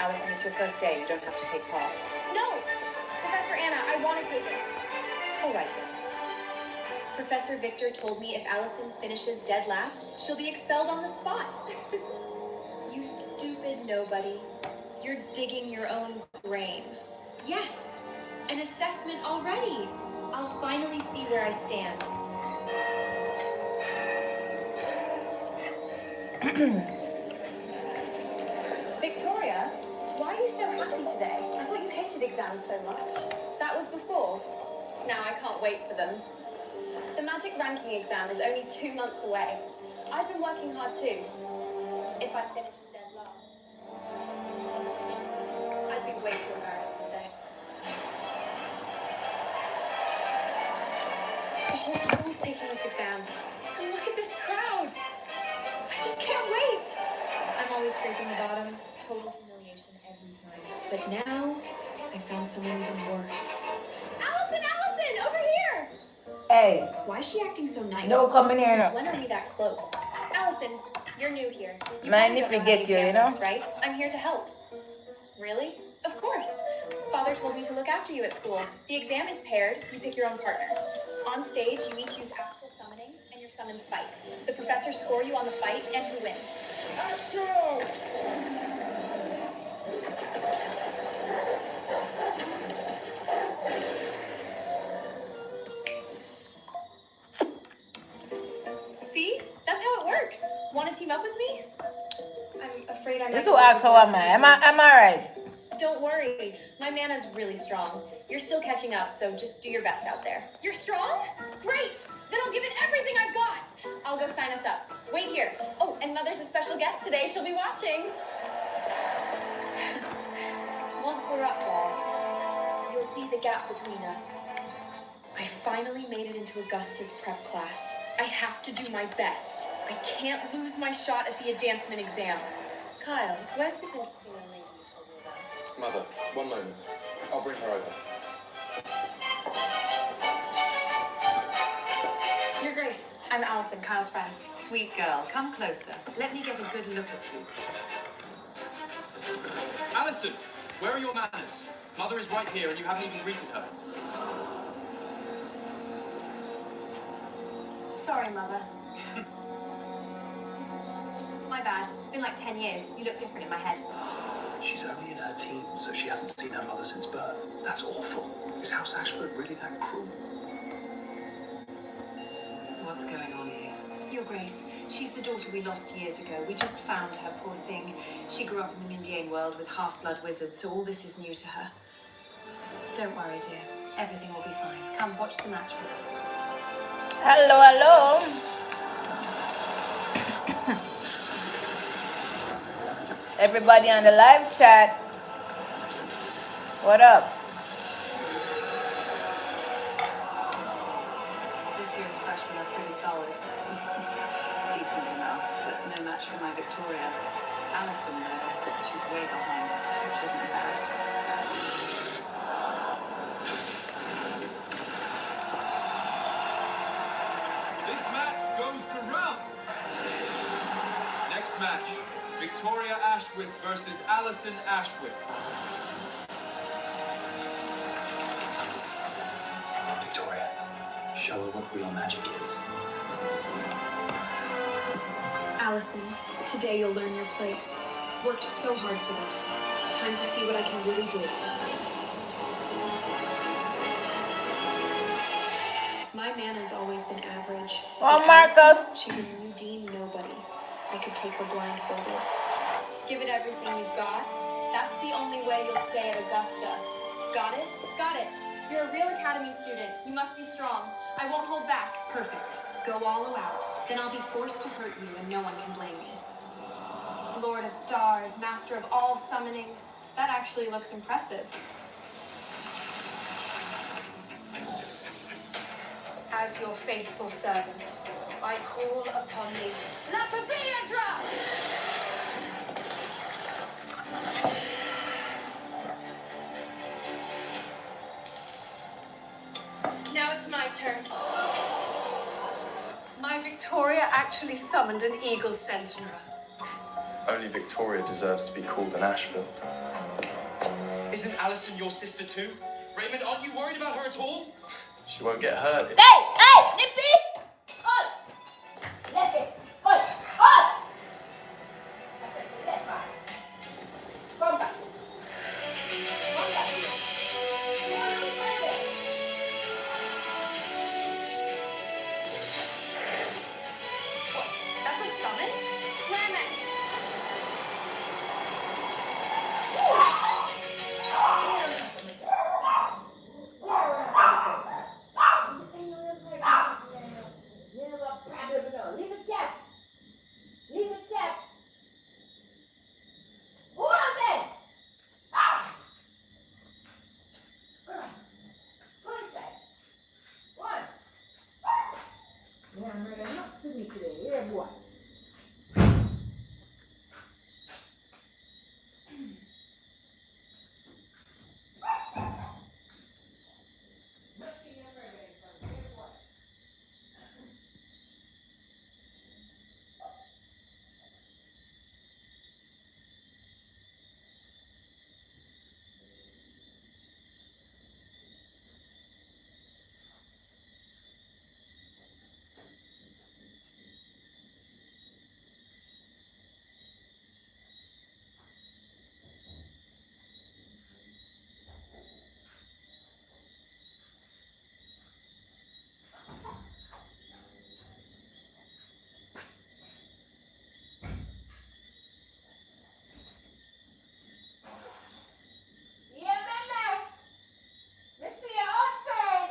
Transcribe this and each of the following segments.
Allison, it's your first day. You don't have to take part. No! Professor Anna, I want to take it. All right, then. Professor Victor told me if Allison finishes dead last, she'll be expelled on the spot. You stupid nobody. You're digging your own grave. Yes, an assessment already. I'll finally see where I stand. Victoria, why are you so happy today? I thought you hated exams so much. That was before. Now I can't wait for them. The magic ranking exam is only 2 months away. I've been working hard too. If I finish dead last, I'd be way too embarrassed to stay. The whole school's taking this exam. And look at this crowd. I just can't wait. I'm always scraping the bottom. Total humiliation every time. But now, I found someone even worse. Allison, over here! Hey. Why is she acting so nice? Don't come in here now. When are we that close? Allison, you're new here. Man, if we get you, you know? Right? I'm here to help. Really? Of course. Father told me to look after you at school. The exam is paired. You pick your own partner. On stage, you each use astral summoning and your summons fight. The professors score you on the fight and who wins. Astral! See? That's how it works. Want to team up with me? I'm afraid I'm... This will ask how am I? Am I right? Don't worry. My mana's really strong. You're still catching up, so just do your best out there. You're strong? Great! Then I'll give it everything I've got. I'll go sign us up. Wait here. Oh, and Mother's a special guest today. She'll be watching. Once we're up there, you'll see the gap between us. I finally made it into Augusta's prep class. I have to do my best. I can't lose my shot at the advancement exam. Kyle, where's this interesting young lady you told me about? Mother, one moment. I'll bring her over. Your Grace, I'm Allison, Kyle's friend. Sweet girl, come closer. Let me get a good look at you. Allison, where are your manners? Mother is right here and you haven't even greeted her. Sorry, Mother. My bad. It's been like 10 years. You look different in my head. She's only in her teens, so she hasn't seen her mother since birth. That's awful. Is House Ashford really that cruel? What's going on here? Your Grace, she's the daughter we lost years ago. We just found her, poor thing. She grew up in the Mindian world with half-blood wizards, so all this is new to her. Don't worry, dear. Everything will be fine. Come watch the match with us. Hello, hello. Everybody on the live chat. What up? This year's freshmen are pretty solid. Decent enough, but no match for my Victoria. Allison, though, she's way behind. I just hope she doesn't embarrass her. This match goes to Ralph. Next match, Victoria Ashwick versus Allison Ashwick. Victoria, show her what real magic is. Allison, today you'll learn your place. Worked so hard for this. Time to see what I can really do. My mana's always been average. Well, But Marcus. Allison, she's a new dean nobody. I could take her blindfolded. Give it everything you've got. That's the only way you'll stay at Augusta. Got it? Got it. You're a real academy student. You must be strong. I won't hold back. Perfect. Go all out. Then I'll be forced to hurt you and no one can blame me. Lord of Stars, master of all summoning. That actually looks impressive. As your faithful servant, I call upon thee. La Papilladra! Now it's my turn. My Victoria actually summoned an eagle sentinel. Only Victoria deserves to be called an Ashfield. Isn't Alison your sister too? Raymond, aren't you worried about her at all? She won't get hurt if... Hey, Nippy! Oi! Nippy! Oi! Oi! I said, left back. Come back. Come back. That's a summon? Climax! Leave it cat. Leave it cat. Go on then. Go inside. Go on. Yeah, murder not to me today. Here, boy. Yeah, man. Let's see you outside.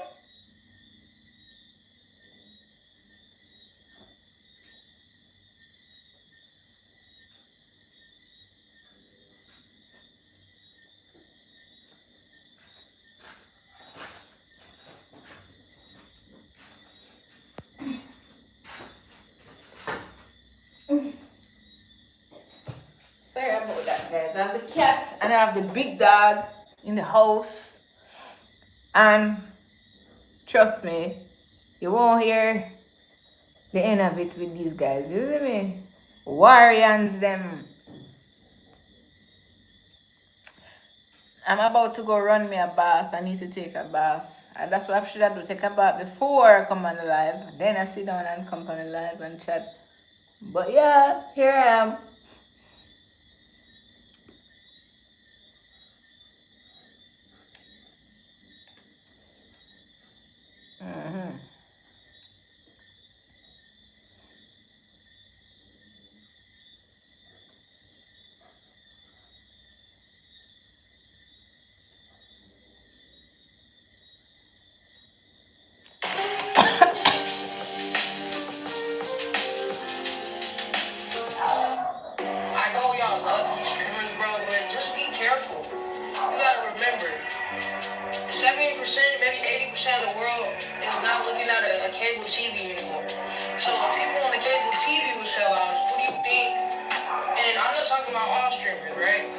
Sorry about that, guys. I have the cat and I have the big dog in the house. And trust me, you won't hear the end of it with these guys, you see me? Warriors them. I'm about to go run me a bath. I need to take a bath. And that's what I should have do. Take a bath before I come on the live. Then I sit down and come on the live and chat. But yeah, here I am. Mm-hmm. I know y'all love these streamers, bro, but just be careful. You gotta remember, 70%, maybe 80% of the world is not looking at a cable TV anymore. So if people on the cable TV will sell out, what do you think? And I'm not talking about all streamers, right?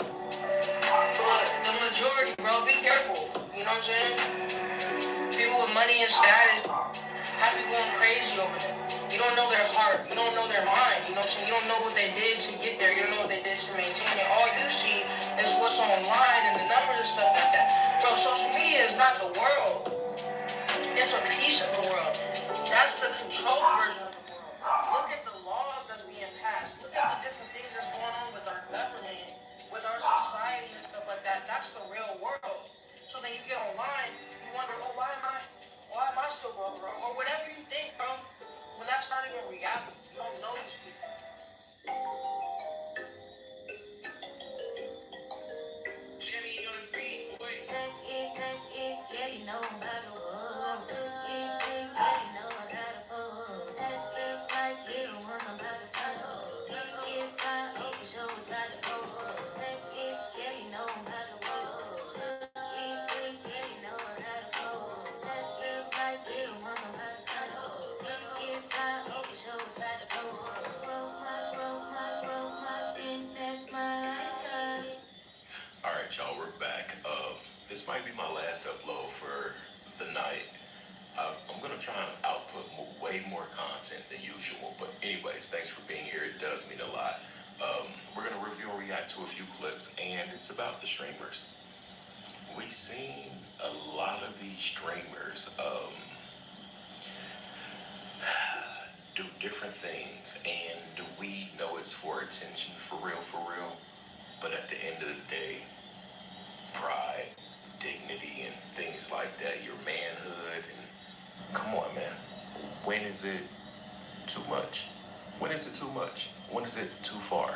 But the majority, bro, be careful. You know what I'm saying? People with money and status have you going crazy over them. You don't know their heart. You don't know their mind. You know what I'm saying? You don't know what they did to get there. You don't know what they did to maintain it. All you see is what's online and the numbers and stuff like that. Bro, social media is not the world. It's a piece of the world. That's the controlled version of the world. Look at the laws that's being passed. Look at the different things that's going on with our government, with our society and stuff like that. That's the real world. So then you get online, you wonder, oh, why am I still broke, bro? Or whatever you think, bro. When that's not even reality. You don't know these people. Jimmy on the beat, boy. Yeah, you know I'm about to roll. Yeah, you know I gotta pull. Let's get like you the ones I'm about to follow. Get by, open show is about to go. Let's get, yeah, you know I'm about to roll. Yeah, you know I gotta pull. Let's get like you the ones I'm about to follow. Get by, open show is about to go. Roll my, been past my lifetime. All right, y'all, we're back. This might be my last upload for the night. I'm gonna try and output way more content than usual. But anyways, thanks for being here. It does mean a lot. We're gonna review and react to a few clips, and it's about the streamers. We seen a lot of these streamers do different things, and we know it's for attention, for real. But at the end of the day, pride, dignity, and things like that, your manhood, and come on, man. When is it too much? When is it too much? When is it too far?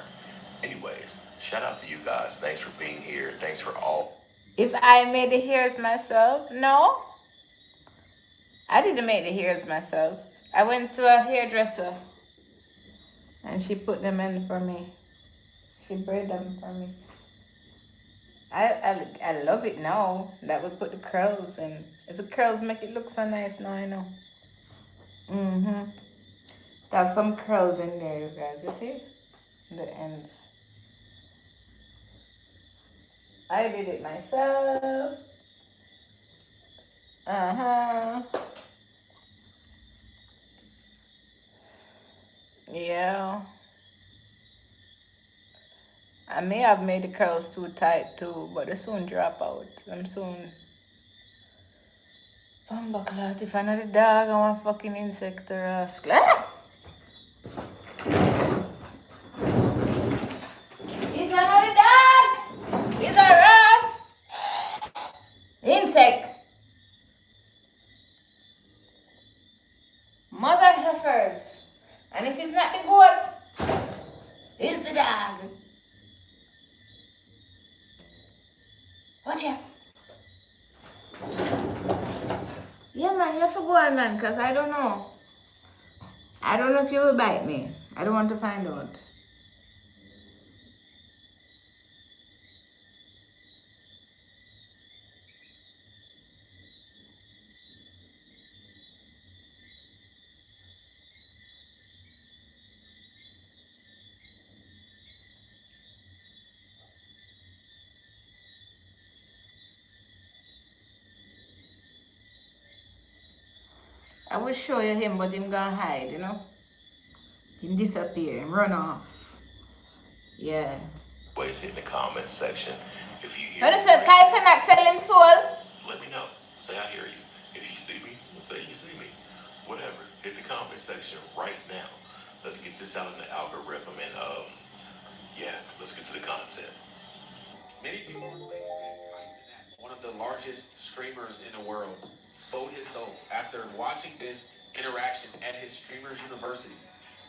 Anyways, shout out to you guys. Thanks for being here. Thanks for all. If I made the hairs myself, no. I didn't make the hairs myself. I went to a hairdresser and she put them in for me. She braided them for me. I love it now that we put the curls in. As the curls make it look so nice now, I know. Mm-hmm. Have some curls in there, you guys. You see? The ends. I did it myself. Uh-huh. Yeah. I may have made the curls too tight too, but they soon drop out. I'm soon. Bumbleclot, if another dog, I want fucking insect or a slap. If another dog, it's a ras. Insect. Mother heifers. And if it's not the goat, it's the dog. Watch out. Yeah, man, you have to go on, man, because I don't know. I don't know if you will bite me. I don't want to find out. I will show you him, but him gonna hide, you know? Him disappear, him run off. Yeah. Always hit in the comments section. If you hear What is it? Kaisa not sell him soul? let me know. Say I hear you. If you see me, say you see me. Whatever. Hit the comment section right now. Let's get this out in the algorithm, and yeah, let's get to the content. Many people are claiming that Tyson, one of the largest streamers in the world, sold his soul after watching this interaction at his streamers university.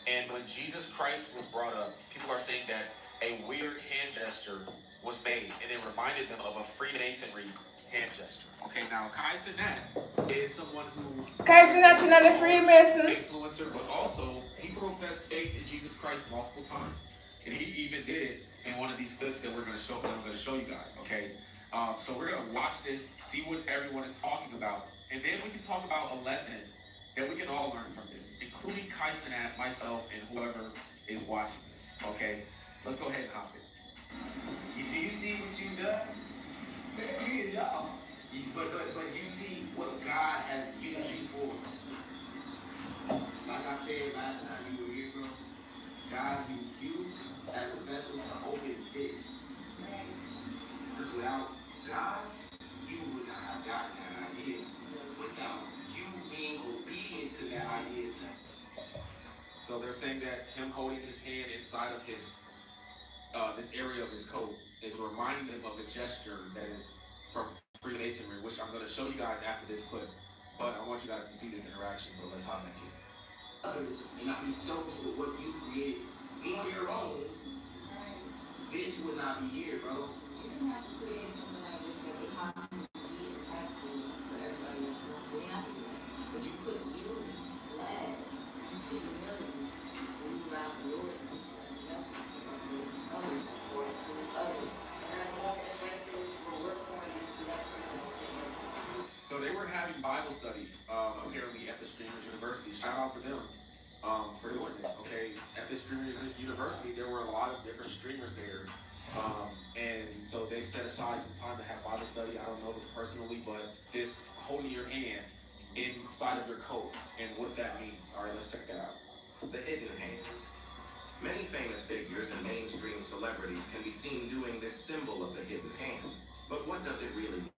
And when Jesus Christ was brought up, people are saying that a weird hand gesture was made, and it reminded them of a Freemasonry hand gesture. Okay, now Kai Cenat is someone who Kai Cenat is not a Freemason. Influencer, but also he professed faith in Jesus Christ multiple times, and he even did it in one of these clips that I'm going to show you guys. Okay, so we're going to watch this, see what everyone is talking about, and then we can talk about a lesson that we can all learn from this, including Kai Cenat, myself, and whoever is watching this. Okay, let's go ahead and hop in. Do you see what you've done? Yeah. But you see what God has used you for. Like I said last time you were here, bro, God used you as a vessel to open this. Because without God, you would not have gotten that idea. Without you being obedient to that idea. So they're saying that him holding his hand inside of his this area of his coat is reminding them of a gesture that is from Freemasonry, which I'm going to show you guys after this clip. But I want you guys to see this interaction, so let's hop back in. Others and not be selfish with what you created on your own, this would not be here, bro. You didn't have to create something like this that could possibly be impactful for everybody else to happen. But you put you last into humility and you allow the Lord to others or to others. And I'm walking the same things from work point into the next person. So they were having Bible study, apparently at the Streamers University. Shout out to them for doing this, okay? At the Streamers University, there were a lot of different streamers there. And so they set aside some time to have Bible study. I don't know them personally, but this holding your hand inside of your coat and what that means. All right, let's check that out. The hidden hand. Many famous figures and mainstream celebrities can be seen doing this symbol of the hidden hand. But what does it really mean?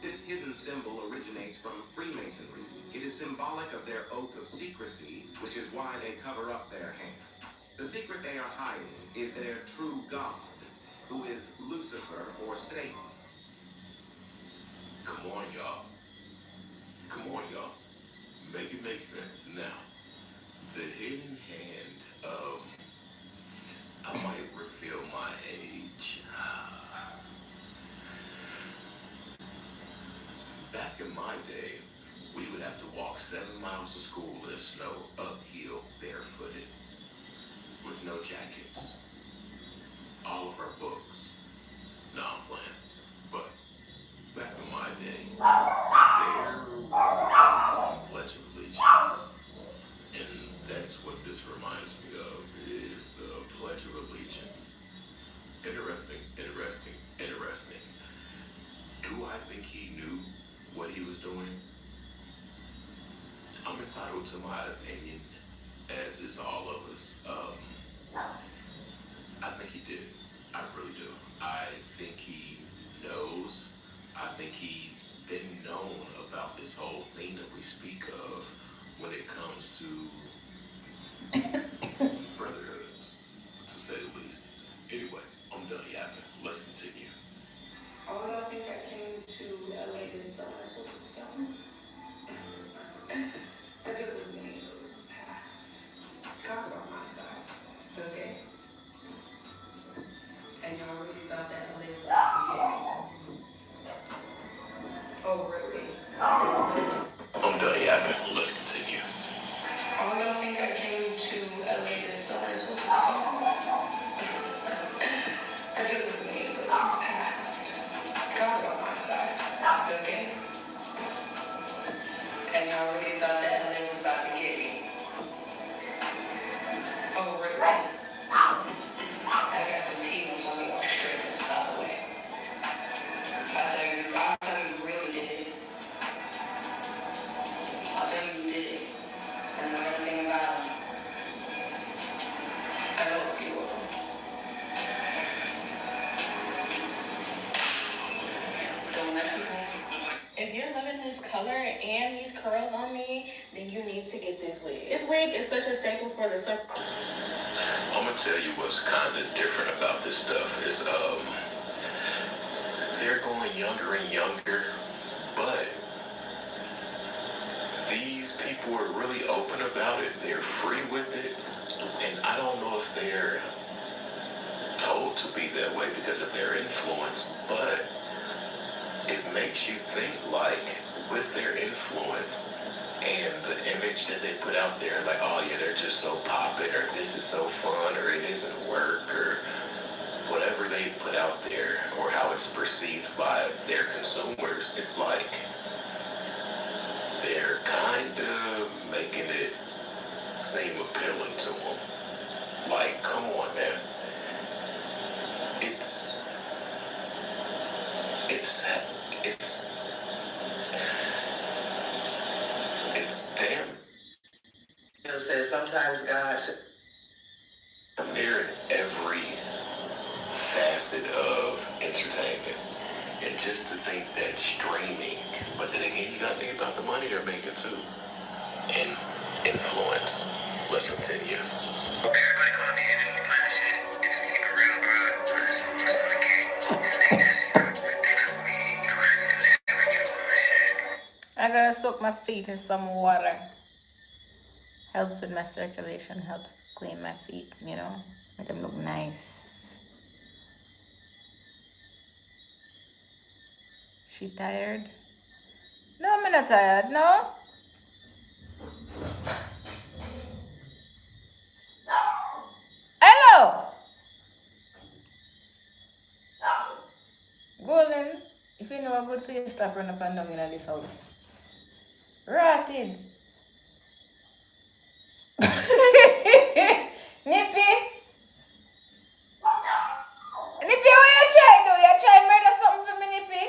This hidden symbol originates from Freemasonry. It is symbolic of their oath of secrecy, which is why they cover up their hand. The secret they are hiding is their true God, who is Lucifer or Satan. Come on, y'all. Come on, y'all. Make it make sense. Now, the hidden hand, I might reveal my age. Back in my day, we would have to walk 7 miles to school in the snow, uphill, barefooted, with no jackets. All of our books. No, I'm playing. But back in my day, there was a thing called Pledge of Allegiance. And that's what this reminds me of, is the Pledge of Allegiance. Interesting, interesting, interesting. Do I think he knew what he was doing? I'm entitled to my opinion, as is all of us. I think he did. I really do. I think he knows. I think he's been known about this whole thing that we speak of when it comes to brotherhoods, to say the least. Anyway, I'm done yapping. Let's continue. Oh, I think I came to LA this summer, so I did it with many of those in the past. God's on my side. Okay. And y'all really thought that LA was about to get me? Oh, really? I'm done yapping. Let's continue. Oh, I don't think I came to LA this summer, so I did it with many of those in the past. God's on my side. Okay. And y'all really thought that LA was about to get me? Oh, really? I got some tea on some of y'all strippers, by the way. I'll tell you who really did it. I'll tell you who did it. I know everything about them. I know a few of them. Don't mess with me. If you're loving this color and these curls on me, then you need to get this wig. This wig is such a staple for the summer. I'm gonna tell you what's kind of different about this stuff is, they're going younger and younger, but these people are really open about it. They're free with it, and I don't know if they're told to be that way because of their influence, but it makes you think, like, with their influence and the image that they put out there, like, oh yeah, they're just so poppin', or this is so fun, or it isn't work, or whatever they put out there, or how it's perceived by their consumers. It's like they're kind of making it seem appealing to them. Like, come on, man. It's damn. You know, says sometimes God They're in every facet of entertainment. And just to think that streaming, but then again, you gotta think about the money they're making too. And influence. Let's continue. everybody calling the industry kind of shit. And just keep it real, bro. I just almost not a king. They just, they told me, you know, I had to do this ritual and shit. I gotta soak my feet in some water. Helps with my circulation, helps clean my feet, you know, make them look nice. She tired? No, I'm not tired, no? Hello! Golden, if you know a good face, stop running up and down in this house. Rotted. Nippy? Nippy, what you trying to do? You trying to murder something for me, Nippy?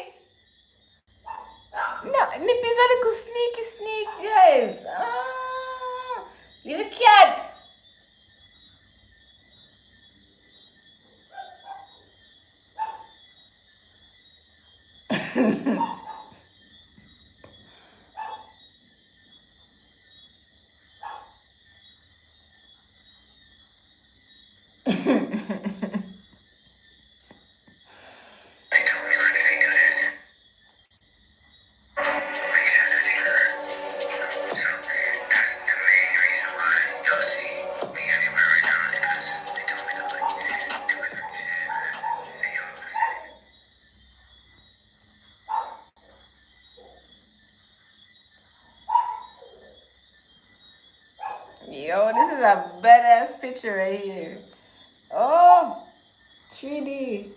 No, Nippy's a little sneak, guys. Ah, leave a cat. Yo, this is a badass picture right here. Oh, 3D.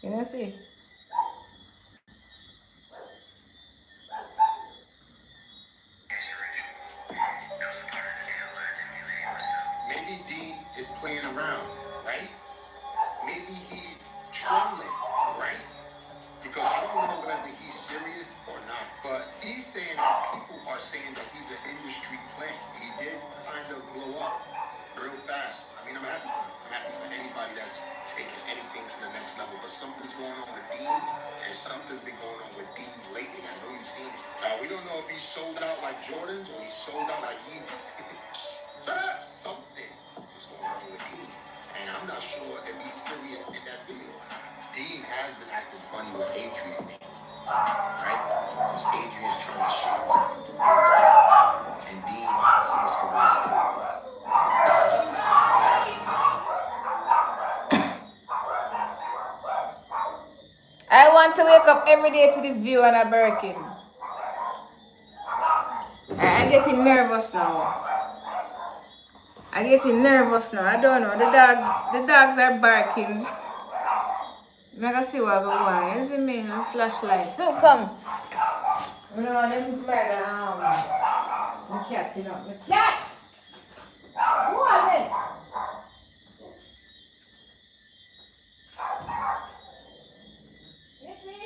You know, see? Maybe Dean is playing around, right? Maybe he's trolling, right? Because I don't know whether he's serious or not. But he's saying that people are saying that he's an industry plant. He did kind of blow up real fast. I mean, I'm happy for him. I'm happy for anybody that's taking anything to the next level. But something's going on with Dean, and something's been going on with Dean lately. I know you've seen it. We don't know if he's sold out like Jordans or he's sold out like Yeezys. Something is going on with Dean. And I'm not sure if he's serious in that video or not. Dean has been acting funny with Adrian, right? Because Adrian's trying to shape up and do things right. And Dean seems to want to stop. I want to wake up every day to this view on a Birkin. I'm getting nervous now. I'm getting nervous now. I don't know. The dogs are barking. I'm gonna see what going on. You see me? The flashlight. So come. You know, them murder the cat, you know. The cat! Go on then. Hit me.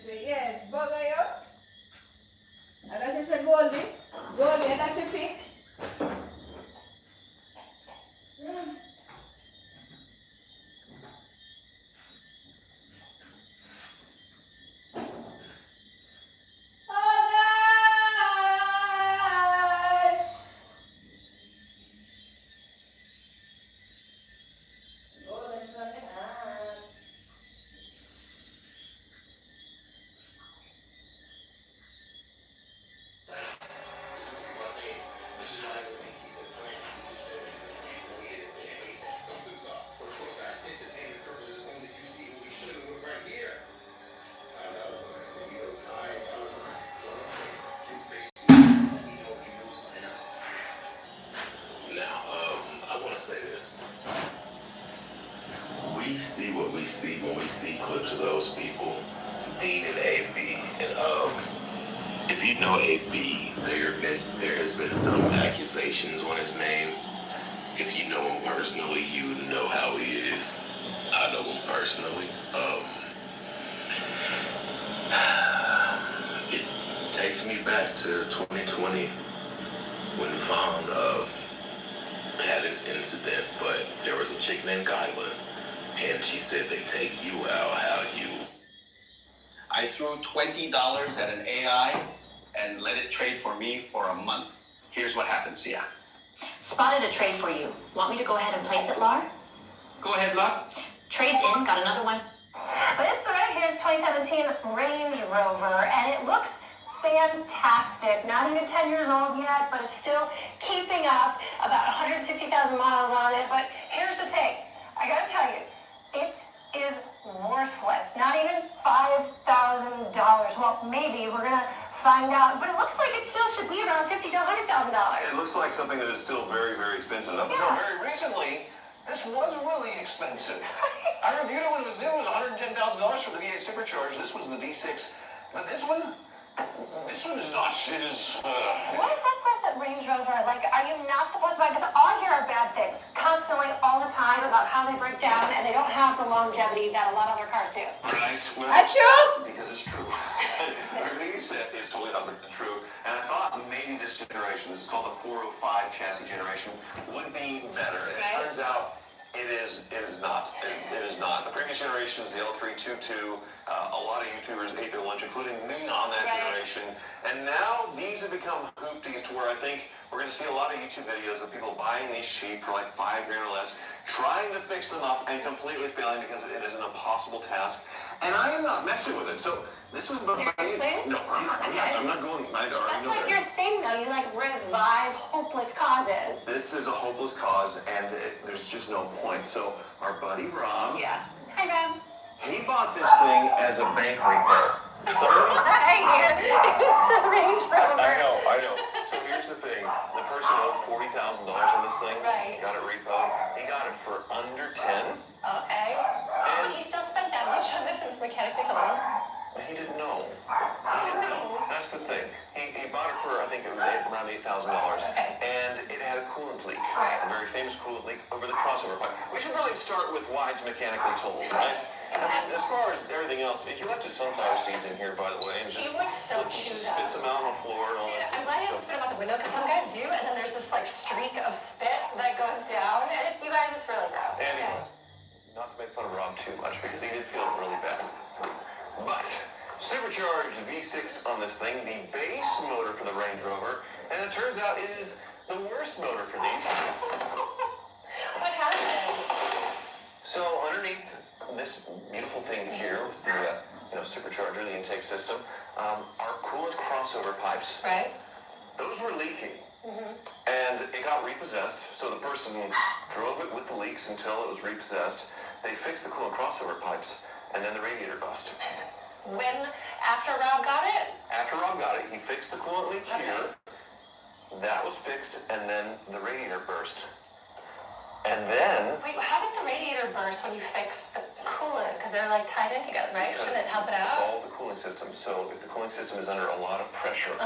say, yes, bugger you. And that is a Goldie. Goldie, and that's a pick. Oh gosh! Goldie's on the hand. Now, I want to say this. We see what we see when we see clips of those people, Dean and AB. And if you know AB, there has been some accusations on his name. If you know him personally, you know how he is. I know him personally. It takes me back to 2020 when Vaughn had his incident, but there was a chick named Kyla, and she said they take you out how you. I threw $20 at an AI and let it trade for me for a month. Here's what happened, Sia. Spotted a trade for you. Want me to go ahead and place it, Lar? Go ahead, Lar. Trade's in, got another one. This right here is 2017 Range Rover, and it looks fantastic. Not even 10 years old yet, but it's still keeping up. About 160,000 miles on it. But here's the thing. I gotta tell you, it is worthless. Not even $5,000. Well, maybe. We're gonna find out. But it looks like it still should be around $50,000 to $100,000. It looks like something that is still very, very expensive. Up until very recently, this was really expensive. I reviewed it when it was new. It was $110,000 for the V8 Supercharged. This was the V6. But this one is not. It is. What is up with that Range Rover? Like, are you not supposed to buy? Because all I hear are bad things. Constantly, all the time, about how they break down and they don't have the longevity that a lot of other cars do. Nice. Well, Achoo! because it's true. Everything you said is totally true. And I thought maybe this generation, this is called the 405 chassis generation, would be better. And it turns out it is not. It is not. The previous generation is the L322. A lot of YouTubers ate their lunch, including me, on that generation. And now these have become hoopties to where I think we're going to see a lot of YouTube videos of people buying these cheap for like $5 grand or less, trying to fix them up and completely failing because it is an impossible task. And I am not messing with it. So this was the no, I'm not going. That's like your thing, though. You like revive hopeless causes. This is a hopeless cause, and there's just no point. So our buddy Rob. Yeah. Hi, Rob. He bought this thing as a bank repo. So it's a Range Rover. I know. So here's the thing. The person owed $40,000 on this thing. Right. Got it repoed. He got it for under 10. Okay. And he still spent that much on this, and it's mechanically total. He didn't know. He didn't know. That's the thing. He bought it for, I think it was around $8,000. Okay. And it had a coolant leak. Right. A very famous coolant leak over the crossover pipe. We should probably start with why it's mechanically totaled, right? I mean, as far as everything else, he left his sunflower seeds in here, by the way, and just, He looks so cute. just spits them out on the floor and all that I'm stuff. glad he doesn't spit them out the window, because some guys do, and then there's this like streak of spit that goes down, and it's, you guys, it's really gross. Anyway, not to make fun of Rob too much, because he did feel really bad. But supercharged V6 on this thing, the base motor for the Range Rover, and it turns out it is the worst motor for these. What happened? So underneath this beautiful thing here with the supercharger, the intake system, are coolant crossover pipes. Right. Those were leaking. And it got repossessed, so the person drove it with the leaks until it was repossessed. They fixed the coolant crossover pipes, and then the radiator bust. When, after Rob got it? After Rob got it, he fixed the coolant leak here. That was fixed, and then the radiator burst. And then... Wait, how does the radiator burst when you fix the coolant? Because they're like tied in together, right? Because Shouldn't it help it out? it's all the cooling system. So if the cooling system is under a lot of pressure,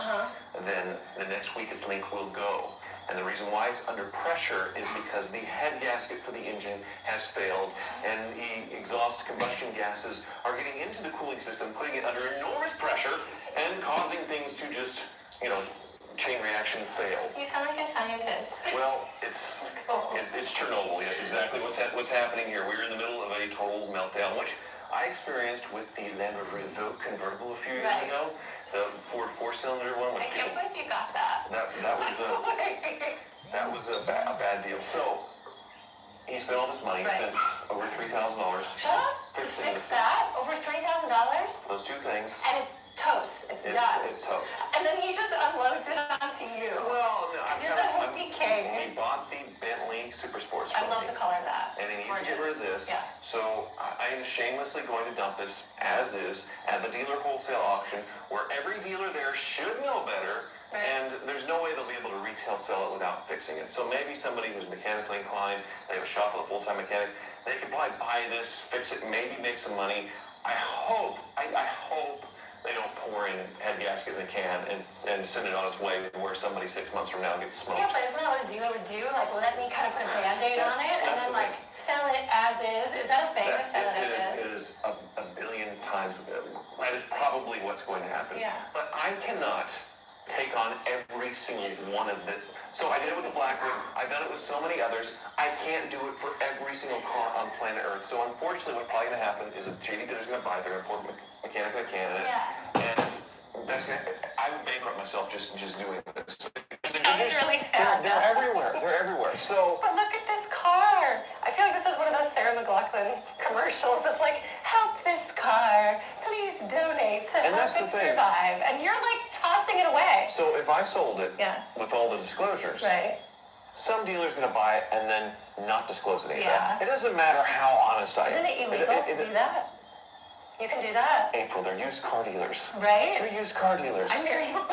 then the next weakest link will go. And the reason why it's under pressure is because the head gasket for the engine has failed, and the exhaust combustion gases are getting into the cooling system, putting it under enormous pressure and causing things to just, chain reaction fail. You sound like a scientist. Well, it's Chernobyl. Yes, exactly. What's happening here? We're in the middle of a total meltdown, which I experienced with the Land Rover Evoque convertible a few years ago, the Ford four-cylinder one. I can't believe you got that. That was a bad deal. So he spent all this money. He spent over $3,000. Shut up. To fix that? Over $3,000? Those two things. And it's toast. It's done. It's toast. And then he just unloads it onto you. Well, no, you're the hoopty king. He bought the Bentley Super Sports for I love the color of that. And he needs to get rid of this. Yeah. So I am shamelessly going to dump this as is at the dealer wholesale auction, where every dealer there should know better. Right. And there's no way they'll be able to retail sell it without fixing it. So maybe somebody who's mechanically inclined, they have a shop with a full-time mechanic, they could probably buy this, fix it, maybe make some money. I hope they don't pour in head gasket in a can and send it on its way where somebody 6 months from now gets smoked. Yeah, but isn't that what a dealer would do? Like, let me kind of put a Band-Aid on it and then, like, sell it as is. Is that a thing? Sell it as is? It is a billion times. That is probably what's going to happen. Yeah. But I cannot take on every single one of them. So I did it with the Blackwood. I've done it with so many others. I can't do it for every single car on planet Earth. So unfortunately, what's probably going to happen is a JD dealer's going to buy it. They're going to pour mechanic in a can in it. And that's going to... I would bankrupt myself just doing this. Sounds really sad. They're everywhere. They're everywhere. So... But look at this car. I feel like this is one of those Sarah McLachlan commercials of like, help this car. Please donate to help it survive. And you're like tossing it away. So if I sold it with all the disclosures, some dealer's going to buy it and then not disclose it either. It doesn't matter how honest I am. Isn't it illegal to do that? You can do that. April, they're used car dealers. Right? They're used car dealers. I married one.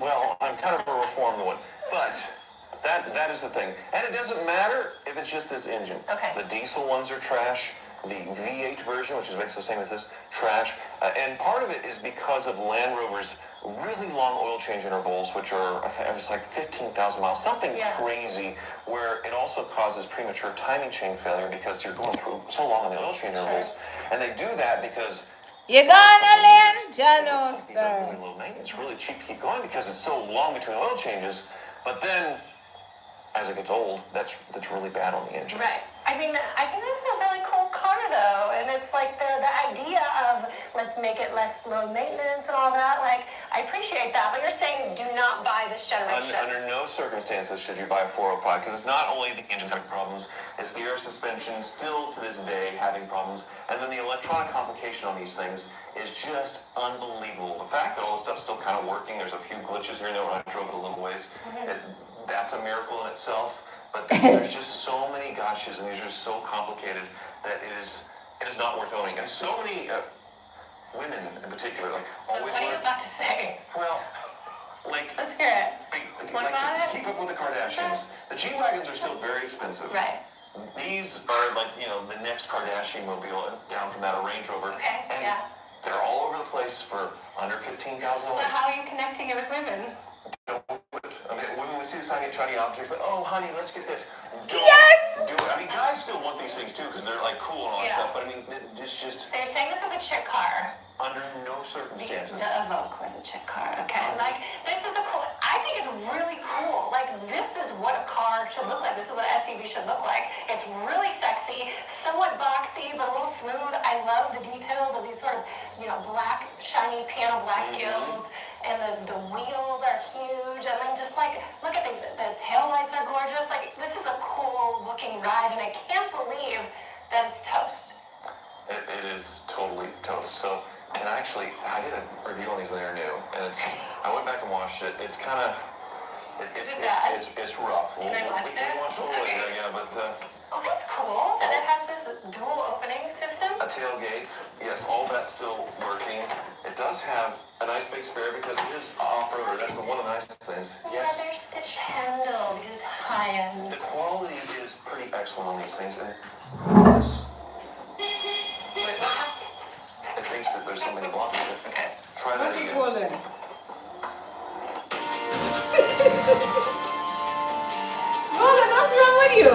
Well, I'm kind of a reformed one. But that is the thing. And it doesn't matter if it's just this engine. Okay. The diesel ones are trash. The V8 version, which is basically the same as this, trash. And part of it is because of Land Rover's really long oil change intervals, which are, it's like 15,000 miles, something crazy, where it also causes premature timing chain failure because you're going through so long on the oil change intervals. And they do that because... You're gonna land, Jano These are really low maintenance. It's really cheap to keep going because it's so long between oil changes. But then, as it gets old, that's really bad on the engines. Right. I mean, I think this is a really cool car, though. And it's like the idea of let's make it less low maintenance and all that. Like, I appreciate that. But you're saying do not buy this generation. Under no circumstances should you buy a 405 because it's not only the engine having problems, it's the air suspension still to this day having problems. And then the electronic complication on these things is just unbelievable. The fact that all this stuff's still kind of working, there's a few glitches here and there when I drove it a little ways. That's a miracle in itself. But there's just so many gotchas, and these are so complicated that it is not worth owning. And so many women, in particular, like always. What are you about to say? Well, like let's hear it. To keep up with the Kardashians, the G-wagons are still very expensive. Right. These are like the next Kardashian mobile down from that, a Range Rover. Okay. And they're all over the place for under $15,000. But how are you connecting it with women? Don't do it. I mean, when we see this shiny object, like, oh, honey, let's get this. Do it. I mean, guys still want these things too because they're like cool and all that stuff. But I mean, it's just. So you're saying this is a chick car? Under no circumstances. The Evoque was a chick car. Okay. Like this is a cool. I think it's really cool. Like this is what a car should look like. This is what an SUV should look like. It's really sexy, somewhat boxy, but a little smooth. I love the details of these sort of black, shiny piano black gills. And the wheels are huge. I mean, just like, look at these. The taillights are gorgeous. Like, this is a cool looking ride, and I can't believe that it's toast. It is totally toast. So, and actually, I did a review on these when they were new, and I went back and watched it. It's kind of, It's rough. Can I watch it? We'll watch a little later, yeah, but Oh, that's cool. And it has this dual opening system. a tailgate, yes, all that's still working. It does have a nice big spare because it is off-roader. That's one of the nice things. Yes. Leather stitch handle because high end. The quality is pretty excellent on these things, and yes. It thinks that there's something blocking it. Okay. Try that again. Well then. Roland, what's wrong with you?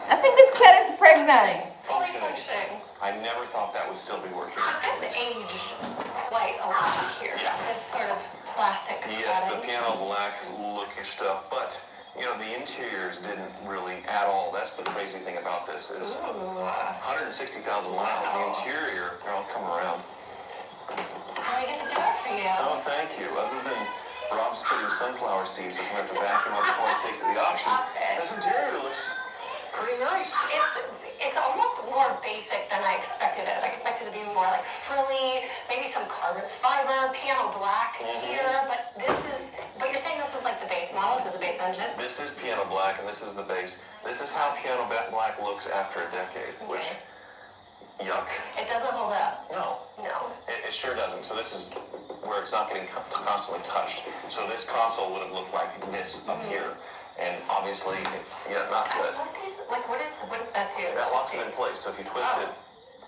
I think this cat is pregnant. Fully functioning. I never thought that would still be working. This aged quite a lot here. Yeah. This sort of plastic Yes, the cladding. piano black looking stuff, but you know the interiors didn't really at all. That's the crazy thing about this is 160,000 miles. The interior, I'll come around. I get the door for you. Oh, thank you. Other than Rob spitting sunflower seeds, which I'm going to have to vacuum up before I take to the auction, this interior looks pretty nice. It's almost more basic than I expected it. I expected it to be more like frilly, maybe some carbon fiber, piano black here, but you're saying this is like the base model? This is the base engine? This is piano black, and this is the base. This is how piano black looks after a decade, which, yuck. It doesn't hold up. No. No. It sure doesn't. So this is where it's not getting constantly touched. So this console would have looked like this up here. And obviously, yeah, not good. I love these, like, what does that do? That locks it in place. So if you twist it,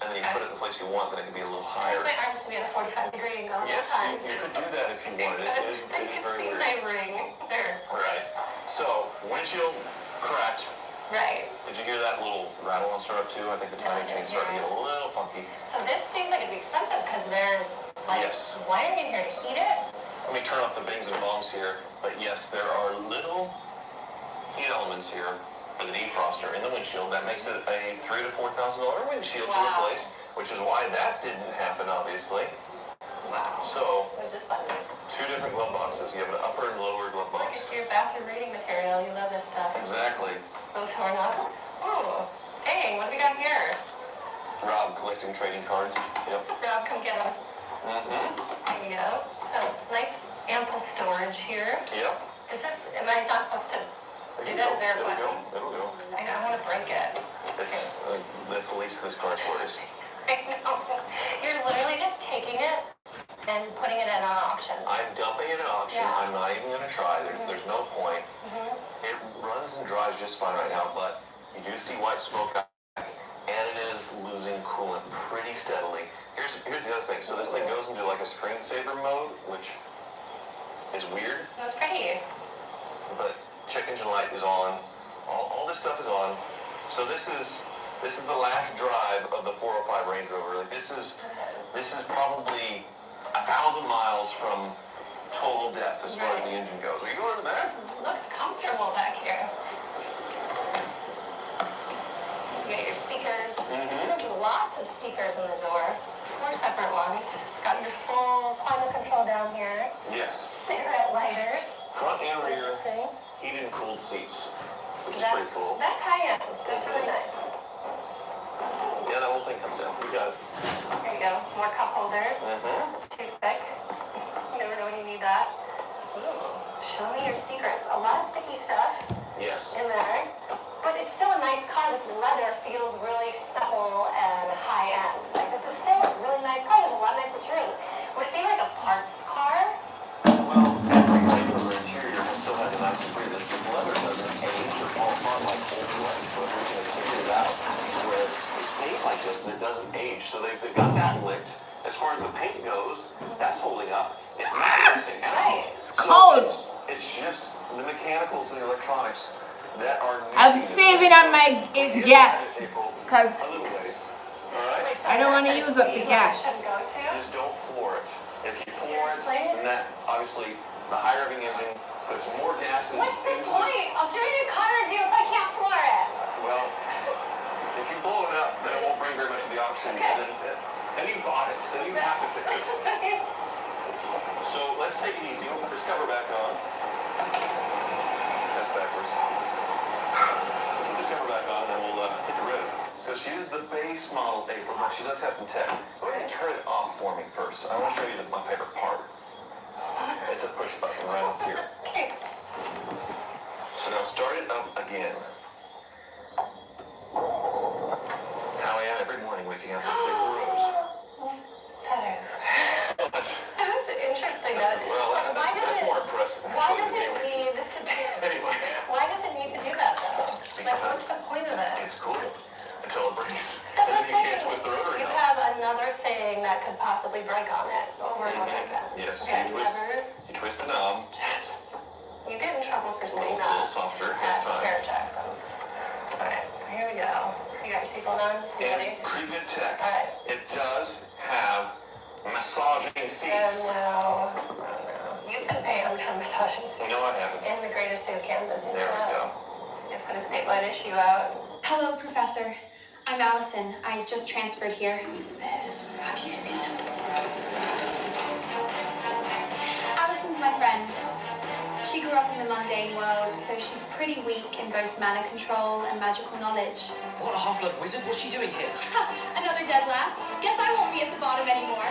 and then you put it in the place you want, then it can be a little higher. My arms to be at a 45-degree angle Yes, times. you could do that if you wanted. So you can see my ring. There. Right. So, windshield cracked. Right. Did you hear that little rattle on startup too? I think the timing chain's starting to get a little funky. So this seems like it'd be expensive because there's like wiring in here to heat it. Let me turn off the bings and bongs here. But yes, there are little heat elements here for the defroster in the windshield. That makes it a $3,000 to $4,000 windshield to replace, which is why that didn't happen, obviously. Wow. So, where's this button? Two different glove boxes. You have an upper and lower glove box. Look, it's your bathroom reading material. You love this stuff. Exactly. Those torn up. Ooh, dang, what do we got here? Rob collecting trading cards. Yep. Rob, come get them. Mm-hmm. There you go. So, nice ample storage here. Yep. Am I not supposed to do that? Is there a It'll button? go. It'll go. I want to break it. It's that's the least of this car's worries. I know. You're literally just taking it and putting it in an auction. I'm dumping it in auction. Yeah. I'm not even going to try. There's no point. It runs and drives just fine right now, but you do see white smoke out, and it is losing coolant pretty steadily. Here's the other thing. So this thing goes into like a screensaver mode, which is weird. That's pretty. But check engine light is on. All this stuff is on. So this is the last drive of the 405 Range Rover. Like this is probably 1,000 miles from total death as far as the engine goes. Are you going to the back? Looks comfortable back here. You got your speakers. Lots of speakers in the door. 4 separate ones. Got your full climate control down here. Yes. Cigarette lighters. Front and rear heated and cooled seats, which is pretty cool. That's high end. That's really nice. Yeah, that whole thing comes down. You got it. There you go. More cup holders. Toothpick. You never know when you need that. Ooh. Show me your secrets. A lot of sticky stuff. Yes. In there. But it's still a nice car. This leather feels really supple and high end. Like this is still a really nice car. There's a lot of nice materials. Would it be like a parts car? Well, every regular interior still has a nice interior. This leather doesn't age or fall apart like old leather. So we're going to figure it out where it stays like this and it doesn't age. So they've got that licked. As far as the paint goes, that's holding up. It's not rusting at all. It's cold. It's just the mechanicals and the electronics that are. I'm saving on my gas because I don't want to use up the gas. Just don't floor it. If you floor it, then that obviously the high revving engine puts more gases What's the into point of doing a car review if I can't floor it? Well, if you blow it up, then it won't bring very much to the auction. Then you bought it. Then you have to fix it. So let's take it easy. We'll put this cover back on. That's backwards. Put this cover back on, and then we'll hit the road. So she is the base model April, but she does have some tech. Go ahead and turn it off for me first. I want to show you my favorite part. It's a push button right up here. Okay. So now start it up again. How I am every morning waking up with April Rose. Better. That was interesting. That's more impressive. Why does it need to do? Anyway. Why does it need to do that though? Like, what's the point of it? It's cool until it breaks. That's And what then you can't twist the rotary you knob. have another thing that could possibly break on it over and over again. Yes, Okay, you twist the knob. You get in trouble for saying A that. little softer next time. Barrett Jackson. Alright, here we go. You got your seatbelt on? You ready? Pretty good tech. Alright. It does have massaging seats. Oh no. You've been paying for massaging seats. No, I haven't. In the greater state of Kansas. There we go. They put a statewide issue out. Hello, Professor. I'm Allison. I just transferred here. Who's this? Have you seen him? Allison's my friend. She grew up in the mundane world, so she's pretty weak in both mana control and magical knowledge. What a half-blood wizard? What's she doing here? Another dead last. Guess I won't be at the bottom anymore.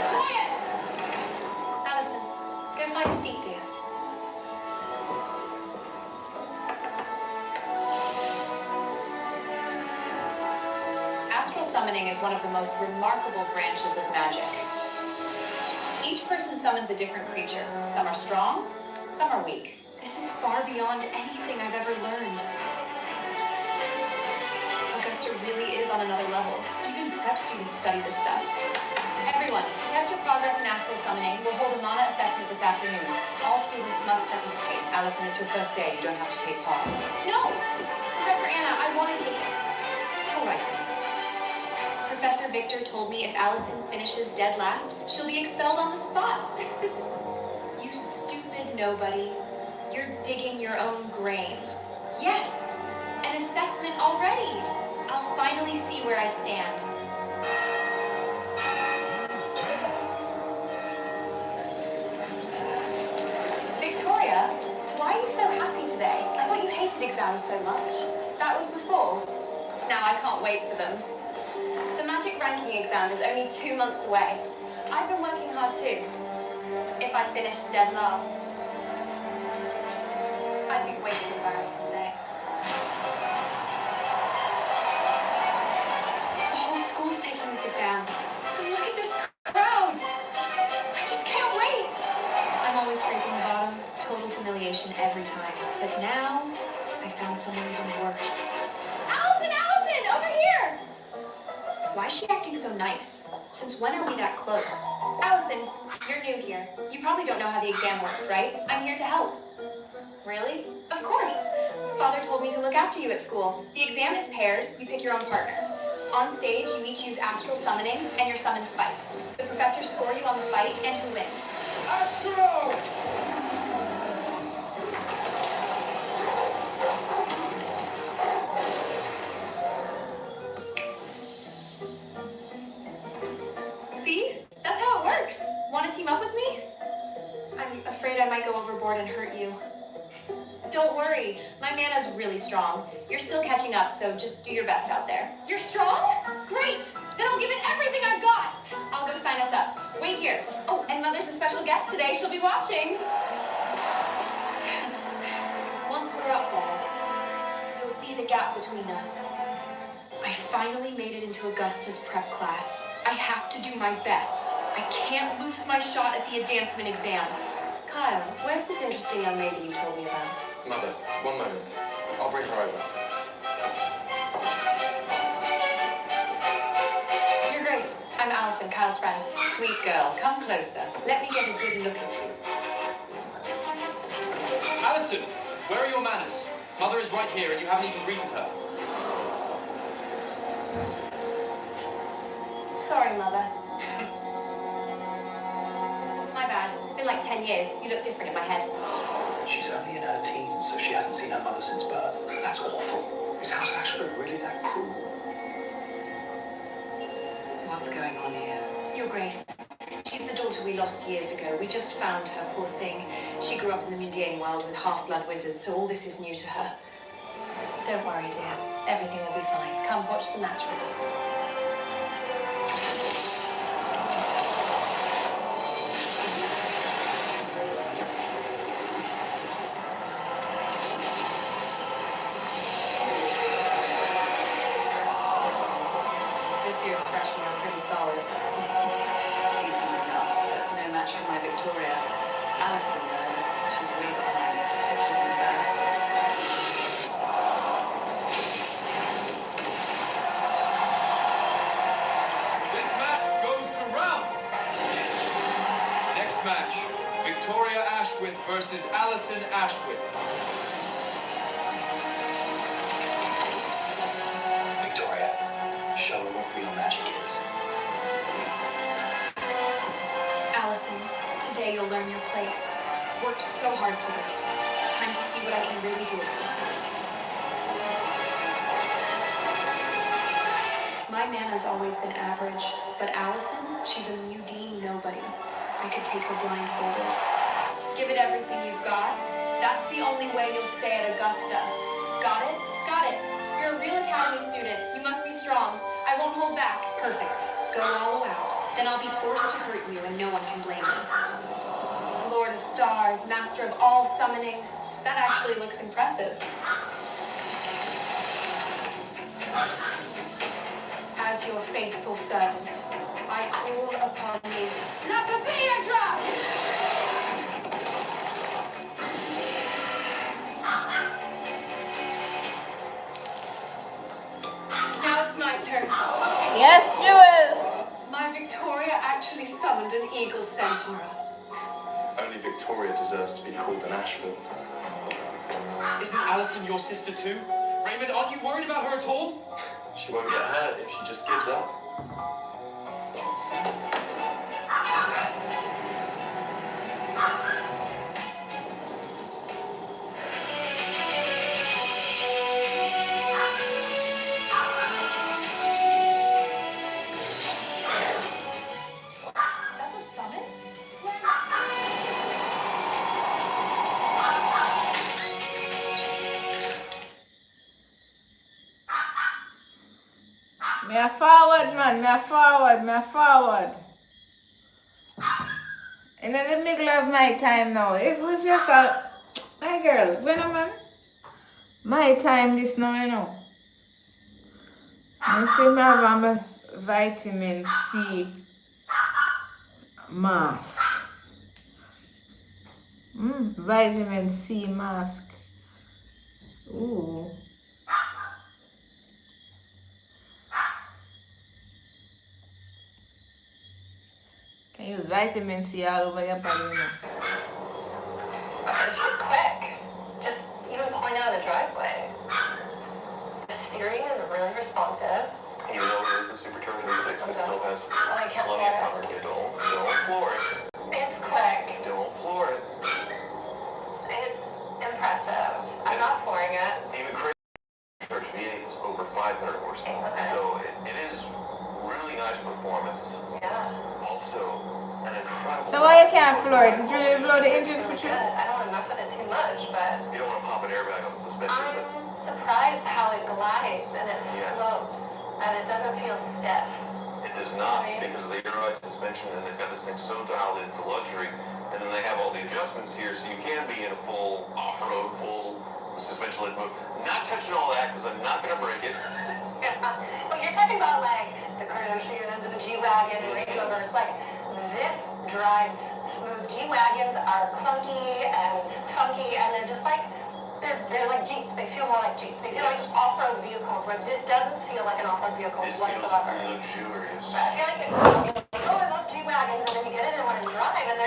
Quiet! Allison, go find a seat, dear. Astral summoning is one of the most remarkable branches of magic. Each person summons a different creature. Some are strong, some are weak. This is far beyond anything I've ever learned. Augusta really is on another level. Even prep students study this stuff. Everyone, to test your progress in astral summoning, we'll hold a mana assessment this afternoon. All students must participate. Allison, it's your first day. You don't have to take part. No! Professor Anna, I want to take it. All right. Professor Victor told me if Allison finishes dead last, she'll be expelled on the spot. You stupid nobody. You're digging your own grave. Yes, an assessment already. I'll finally see where I stand. Victoria, why are you so happy today? I thought you hated exams so much. That was before. Now I can't wait for them. The magic ranking exam is only 2 months away. I've been working hard too. If I finish dead last, I'd be way too embarrassed to stay. The whole school's taking this exam. And look at this crowd. I just can't wait. I'm always scraping the bottom. Total humiliation every time. But now, I found someone even worse. Allison! Allison! Over here! Why is she acting so nice? Since when are we that close? Allison, you're new here. You probably don't know how the exam works, right? I'm here to help. Really? Of course. Father told me to look after you at school. The exam is paired. You pick your own partner. On stage, you each use astral summoning and your summons fight. The professors score you on the fight and who wins. Astral! See? That's how it works. Want to team up with me? I'm afraid I might go overboard and hurt you. Don't worry, my mana's really strong. You're still catching up, so just do your best out there. You're strong? Great! Then I'll give it everything I've got! I'll go sign us up. Wait here. Oh, and Mother's a special guest today. She'll be watching. Once we're up there, you'll see the gap between us. I finally made it into Augusta's prep class. I have to do my best. I can't lose my shot at the advancement exam. Kyle, where's this interesting young lady you told me about? Mother, one moment. I'll bring her over. Your Grace, I'm Allison, Kyle's friend. Sweet girl, come closer. Let me get a good look at you. Allison, where are your manners? Mother is right here and you haven't even greeted her. Sorry, Mother. My bad. It's been like 10 years. You look different in my head. She's only in her teens, so she hasn't seen her mother since birth. That's awful. Is House Ashford really that cruel? What's going on here? Your Grace. She's the daughter we lost years ago. We just found her, poor thing. She grew up in the mundane world with half-blood wizards, so all this is new to her. Don't worry, dear. Everything will be fine. Come watch the match with us. This year's freshmen are pretty solid. Decent enough, but no match for my Victoria. Allison, though, she's way behind. Just hope she doesn't embarrass her. This match goes to Ralph. Next match, Victoria Ashwin versus Allison Ashwin. Victoria, show her what real magic is. Allison, today you'll learn your place. Worked so hard for this. Time to see what I can really do. My mana's always been average, but Allison, she's a Mudine nobody. I could take her blindfolded. Give it everything you've got. That's the only way you'll stay at Augusta. Got it? Got it. You're a real Academy student. You must be strong. I won't hold back. Perfect. Go all out. Then I'll be forced to hurt you and no one can blame me. Lord of Stars, Master of all summoning. That actually looks impressive. As your faithful servant, I call upon you. La Papilla drop! Now it's my turn. Yes, Jewel. My Victoria actually summoned an eagle centaur. Only Victoria deserves to be called an Ashfield. Isn't Allison your sister too? Raymond, aren't you worried about her at all? She won't get hurt if she just gives up. Who's that? That's a summon? Me a forward, man. Me a forward. In the middle of my time now. If you call my girl, when man, my time this now, you know. I see me have a vitamin C mask. Vitamin C mask. Ooh. Can use vitamin C all over your body, you know. It's just quick. Just even pulling out of the driveway. The steering is really responsive. Even though it is the supercharged V6, it still has Oh, I can't plenty of floor power. it. Don't floor it. It's quick. Don't floor it. It's impressive. I'm not flooring it. Even crazy charged V8 is over 500 horsepower. So it is really nice performance. Yeah. Also, an incredible. So why you can't floor it? Did you really blow the engine for Really sure? good. I don't want to mess with it too much, but You don't want to pop an airbag on the suspension, but I'm surprised how it glides and it Yes. floats and it doesn't feel stiff. it does not because of the air-ride suspension, and they've got this thing so dialed in for luxury. And then they have all the adjustments here, so you can be in a full off-road, full suspension lift mode. Not touching all that because I'm not going to break it. But you're talking about like the Kardashians and the G-Wagon and Range Rovers. Like this drives smooth. G-Wagons are clunky and funky and they're just like, they're like Jeeps. They feel more like Jeeps. They feel like off-road vehicles where this doesn't feel like an off-road vehicle This feels whatsoever. luxurious. I feel like, oh, I love G-Wagons, and then you get in and want to drive, and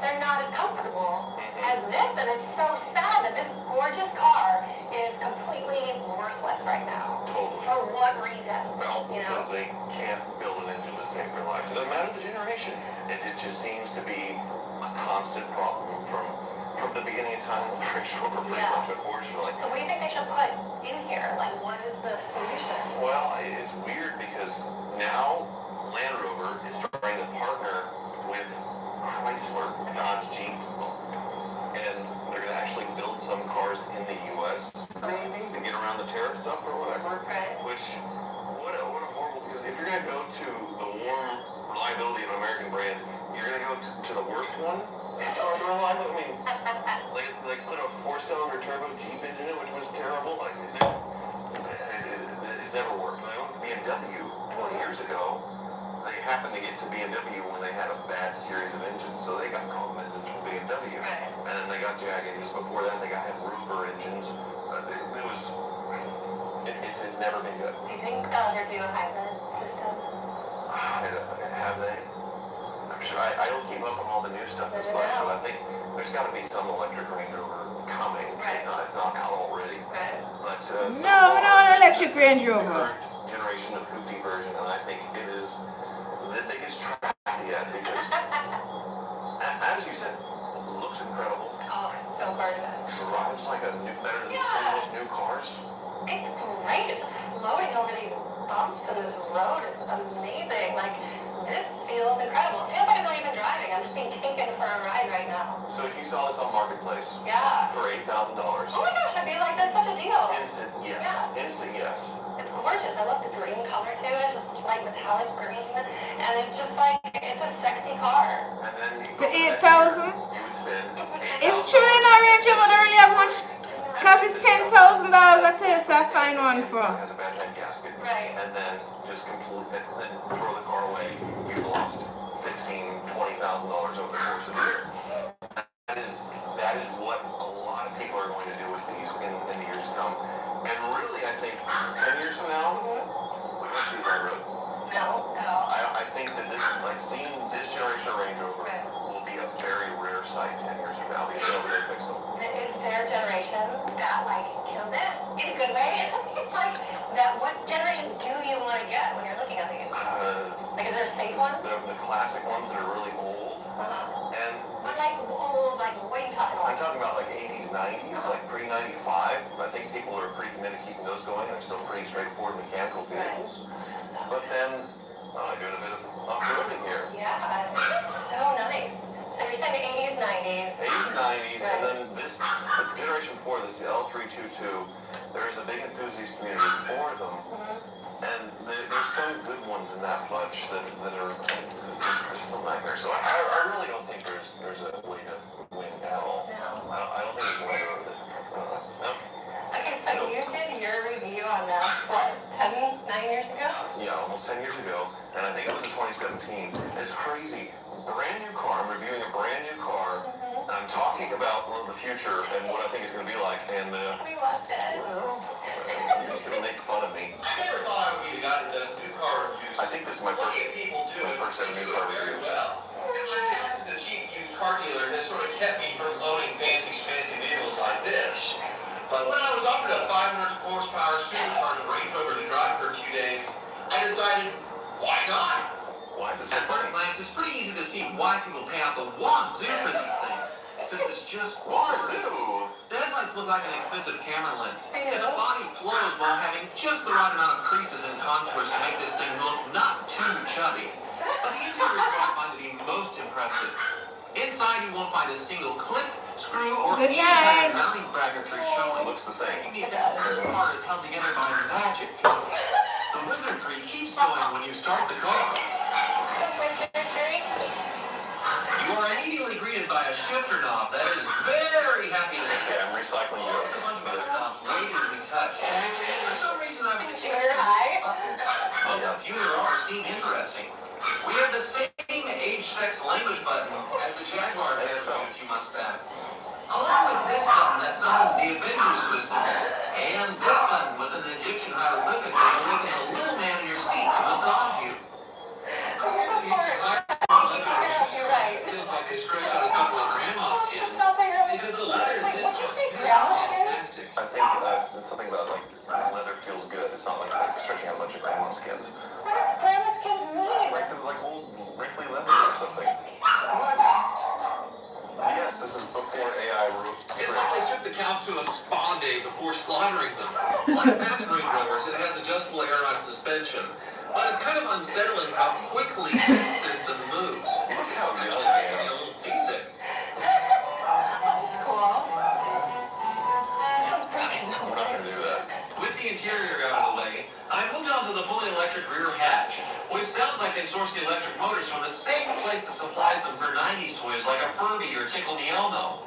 they're not as comfortable as this, and it's so sad that this gorgeous car is completely worthless right now. Totally. For what reason? Well, You know? because they can't build an engine to save their lives. It doesn't matter the generation. It just seems to be a constant problem from the beginning of time with Range Rover, pretty Yeah. much, unfortunately. So what do you think they should put in here? Like, what is the solution? Well, it's weird because now Land Rover is starting to partner with Chrysler, Dodge, Jeep, and they're going to actually build some cars in the U.S. maybe to get around the tariff stuff or whatever. Right. Which, what a horrible, because if you're gonna go to the warm reliability of an American brand, you're gonna go to the worst one as far as reliability. I mean, like put a 4-cylinder turbo Jeep engine in it, which was terrible. Like, it's never worked. When I went to BMW 20 years ago, they happened to get to BMW when they had a bad series of engines, so they got problem engines from BMW. Right. And then they got Jag engines. Before that, they had Rover engines. It's never been good. Do you think they'll ever do a hybrid system? Have they? I'm sure. I don't keep up on all the new stuff as much, but I think there's got to be some electric Range Rover coming, Right. if not out already. Right. But No, we don't want an electric Range Rover. Current generation of hoopty version, and I think it is the biggest track yet because, as you said, looks incredible. Oh, it's so gorgeous. Drives like a new, better than most new cars. It's great. It's floating over these bumps, and this road is amazing. Like, this feels incredible. It feels like I'm not even driving. I'm just being taken for a ride right now. So if you saw this on Marketplace, Yeah. for $8,000, Oh my gosh, I'd be like, that's such a deal. instant yes, Yeah. instant yes. It's gorgeous. I love the green color too. It's just like metallic green, and it's just like it's a sexy car. And then you The go 8,000. you would spend It's true in our Range Rover don't really have much, because it's $10,000 I tell you, so I find one for. has a bad head gasket. Right. And then just completely, then throw the car away. You've lost $16,000-$20,000 over the course of the year. That is what a lot of people are going to do with these in the years to come. And really, I think 10 years from now, we won't see these on the road. No. I think that seeing this generation of Range Rover will be a very rare sight 10 years from now because nobody will fix them. Is their generation that like killed it in a good way? Like that, what generation do you want to get when you're looking at these? Like, is there a safe one? The classic ones that are really old. And But like old, like what are you talking about? I'm talking about like 80s, 90s, like pre-95. I think people are pretty committed to keeping those going. They're still pretty straightforward mechanical vehicles. But then, I'm doing a bit of off-roading here. Yeah, it's so nice. So you're saying 80s, 90s. 80s, 90s, and then this, the generation 4, this L322, there is a big enthusiast community for them. And there's some good ones in that bunch that are there's still nightmares. So I really don't think there's a way to win at all. No. I don't think there's a way to win. No. Okay, so you did your review on this, what, 9 years ago? Yeah, almost 10 years ago, and I think it was in 2017. It's crazy. Brand new car. I'm reviewing a brand new car. And I'm talking about the future and what I think it's going to be like. And We loved it. well, you're just going to make fun of me. I never thought I would be the guy that does new car reviews. I think this is my first people do it. ever new car very review. well. And my past as a cheap used car dealer has sort of kept me from owning fancy vehicles like this. But when I was offered a 500 horsepower supercharged Range Rover to drive for a few days, I decided, why not? Why is this At first glance, it's pretty easy to see why people pay out the wazoo for these things. Since it's just wazoo. The headlights look like an expensive camera lens, and the body flows while having just the right amount of creases and contours to make this thing look not too chubby. But the interior is what I find to be most impressive. Inside, you won't find a single clip, screw, or any kind of mounting bracketry showing. Looks the same. The whole car is held together by magic. The wizardry keeps going when you start the car. You are immediately greeted by a shifter knob that is very happy to see. I'm recycling There's a bunch of other knobs waiting to be touched. For some reason, I've been Junior high. Well, a few there are seem interesting. We have the same age, sex, language button as the Jaguar had a few months back. Along with this button that summons the Avengers to assemble, and this button with an Egyptian hieroglyphic that awakens a little man in your seat to massage you. You're right. It feels like they stretched out a couple of grandma skins because the leather Wait, is did you say grandma skins? fantastic. I think it's something about like leather feels good. It's not like stretching out a bunch of grandma skins. What does grandma skins mean? Like old wrinkly leather or something. What? Yes, this is before AI wrote It's like they took the cows to a spa day before slaughtering them. Like past Range Rovers, it has adjustable air-ride suspension, but it's kind of unsettling how quickly this system moves. Look how young I I am. get a little seasick. That's cool. This one's broken. We're not going to do that. With the interior interior out of the way, I moved on to the fully electric rear hatch, which sounds like they source the electric motors from the same place that supplies them for 90s toys like a Furby or Tickle Me Elmo.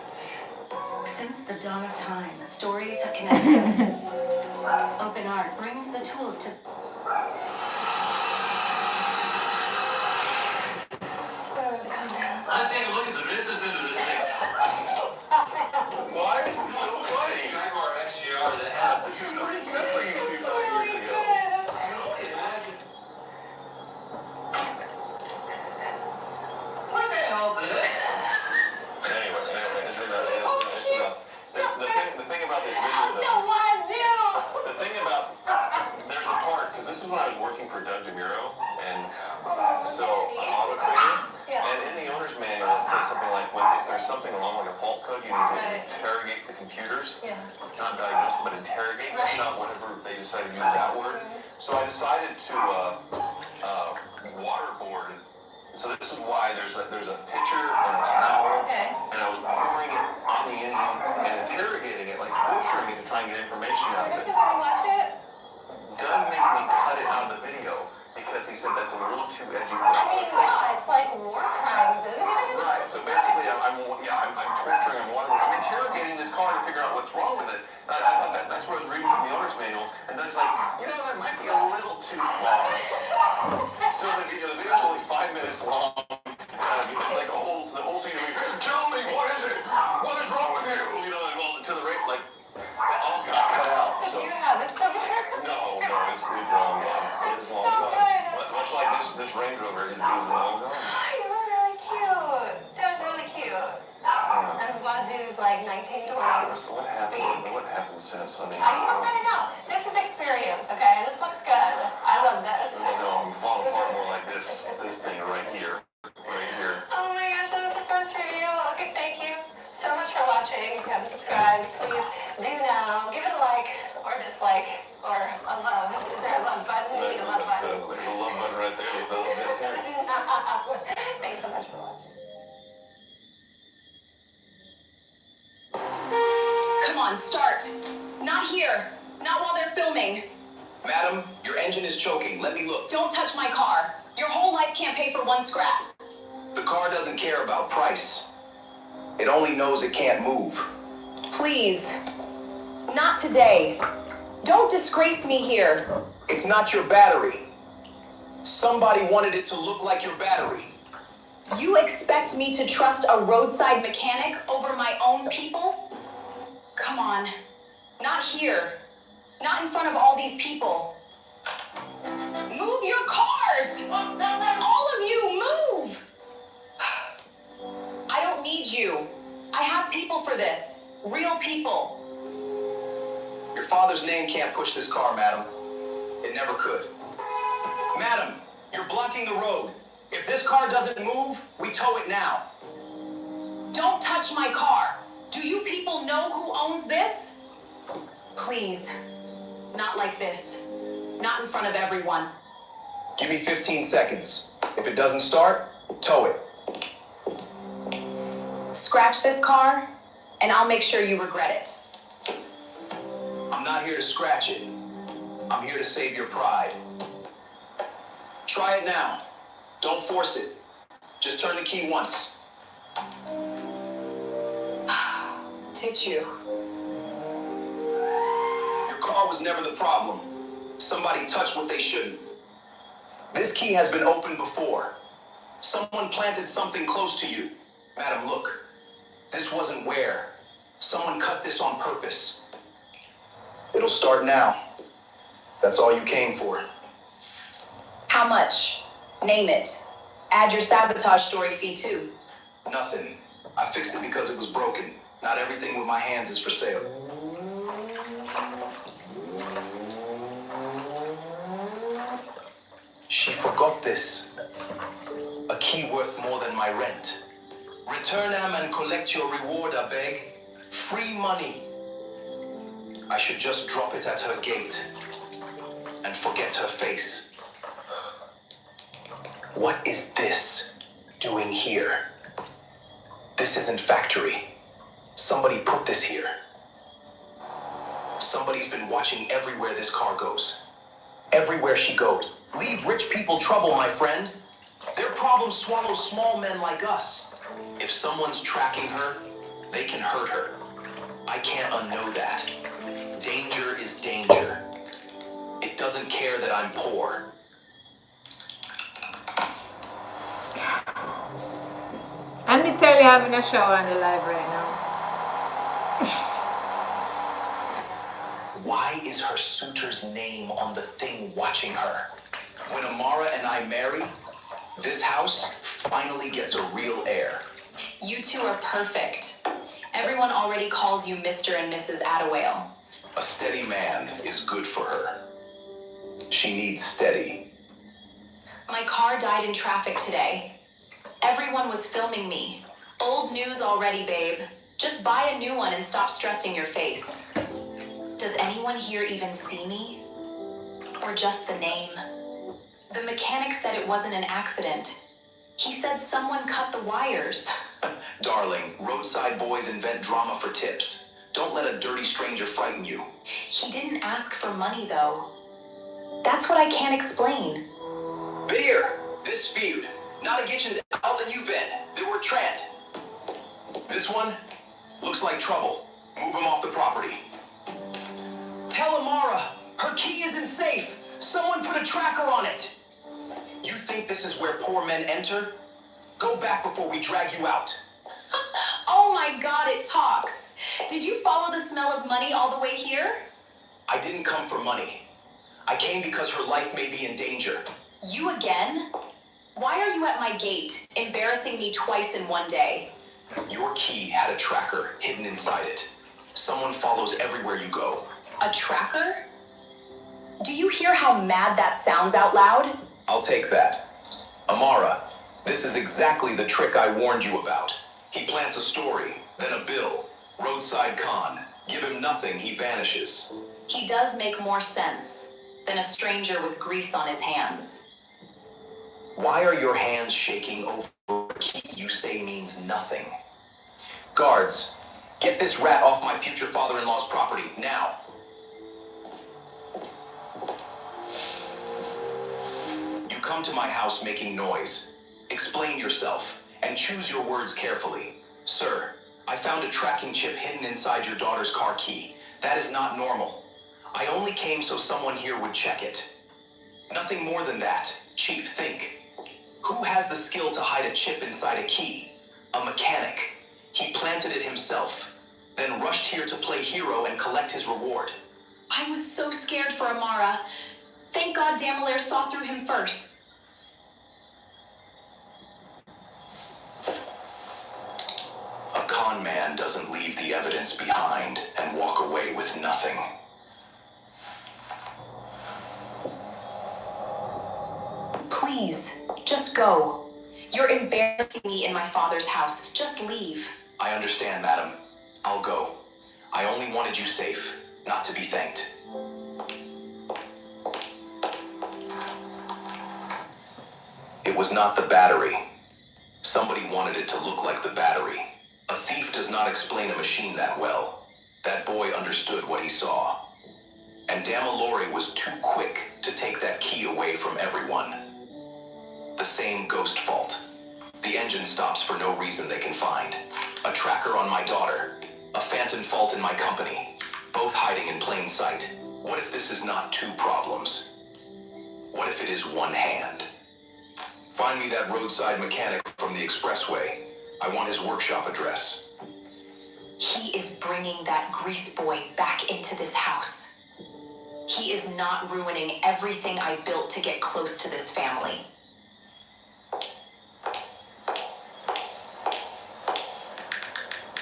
Since the dawn of time, stories have connected us. Open art brings the tools to... Let's take a look at the business end of this thing. Why is it so funny? Jaguar XJR that had This is pretty good for you 2 years ago. What the hell is this? Anyway, it's enough. The thing about this video, the thing about, there's a part, because this is when I was working for Doug DeMuro, and so an auto trader, and in the owner's manual it says something like, when if there's something along like a fault code, you need to interrogate the computers, not diagnose them, but interrogate. That's not whatever they decided to use that word. So I decided to waterboard. So this is why there's a pitcher and a towel, and I was pouring it on the engine and interrogating it, like torturing it to try and get information out of it. Doug made me cut it out of the video because he said that's a little too edgy for me. It's like war crimes, isn't it? Right. So basically, I'm torturing, I'm interrogating this car to figure out what's wrong with it. And I thought that's what I was reading from the owner's manual, and Doug's like, that might be a little too far. So the video's only 5 minutes long. It's like the whole scene of me, tell me, what is it? What is wrong with you? To the rate, like, all got cut out. Did you have it somewhere? No, it's long gone. It is long gone. Much like this Range Rover is long gone. You were really cute. That was really cute. And Wazoo's like 1920s. What happened? What happened since? I mean, I don't know. This is experience, okay? This looks good. I love this. No, I'm falling apart more like this thing right here. Right here. Oh my gosh, that was the first review. Okay, thank you so much for watching. If you haven't subscribed, please do now. Give it a like or dislike or a love. Is there a love button? Do you need a love button? There's a love button right there. There's no love button here. Thanks so much for watching. Come on, start. Not here. Not while they're filming. Madam, your engine is choking. Let me look. Don't touch my car. Your whole life can't pay for one scrap. The car doesn't care about price. It only knows it can't move. Please. Not today. Don't disgrace me here. It's not your battery. Somebody wanted it to look like your battery. You expect me to trust a roadside mechanic over my own people? Come on. Not here. Not in front of all these people. Move your cars! All of you, move! I don't need you. I have people for this. Real people. Your father's name can't push this car, madam. It never could. Madam, you're blocking the road. If this car doesn't move, we tow it now. Don't touch my car. Do you people know who owns this? Please. Not like this. Not in front of everyone. Give me 15 seconds. If it doesn't start, tow it. Scratch this car, and I'll make sure you regret it. I'm not here to scratch it. I'm here to save your pride. Try it now. Don't force it. Just turn the key once. Did you? Your car was never the problem. Somebody touched what they shouldn't. This key has been opened before. Someone planted something close to you. Madam, look. This wasn't wear. Someone cut this on purpose. It'll start now. That's all you came for. How much? Name it. Add your sabotage story fee too. Nothing. I fixed it because it was broken. Not everything with my hands is for sale. She forgot this. A key worth more than my rent. Return them and collect your reward, I beg. Free money. I should just drop it at her gate and forget her face. What is this doing here? This isn't factory. Somebody put this here. Somebody's been watching everywhere this car goes. Everywhere she goes. Leave rich people trouble, my friend. Their problems swallow small men like us. If someone's tracking her, they can hurt her. I can't unknow that. Danger is danger. It doesn't care that I'm poor. I'm literally having a shower on the live right now. Why is her suitor's name on the thing watching her? When Amara and I marry, this house finally gets a real heir. You two are perfect. Everyone already calls you Mr. and Mrs. Attawale. A steady man is good for her. She needs steady. My car died in traffic today. Everyone was filming me. Old news already, babe. Just buy a new one and stop stressing your face. Does anyone here even see me? Or just the name? The mechanic said it wasn't an accident. He said someone cut the wires. Darling, roadside boys invent drama for tips. Don't let a dirty stranger frighten you. He didn't ask for money, though. That's what I can't explain. Beer! This feud. Not a kitchen's out than you've been. They were trend. This one looks like trouble. Move him off the property. Tell Amara, her key isn't safe. Someone put a tracker on it. You think this is where poor men enter? Go back before we drag you out. Oh my God, it talks. Did you follow the smell of money all the way here? I didn't come for money. I came because her life may be in danger. You again? Why are you at my gate, embarrassing me twice in one day? Your key had a tracker hidden inside it. Someone follows everywhere you go. A tracker? Do you hear how mad that sounds out loud? I'll take that. Amara, this is exactly the trick I warned you about. He plants a story, then a bill. Roadside con. Give him nothing, he vanishes. He does make more sense than a stranger with grease on his hands. Why are your hands shaking over a key you say means nothing? Guards, get this rat off my future father-in-law's property, now. You come to my house making noise. Explain yourself, and choose your words carefully. Sir, I found a tracking chip hidden inside your daughter's car key. That is not normal. I only came so someone here would check it. Nothing more than that. Chief, think. Who has the skill to hide a chip inside a key? A mechanic. He planted it himself, then rushed here to play hero and collect his reward. I was so scared for Amara. Thank God Damelaire saw through him first. A con man doesn't leave the evidence behind and walk away with nothing. Please, just go. You're embarrassing me in my father's house. Just leave. I understand, madam. I'll go. I only wanted you safe, not to be thanked. It was not the battery. Somebody wanted it to look like the battery. A thief does not explain a machine that well. That boy understood what he saw. And Damelaire was too quick to take that key away from everyone. The same ghost fault. The engine stops for no reason they can find. A tracker on my daughter. A phantom fault in my company. Both hiding in plain sight. What if this is not two problems? What if it is one hand? Find me that roadside mechanic from the expressway. I want his workshop address. He is bringing that grease boy back into this house. He is not ruining everything I built to get close to this family.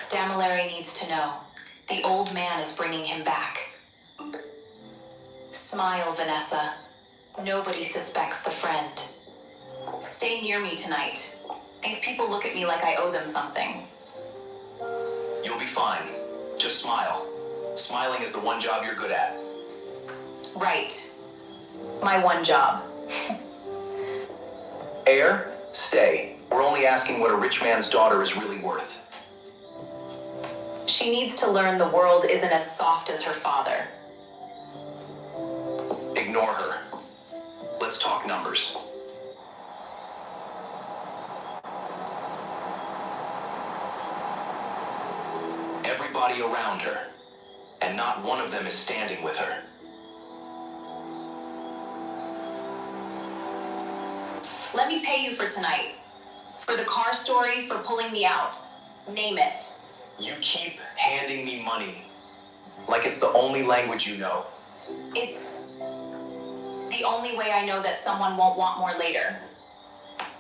Damelaire needs to know. The old man is bringing him back. Smile, Vanessa. Nobody suspects the friend. Stay near me tonight. These people look at me like I owe them something. You'll be fine. Just smile. Smiling is the one job you're good at. Right. My one job. Heir, stay. We're only asking what a rich man's daughter is really worth. She needs to learn the world isn't as soft as her father. Let's talk numbers. Everybody around her, and not one of them is standing with her. Let me pay you for tonight. For the car story, for pulling me out. Name it. You keep handing me money like it's the only language you know. It's the only way I know that someone won't want more later.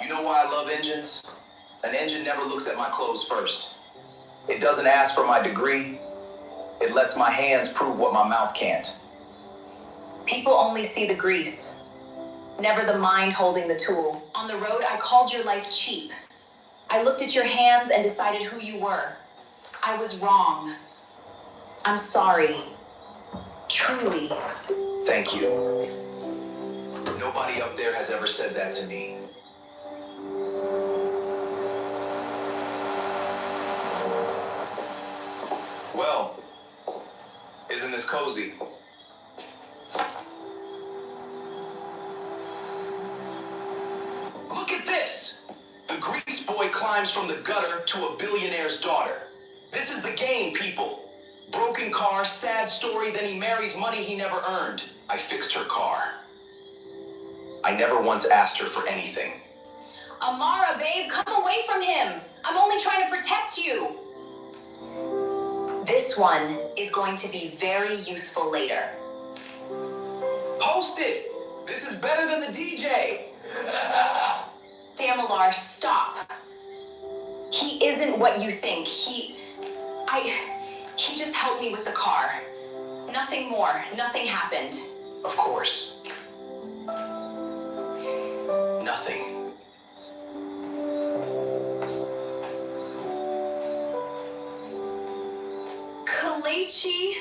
You know why I love engines? An engine never looks at my clothes first. It doesn't ask for my degree. It lets my hands prove what my mouth can't. People only see the grease, never the mind holding the tool. On the road, I called your life cheap. I looked at your hands and decided who you were. I was wrong. I'm sorry. Truly. Thank you. Nobody up there has ever said that to me. Well, isn't this cozy? Look at this! The grease boy climbs from the gutter to a billionaire's daughter. This is the game, people. Broken car, sad story, then he marries money he never earned. I fixed her car. I never once asked her for anything. Amara, babe, come away from him. I'm only trying to protect you. This one is going to be very useful later. Post it! This is better than the DJ! Damalar, stop. He isn't what you think. He just helped me with the car. Nothing more. Nothing happened. Of course. Nothing. Kalechi?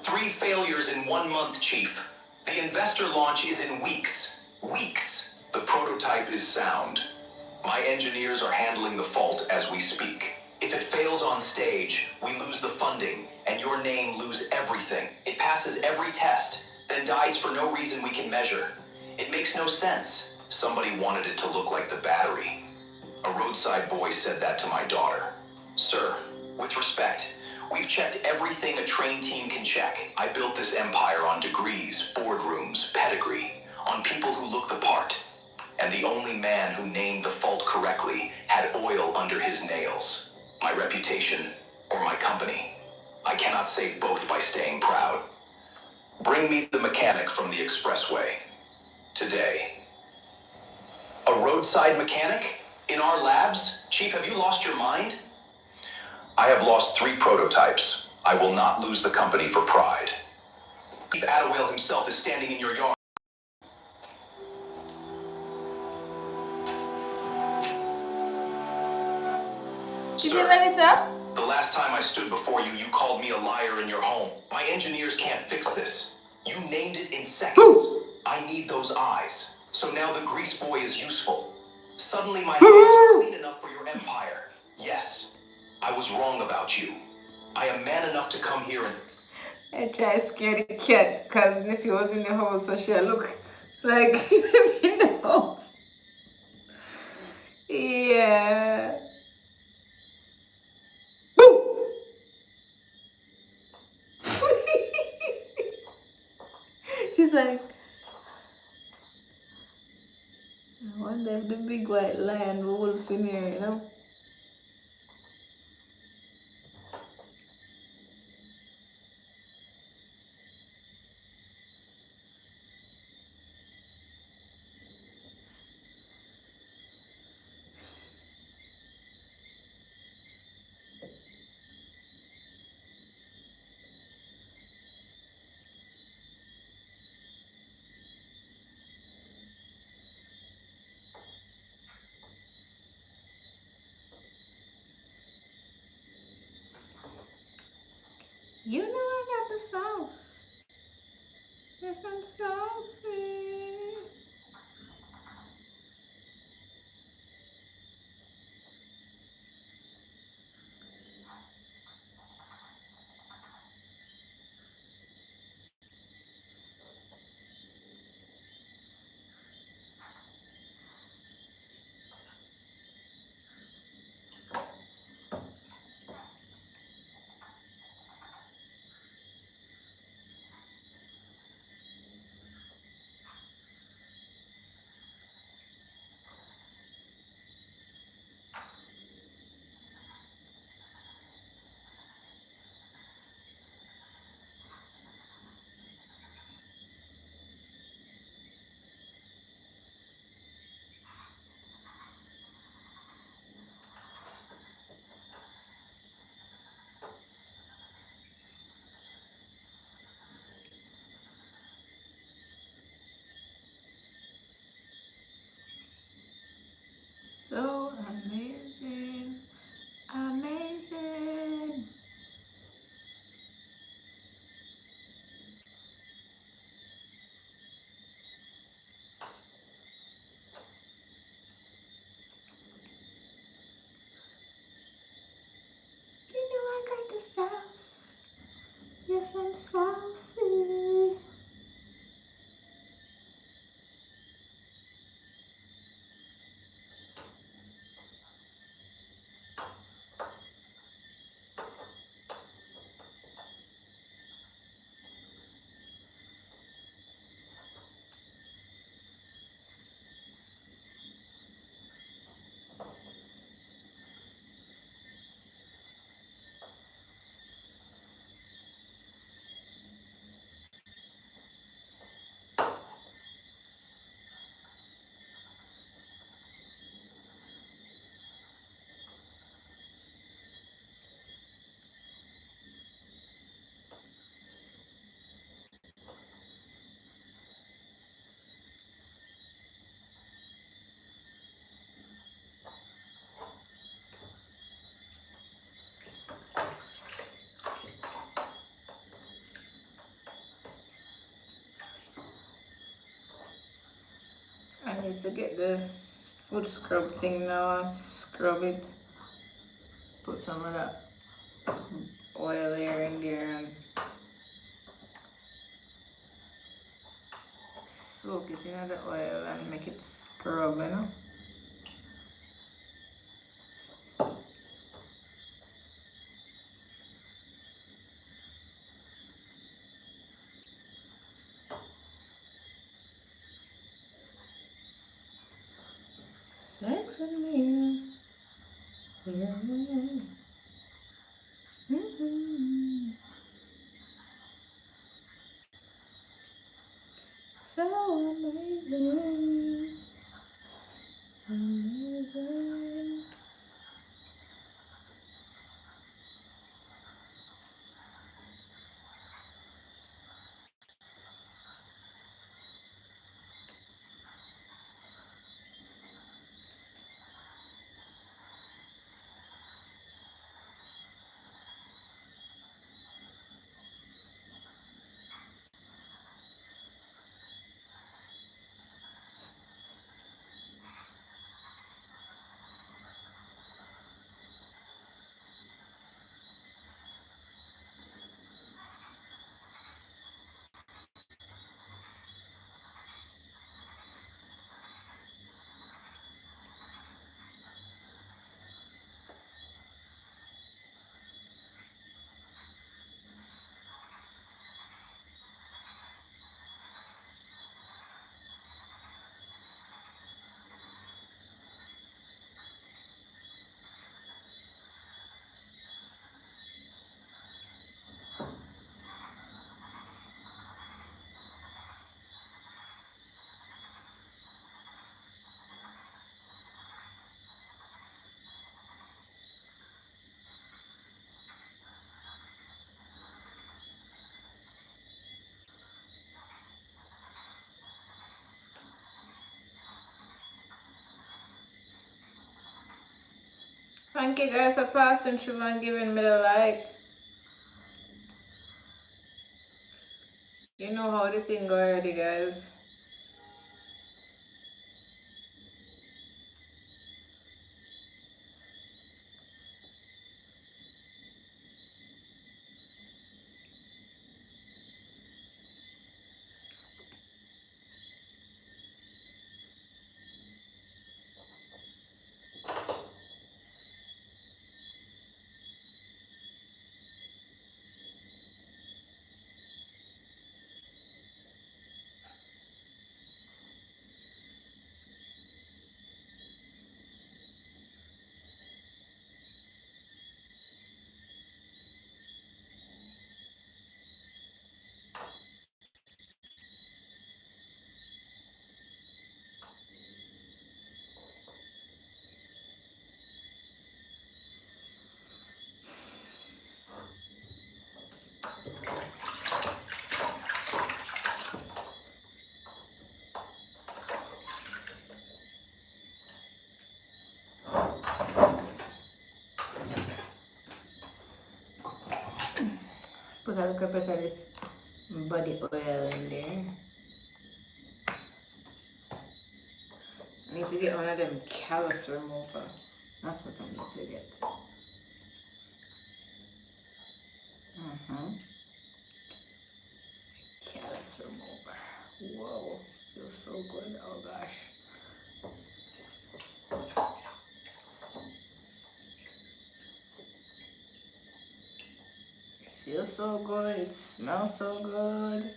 Three failures in 1 month, Chief. The investor launch is in weeks. Weeks. The prototype is sound. My engineers are handling the fault as we speak. If it fails on stage, we lose the funding, and your name lose everything. It passes every test, then dies for no reason we can measure. It makes no sense. Somebody wanted it to look like the battery. A roadside boy said that to my daughter. Sir, with respect, we've checked everything a trained team can check. I built this empire on degrees, boardrooms, pedigree, on people who look the part. And the only man who named the fault correctly had oil under his nails. My reputation or my company. I cannot save both by staying proud. Bring me the mechanic from the expressway. Today. A roadside mechanic? In our labs? Chief, have you lost your mind? I have lost 3 prototypes. I will not lose the company for pride. Chief Attawale himself is standing in your yard. Sir, the last time I stood before you, you called me a liar in your home. My engineers can't fix this. You named it in seconds. I need those eyes. So now the grease boy is useful. Suddenly my hands are clean enough for your empire. Yes, I was wrong about you. I am man enough to come here and... I try to scare the cat because Nippy was in the house, so she look like in the house. Yeah. She's like, I wonder if the big white lion wolf in here, you know? You know I got the sauce. Yes, I'm saucy. So amazing, amazing. You know I got the sauce. Yes, I'm saucy. I need to get this foot scrub thing now and scrub it. Put some of that oil here in there and soak it in the oil and make it scrub, you know. Sex with me. Yeah. So amazing. Amazing. Thank you guys for passing through and giving me the like. You know how the thing go already, guys. put a little bit of this body oil in there. I need to get one of them callus remover. That's what I need to get. Callus remover. Whoa, feels so good. Oh gosh. It feels so good. It smells so good.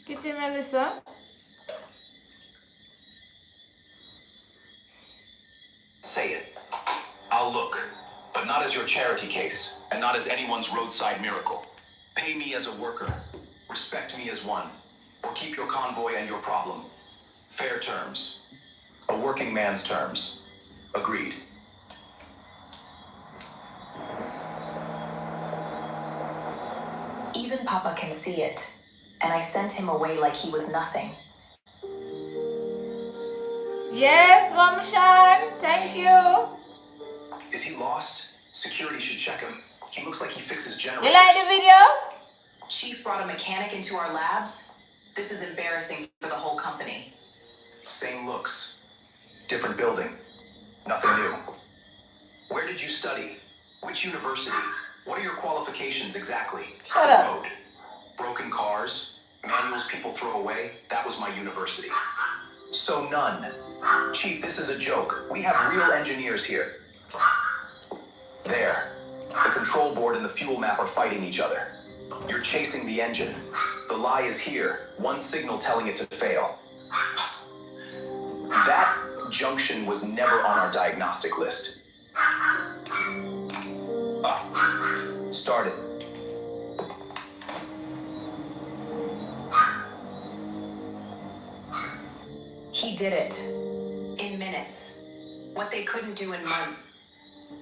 Kitty Melissa. Say it. I'll look, but not as your charity case, and not as anyone's roadside miracle. Pay me as a worker. Respect me as one. Or keep your convoy and your problem. Fair terms. A working man's terms. Agreed. Even Papa can see it, and I sent him away like he was nothing. Yes, Mom Shan, thank you. Is he lost? Security should check him. He looks like he fixes generators. You like the video? Chief brought a mechanic into our labs. This is embarrassing for the whole company. Same looks. Different building. Nothing new. Where did you study? Which university? What are your qualifications exactly? Shut up. Road. Broken cars. Manuals people throw away. That was my university. So none. Chief, this is a joke. We have real engineers here. There. The control board and the fuel map are fighting each other. You're chasing the engine. The lie is here. One signal telling it to fail. That junction was never on our diagnostic list. Started. He did it. In minutes. What they couldn't do in months.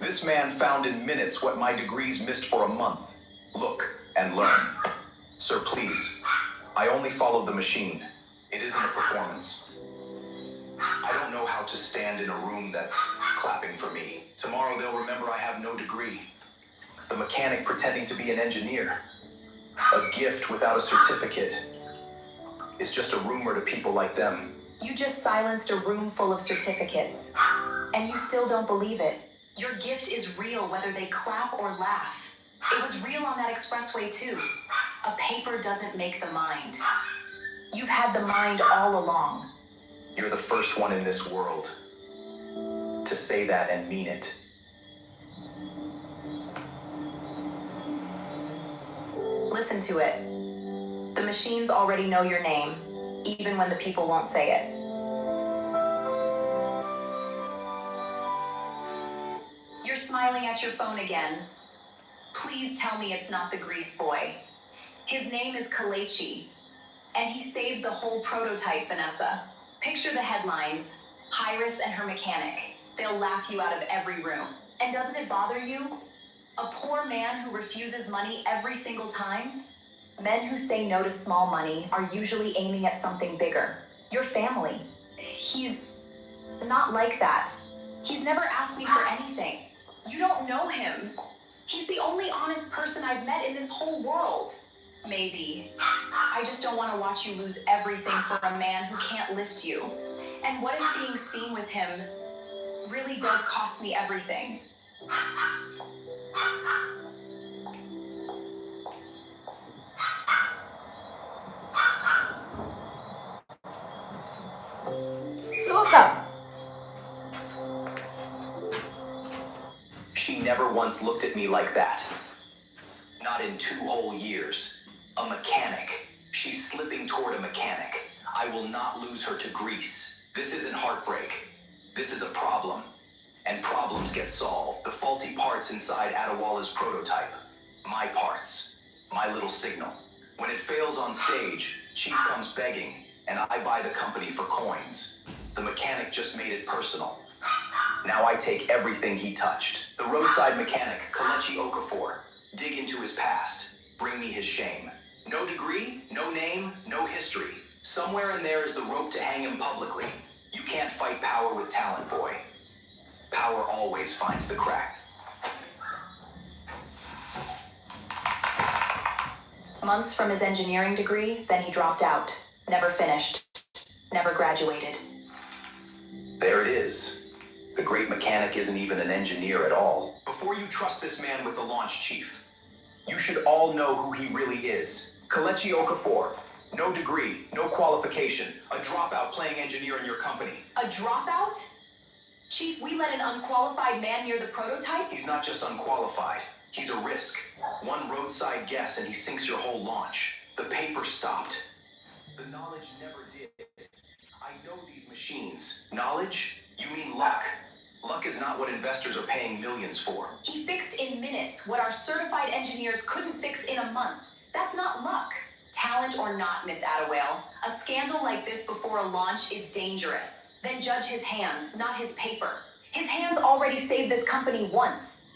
This man found in minutes what my degrees missed for a month. Look and learn. Sir, please. I only followed the machine. It isn't a performance. I don't know how to stand in a room that's clapping for me. Tomorrow they'll remember I have no degree. The mechanic pretending to be an engineer. A gift without a certificate is just a rumor to people like them. You just silenced a room full of certificates. And you still don't believe it. Your gift is real whether they clap or laugh. It was real on that expressway too. A paper doesn't make the mind. You've had the mind all along. You're the first one in this world to say that and mean it. Listen to it. The machines already know your name, even when the people won't say it. You're smiling at your phone again. Please tell me it's not the grease boy. His name is Kalechi, and he saved the whole prototype, Vanessa. Picture the headlines. Iris and her mechanic. They'll laugh you out of every room. And doesn't it bother you? A poor man who refuses money every single time? Men who say no to small money are usually aiming at something bigger. Your family. He's not like that. He's never asked me for anything. You don't know him. He's the only honest person I've met in this whole world. Maybe. I just don't want to watch you lose everything for a man who can't lift you. And what if being seen with him really does cost me everything? fuck up. She never once looked at me like that. Not in 2 whole years. A mechanic. She's slipping toward a mechanic. I will not lose her to grease. This isn't heartbreak. This is a problem. And problems get solved. The faulty parts inside Adewala's prototype. My parts. My little signal. When it fails on stage, Chief comes begging, and I buy the company for coins. The mechanic just made it personal. Now I take everything he touched. The roadside mechanic, Kelechi Okafor. Dig into his past. Bring me his shame. No degree, no name, no history. Somewhere in there is the rope to hang him publicly. You can't fight power with talent, boy. Power always finds the crack. Months from his engineering degree, then he dropped out. Never finished. Never graduated. There it is. The great mechanic isn't even an engineer at all. Before you trust this man with the launch, Chief, you should all know who he really is. Kelechi Okafor. No degree, no qualification. A dropout playing engineer in your company. A dropout? Chief, we let an unqualified man near the prototype? He's not just unqualified. He's a risk. One roadside guess and he sinks your whole launch. The paper stopped. The knowledge never did. I know these machines. Knowledge? You mean luck. Luck is not what investors are paying millions for. He fixed in minutes what our certified engineers couldn't fix in a month. That's not luck. Talent or not, Miss Adewale, a scandal like this before a launch is dangerous. Then judge his hands, not his paper. His hands already saved this company once.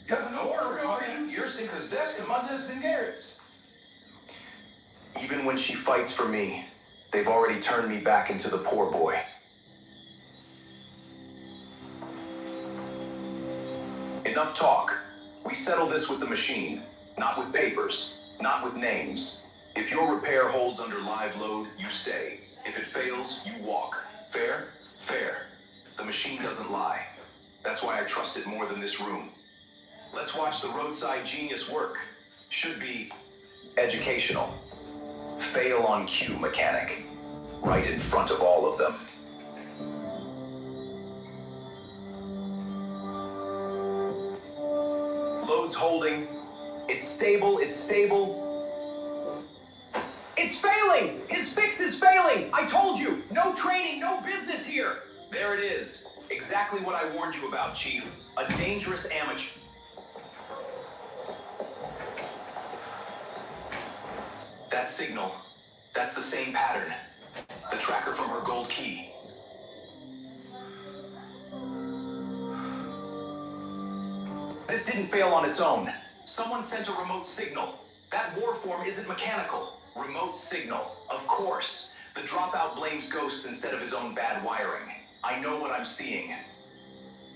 Don't worry, Ryan. Your Sinka's desk and my desk in Garrett's. Even when she fights for me, they've already turned me back into the poor boy. Enough talk. We settle this with the machine, not with papers, not with names. If your repair holds under live load, you stay. If it fails, you walk. Fair? Fair. The machine doesn't lie. That's why I trust it more than this room. Let's watch the roadside genius work. Should be educational. Fail on cue, mechanic. Right in front of all of them. Load's holding. It's stable, it's stable. It's failing! His fix is failing! I told you! No training, no business here! There it is. Exactly what I warned you about, Chief. A dangerous amateur. That signal, that's the same pattern. The tracker from her gold key. This didn't fail on its own. Someone sent a remote signal. That war form isn't mechanical. Remote signal, of course. The dropout blames ghosts instead of his own bad wiring. I know what I'm seeing.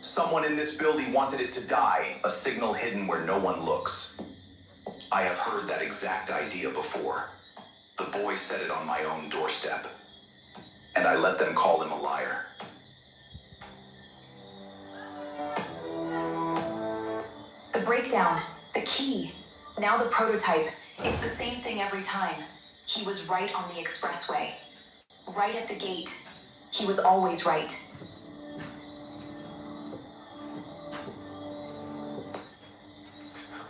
Someone in this building wanted it to die, a signal hidden where no one looks. I have heard that exact idea before. The boy said it on my own doorstep. And I let them call him a liar. The breakdown, the key, now the prototype. It's the same thing every time. He was right on the expressway. Right at the gate. He was always right.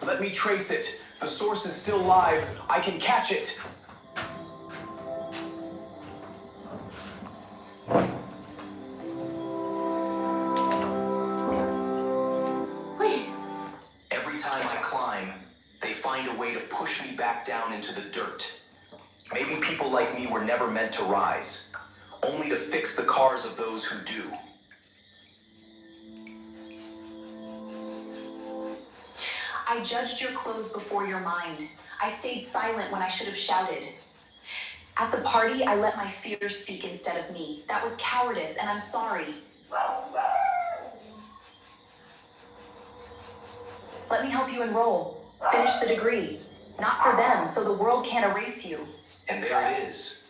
Let me trace it. The source is still live. I can catch it. Every time I climb, they find a way to push me back down into the dirt. Maybe people like me were never meant to rise, only to fix the cars of those who do. I judged your clothes before your mind. I stayed silent when I should have shouted. At the party, I let my fear speak instead of me. That was cowardice, and I'm sorry. Let me help you enroll. Finish the degree. Not for them, so the world can't erase you. And there it is.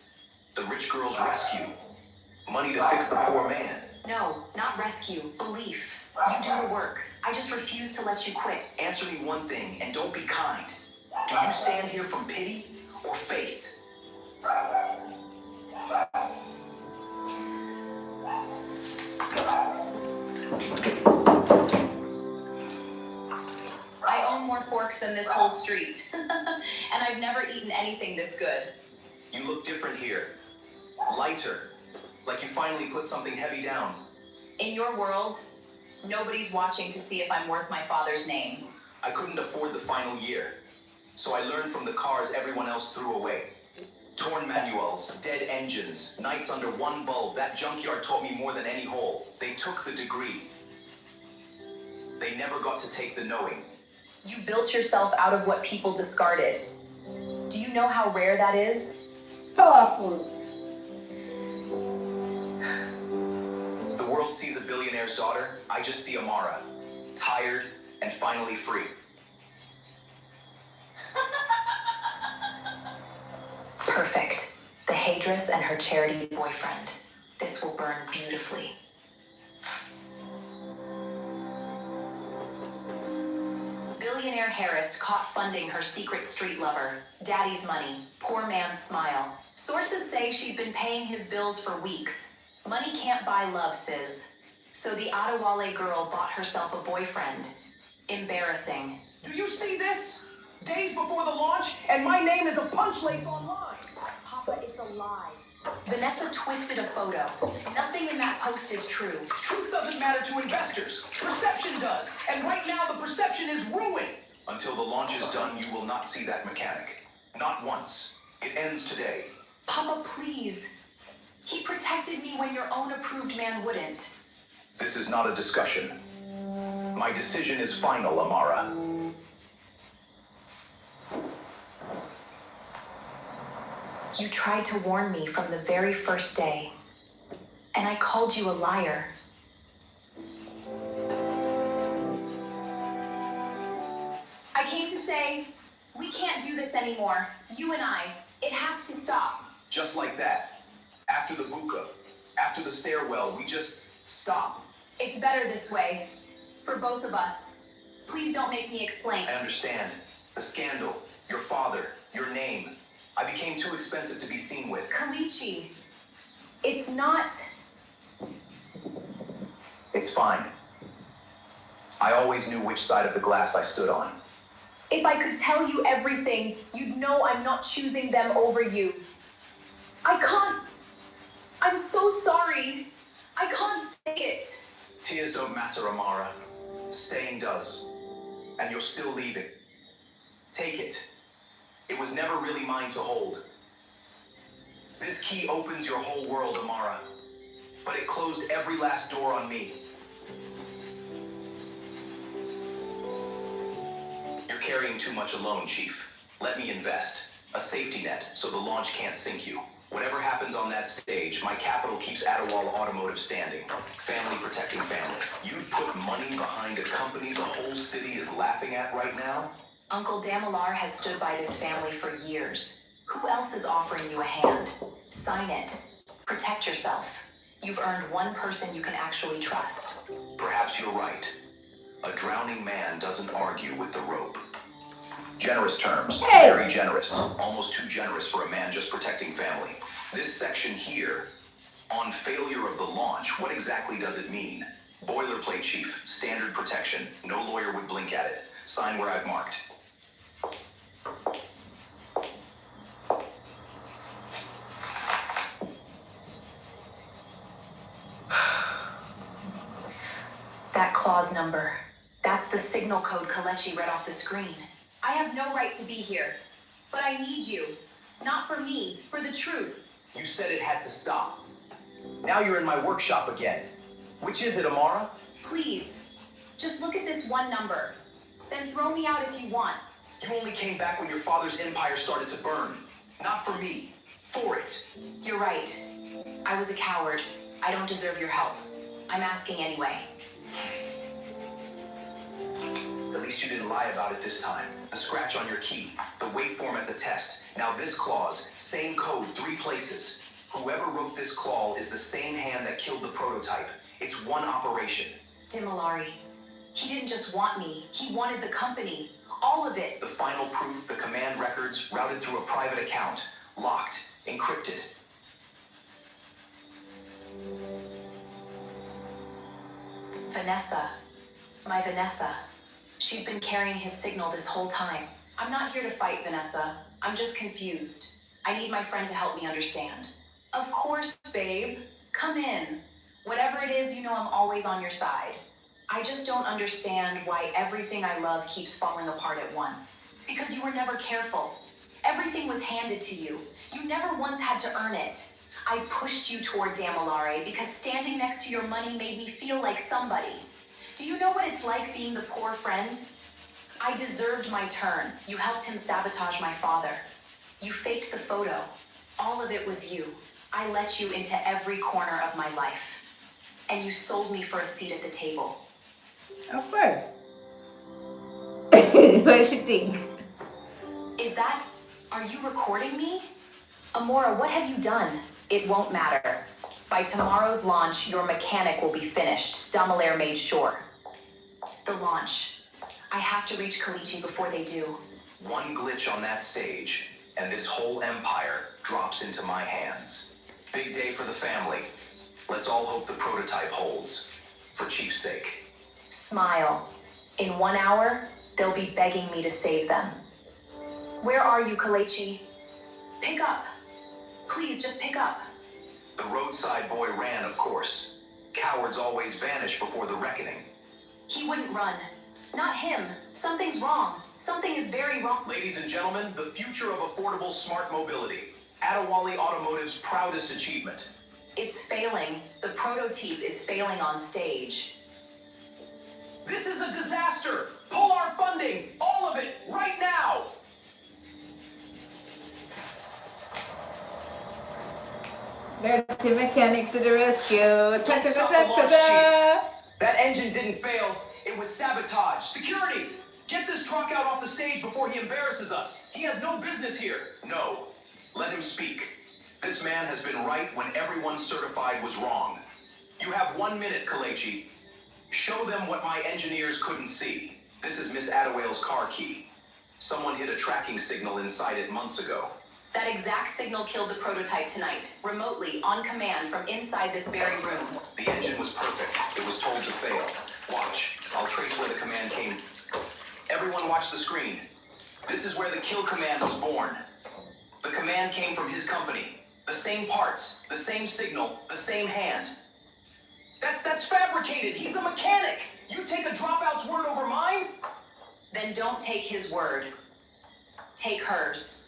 The rich girl's rescue. Money to fix the poor man. No, not rescue. Belief. You do the work. I just refuse to let you quit. Answer me one thing, and don't be kind. Do you stand here from pity or faith? I own more forks than this whole street. And I've never eaten anything this good. You look different here. Lighter. Like you finally put something heavy down. In your world, nobody's watching to see if I'm worth my father's name. I couldn't afford the final year. So I learned from the cars everyone else threw away. Torn manuals, dead engines, nights under one bulb. That junkyard taught me more than any hole. They took the degree. They never got to take the knowing. You built yourself out of what people discarded. Do you know how rare that is? Powerful. The world sees a billionaire's daughter. I just see Amara. Tired and finally free. Perfect. The Hadress and her charity boyfriend. This will burn beautifully. Billionaire Harris caught funding her secret street lover. Daddy's money. Poor man's smile. Sources say she's been paying his bills for weeks. Money can't buy love, sis. So the Adewale girl bought herself a boyfriend. Embarrassing. Do you see this? Days before the launch, and my name is a punch late online. Papa, it's a lie. Vanessa twisted a photo. Nothing in that post is true. Truth doesn't matter to investors. Perception does. And right now, the perception is ruined. Until the launch is done, you will not see that mechanic. Not once. It ends today. Papa, please. He protected me when your own approved man wouldn't. This is not a discussion. My decision is final, Amara. You tried to warn me from the very first day, and I called you a liar. I came to say, we can't do this anymore. You and I. It has to stop. Just like that. After the buka, after the stairwell, we just stop. It's better this way. For both of us. Please don't make me explain. I understand. The scandal, your father, your name. I became too expensive to be seen with. Kalichi, it's not... It's fine. I always knew which side of the glass I stood on. If I could tell you everything, you'd know I'm not choosing them over you. I can't... I'm so sorry. I can't say it. Tears don't matter, Amara. Staying does. And you're still leaving. Take it. It was never really mine to hold. This key opens your whole world, Amara. But it closed every last door on me. You're carrying too much alone, Chief. Let me invest. A safety net, so the launch can't sink you. Whatever happens on that stage, my capital keeps Adewale Automotive standing. Family protecting family. You'd put money behind a company the whole city is laughing at right now? Uncle Damilar has stood by this family for years. Who else is offering you a hand? Sign it. Protect yourself. You've earned one person you can actually trust. Perhaps you're right. A drowning man doesn't argue with the rope. Generous terms. Hey. Very generous. Almost too generous for a man just protecting family. This section here, on failure of the launch, what exactly does it mean? Boilerplate, Chief. Standard protection. No lawyer would blink at it. Sign where I've marked. That clause number. That's the signal code Kalechi read off the screen. I have no right to be here, but I need you. Not for me, for the truth. You said it had to stop. Now you're in my workshop again. Which is it, Amara? Please, just look at this one number. Then throw me out if you want. You only came back when your father's empire started to burn. Not for me. For it. You're right. I was a coward. I don't deserve your help. I'm asking anyway. At least you didn't lie about it this time. The scratch on your key, the waveform at the test. Now this clause, same code, 3 places. Whoever wrote this clause is the same hand that killed the prototype. It's one operation. Dimilari, he didn't just want me. He wanted the company. All of it. The final proof, the command records, routed through a private account. Locked, encrypted. Vanessa. My Vanessa. She's been carrying his signal this whole time. I'm not here to fight, Vanessa. I'm just confused. I need my friend to help me understand. Of course, babe. Come in. Whatever it is, you know I'm always on your side. I just don't understand why everything I love keeps falling apart at once. Because you were never careful. Everything was handed to you. You never once had to earn it. I pushed you toward Damolare because standing next to your money made me feel like somebody. Do you know what it's like being the poor friend? I deserved my turn. You helped him sabotage my father. You faked the photo. All of it was you. I let you into every corner of my life. And you sold me for a seat at the table. Of course. What does she think? Are you recording me? Amora, what have you done? It won't matter. By tomorrow's launch, your mechanic will be finished. Damolare made sure. The launch. I have to reach Kalichi before they do. One glitch on that stage, and this whole empire drops into my hands. Big day for the family. Let's all hope the prototype holds. For Chief's sake. Smile. In 1 hour, they'll be begging me to save them. Where are you, Kalechi? Pick up. Please, just pick up. The roadside boy ran, of course. Cowards always vanish before the reckoning. He wouldn't run. Not him. Something's wrong. Something is very wrong. Ladies and gentlemen, the future of affordable smart mobility. Adewale Automotive's proudest achievement. It's failing. The prototype is failing on stage. This is a disaster! Pull our funding! All of it! Right now! There's the mechanic to the rescue. Don't stop the launch, Chief. That engine didn't fail. It was sabotage. Security! Get this truck out off the stage before he embarrasses us. He has no business here. No. Let him speak. This man has been right when everyone certified was wrong. You have 1 minute, Kalechi. Show them what my engineers couldn't see. This is Miss Adewale's car key. Someone hit a tracking signal inside it months ago. That exact signal killed the prototype tonight, remotely, on command, from inside this very room. The engine was perfect. It was told to fail. Watch. I'll trace where the command came. Everyone watch the screen. This is where the kill command was born. The command came from his company. The same parts, the same signal, the same hand. That's fabricated. He's a mechanic. You take a dropout's word over mine? Then don't take his word. Take hers.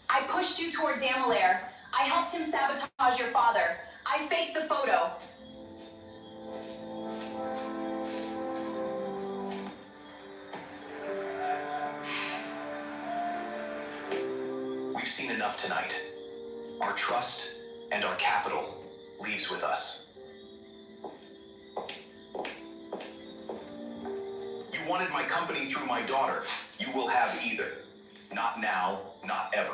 I pushed you toward Damolare. I helped him sabotage your father. I faked the photo. We've seen enough tonight. Our trust and our capital leaves with us. You wanted my company through my daughter. You will have either. Not now, not ever.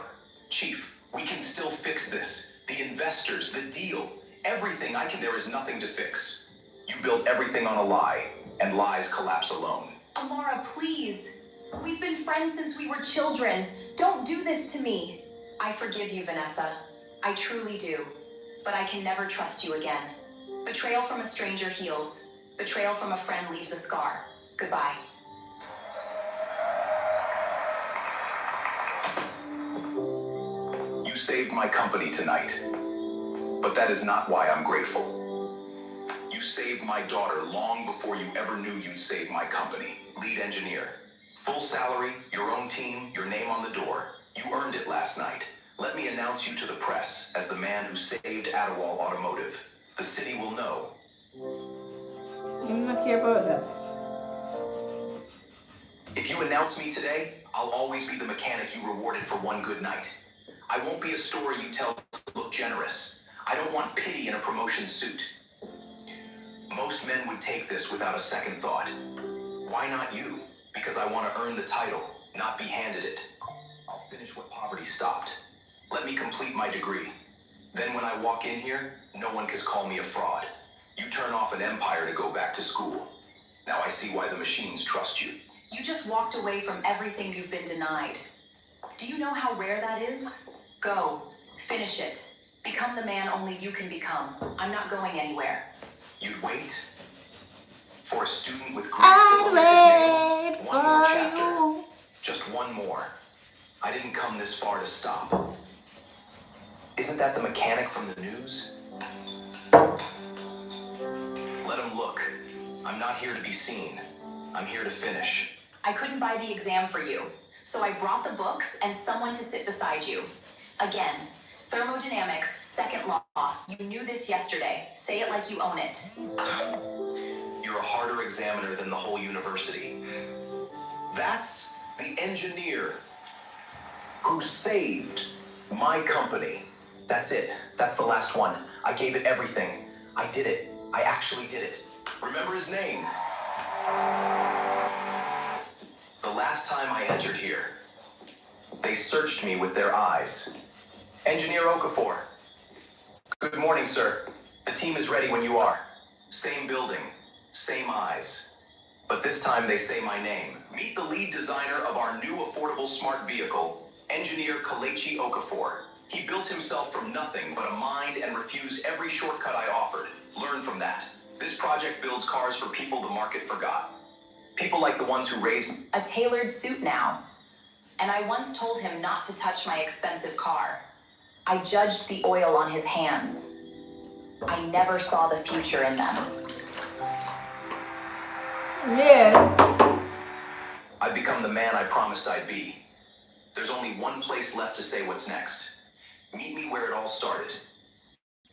Chief, we can still fix this. The investors, the deal, everything. There is nothing to fix. You built everything on a lie, and lies collapse alone. Amara, please. We've been friends since we were children. Don't do this to me. I forgive you, Vanessa. I truly do. But I can never trust you again. Betrayal from a stranger heals. Betrayal from a friend leaves a scar. Goodbye. You saved my company tonight. But that is not why I'm grateful. You saved my daughter long before you ever knew you'd save my company. Lead engineer. Full salary, your own team, your name on the door. You earned it last night. Let me announce you to the press as the man who saved Adewale Automotive. The city will know. I'm not care about that. If you announce me today, I'll always be the mechanic you rewarded for one good night. I won't be a story you tell to look generous. I don't want pity in a promotion suit. Most men would take this without a second thought. Why not you? Because I want to earn the title, not be handed it. I'll finish what poverty stopped. Let me complete my degree. Then when I walk in here, no one can call me a fraud. You turn off an empire to go back to school. Now I see why the machines trust you. You just walked away from everything you've been denied. Do you know how rare that is? Go. Finish it. Become the man only you can become. I'm not going anywhere. You'd wait? For a student with Greek still under his nails, one more chapter. Just one more. I didn't come this far to stop. Isn't that the mechanic from the news? Let him look. I'm not here to be seen. I'm here to finish. I couldn't buy the exam for you, so I brought the books and someone to sit beside you. Again, thermodynamics, second law. You knew this yesterday. Say it like you own it. You're a harder examiner than the whole university. That's the engineer who saved my company. That's it. That's the last one. I gave it everything. I did it. I actually did it. Remember his name? The last time I entered here, they searched me with their eyes. Engineer Okafor. Good morning, sir. The team is ready when you are. Same building, same eyes. But this time they say my name. Meet the lead designer of our new affordable smart vehicle, Engineer Kalechi Okafor. He built himself from nothing but a mind and refused every shortcut I offered. Learn from that. This project builds cars for people the market forgot. People like the ones who raised A tailored suit now. And I once told him not to touch my expensive car. I judged the oil on his hands. I never saw the future in them. Yeah. I've become the man I promised I'd be. There's only one place left to say what's next. Meet me where it all started.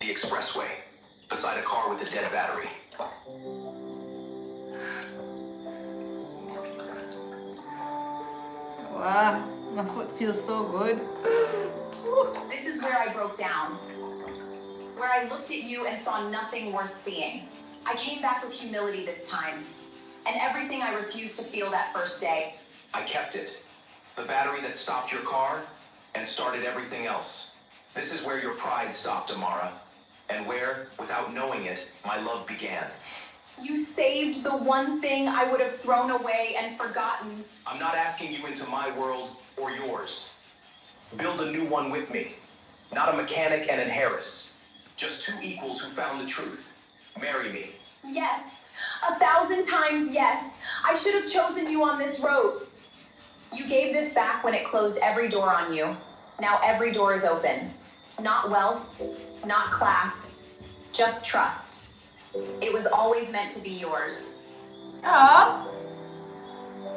The expressway, beside a car with a dead battery. Wow, my foot feels so good. This is where I broke down. Where I looked at you and saw nothing worth seeing. I came back with humility this time. And everything I refused to feel that first day. I kept it. The battery that stopped your car and started everything else. This is where your pride stopped, Amara. And where, without knowing it, my love began. You saved the one thing I would have thrown away and forgotten. I'm not asking you into my world or yours. Build a new one with me. Not a mechanic and an Harris. Just two equals who found the truth. Marry me. Yes, 1,000 times yes. I should have chosen you on this road. You gave this back when it closed every door on you. Now every door is open. Not wealth, not class, just trust. It was always meant to be yours. Ah,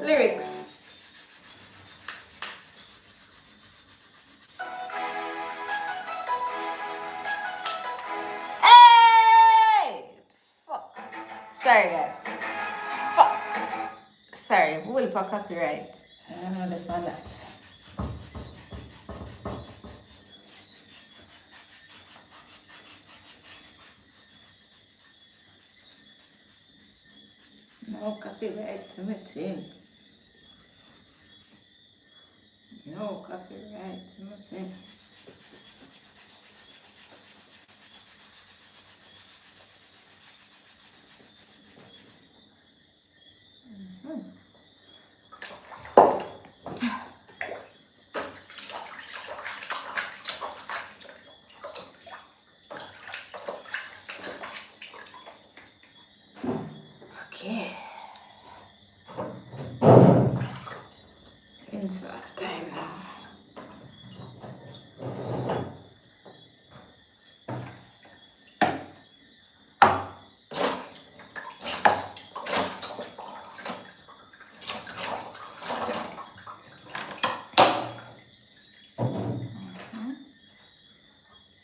lyrics. Hey! Fuck. Sorry, guys. Fuck. Sorry, we'll for copyright. I don't know if I that. No copyright to my thing. No copyright to my thing. Okay. Inside time now.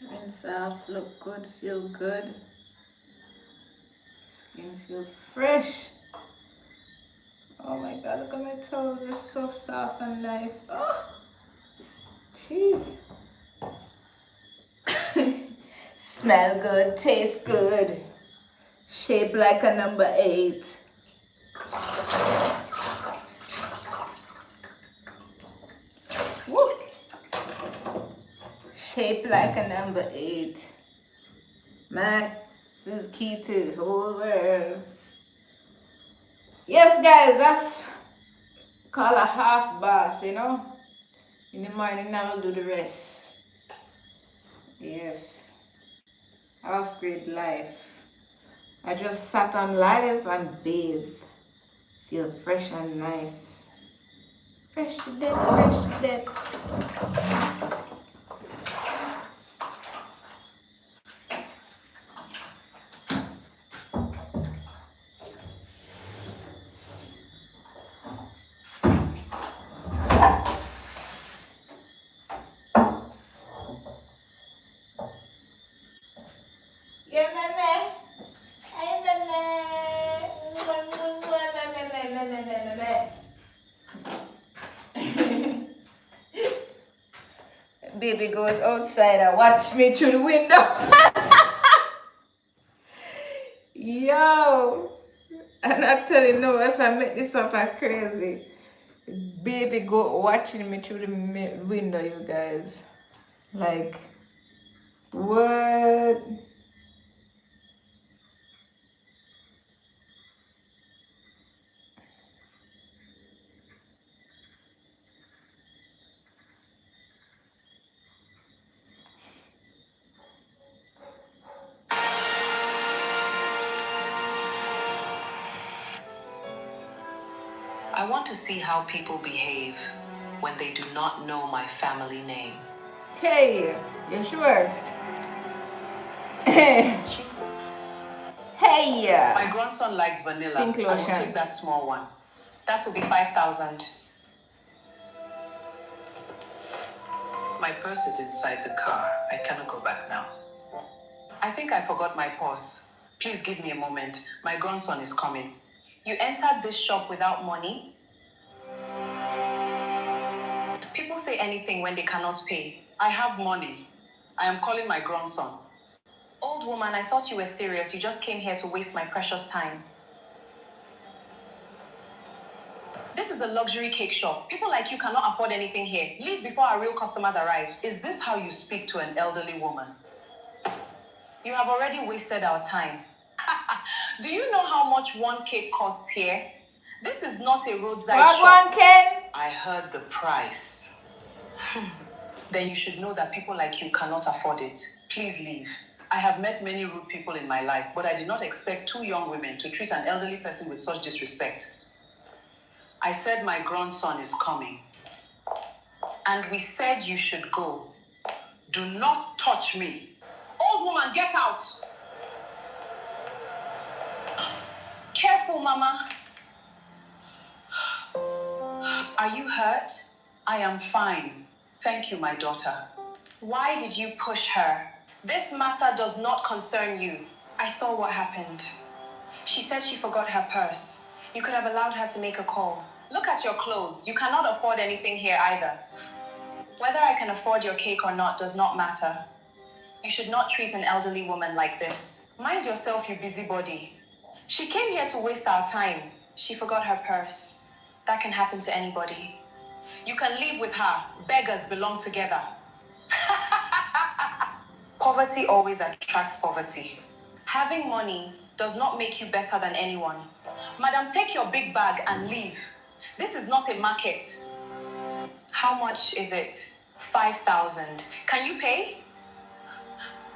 Rinse off, look good, feel good. Skin feels fresh. Oh my god, look at my toes, they're so soft and nice. Oh, jeez. Smell good, taste good. Shape like a number 8. Woo. Shape like a number 8. Man, this is key to the whole world. Yes, guys, that's called a half bath, you know. In the morning, I will do the rest. Yes. Half grade life. I just sat on live and bathed. Feel fresh and nice. Fresh to death, fresh to death. Yeah, mama. Hey, mama. Baby goes outside and watch me through the window. Yo, I'm not telling no if I make this up I crazy. Baby go watching me through the window, you guys. Like, what? I want to see how people behave when they do not know my family name. Hey, you sure? Hey. My grandson likes vanilla. Pink I will lotion. take that small one. That will be 5,000. My purse is inside the car. I cannot go back now. I think I forgot my purse. Please give me a moment. My grandson is coming. You entered this shop without money? People say anything when they cannot pay. I have money. I am calling my grandson. Old woman, I thought you were serious. You just came here to waste my precious time. This is a luxury cake shop. People like you cannot afford anything here. Leave before our real customers arrive. Is this how you speak to an elderly woman? You have already wasted our time. Do you know how much one cake costs here? This is not a roadside shop. I heard the price. Then you should know that people like you cannot afford it. Please leave. I have met many rude people in my life, but I did not expect two young women to treat an elderly person with such disrespect. I said my grandson is coming. And we said you should go. Do not touch me. Old woman, get out! Careful, Mama. Are you hurt? I am fine. Thank you, my daughter. Why did you push her? This matter does not concern you. I saw what happened. She said she forgot her purse. You could have allowed her to make a call. Look at your clothes. You cannot afford anything here either. Whether I can afford your cake or not does not matter. You should not treat an elderly woman like this. Mind yourself, you busybody. She came here to waste our time. She forgot her purse. That can happen to anybody. You can live with her. Beggars belong together. Poverty always attracts poverty. Having money does not make you better than anyone. Madam, take your big bag and leave. This is not a market. How much is it? 5,000. Can you pay?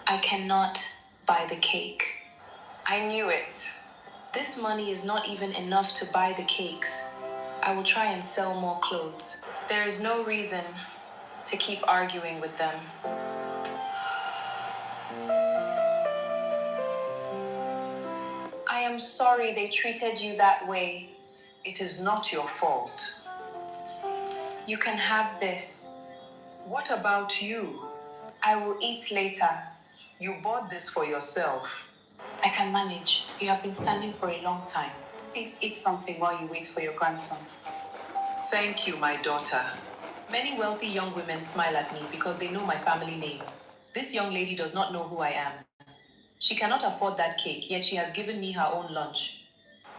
I cannot buy the cake. I knew it. This money is not even enough to buy the cakes. I will try and sell more clothes. There is no reason to keep arguing with them. I am sorry they treated you that way. It is not your fault. You can have this. What about you? I will eat later. You bought this for yourself. I can manage. You have been standing for a long time. Please eat something while you wait for your grandson. Thank you, my daughter. Many wealthy young women smile at me because they know my family name. This young lady does not know who I am. She cannot afford that cake, yet she has given me her own lunch.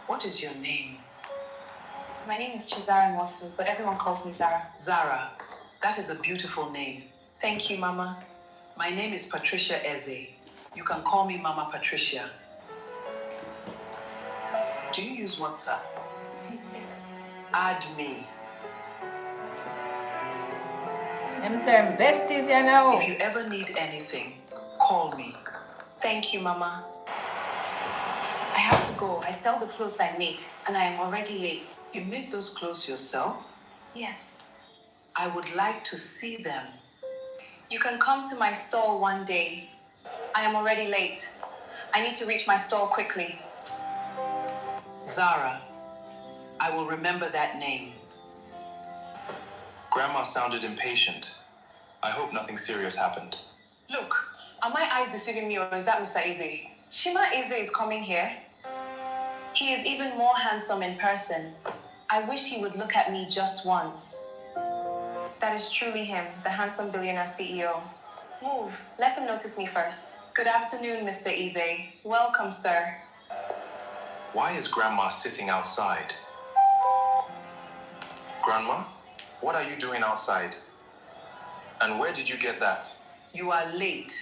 What is your name? My name is Chizara Mosu, but everyone calls me Zara. Zara. That is a beautiful name. Thank you, Mama. My name is Patricia Eze. You can call me Mama Patricia. Do you use WhatsApp? Yes. Add me. Them term besties, you know. If you ever need anything, call me. Thank you, Mama. I have to go. I sell the clothes I make, and I am already late. You make those clothes yourself? Yes. I would like to see them. You can come to my stall one day. I am already late. I need to reach my stall quickly. Zara, I will remember that name. Grandma sounded impatient. I hope nothing serious happened. Look, are my eyes deceiving me, or is that Mr. Eze? Shima Eze is coming here. He is even more handsome in person. I wish he would look at me just once. That is truly him, the handsome billionaire CEO. Move, let him notice me first. Good afternoon, Mr. Eze. Welcome, sir. Why is Grandma sitting outside? Grandma, what are you doing outside? And where did you get that? You are late.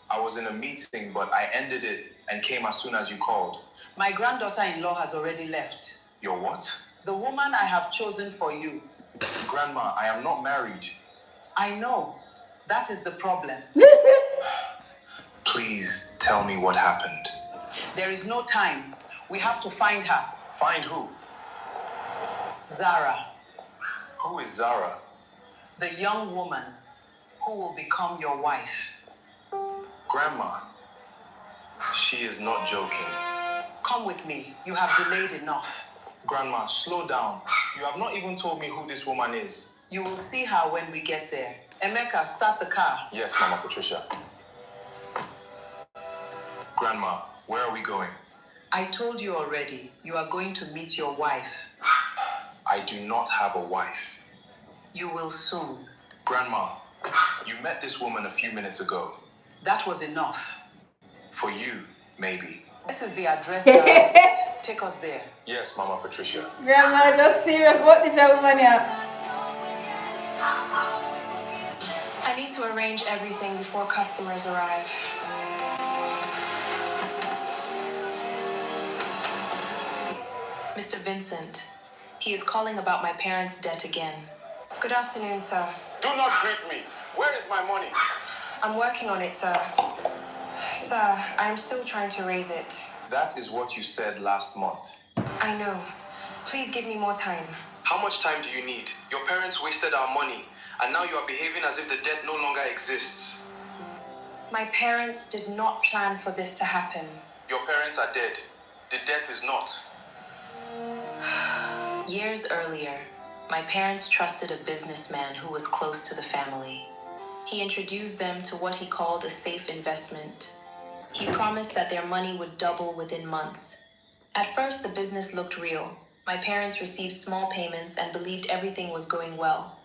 I was in a meeting, but I ended it and came as soon as you called. My granddaughter-in-law has already left. Your what? The woman I have chosen for you. Grandma, I am not married. I know. That is the problem. Please tell me what happened. There is no time. We have to find her. Find who? Zara. Who is Zara? The young woman who will become your wife. Grandma, she is not joking. Come with me. You have delayed enough. Grandma, slow down. You have not even told me who this woman is. You will see her when we get there. Emeka, start the car. Yes, Mama Patricia. Grandma, where are we going? I told you already. You are going to meet your wife. I do not have a wife. You will soon. Grandma, you met this woman a few minutes ago. That was enough. For you, maybe. This is the address that I sent. Take us there. Yes, Mama Patricia. Grandma, just serious about this woman here. I need to arrange everything before customers arrive. Mr. Vincent, he is calling about my parents' debt again. Good afternoon, sir. Do not greet me. Where is my money? I'm working on it, sir. Sir, I'm still trying to raise it. That is what you said last month. I know. Please give me more time. How much time do you need? Your parents wasted our money, and now you are behaving as if the debt no longer exists. My parents did not plan for this to happen. Your parents are dead. The debt is not. Years earlier, my parents trusted a businessman who was close to the family. He introduced them to what he called a safe investment. He promised that their money would double within months. At first, the business looked real. My parents received small payments and believed everything was going well.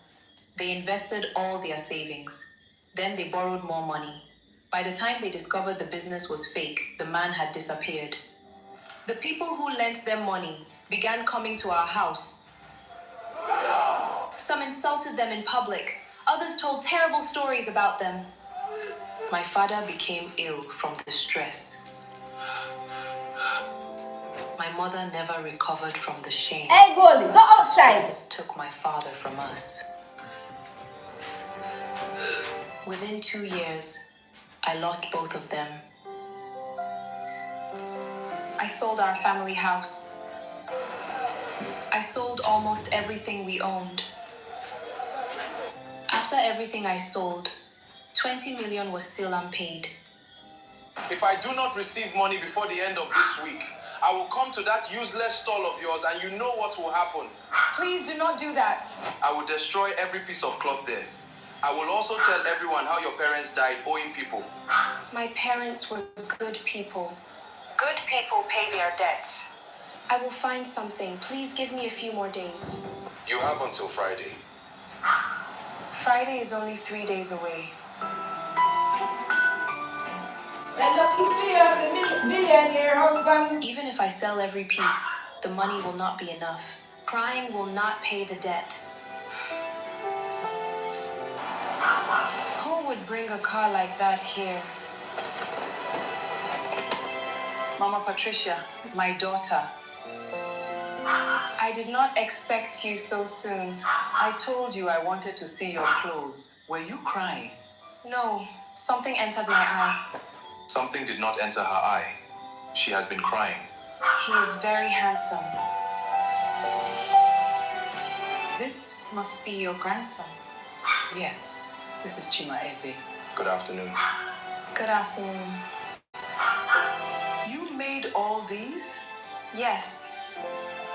They invested all their savings. Then they borrowed more money. By the time they discovered the business was fake, the man had disappeared. The people who lent them money began coming to our house. Some insulted them in public. Others told terrible stories about them. My father became ill from the stress. My mother never recovered from the shame. Hey, Goldie, go outside. This took my father from us. Within 2 years, I lost both of them. I sold our family house. I sold almost everything we owned. After everything I sold, 20 million was still unpaid. If I do not receive money before the end of this week, I will come to that useless stall of yours and you know what will happen. Please do not do that. I will destroy every piece of cloth there. I will also tell everyone how your parents died owing people. My parents were good people. Good people pay their debts. I will find something. Please give me a few more days. You have until Friday. Friday is only 3 days away. Well, lucky for you, the millionaire husband. Even if I sell every piece, the money will not be enough. Crying will not pay the debt. Who would bring a car like that here? Mama Patricia, my daughter. I did not expect you so soon. I told you I wanted to see your clothes. Were you crying? No, something entered my eye. Something did not enter her eye. She has been crying. He is very handsome. This must be your grandson. Yes, this is Chima Eze. Good afternoon. Good afternoon. You made all these? Yes.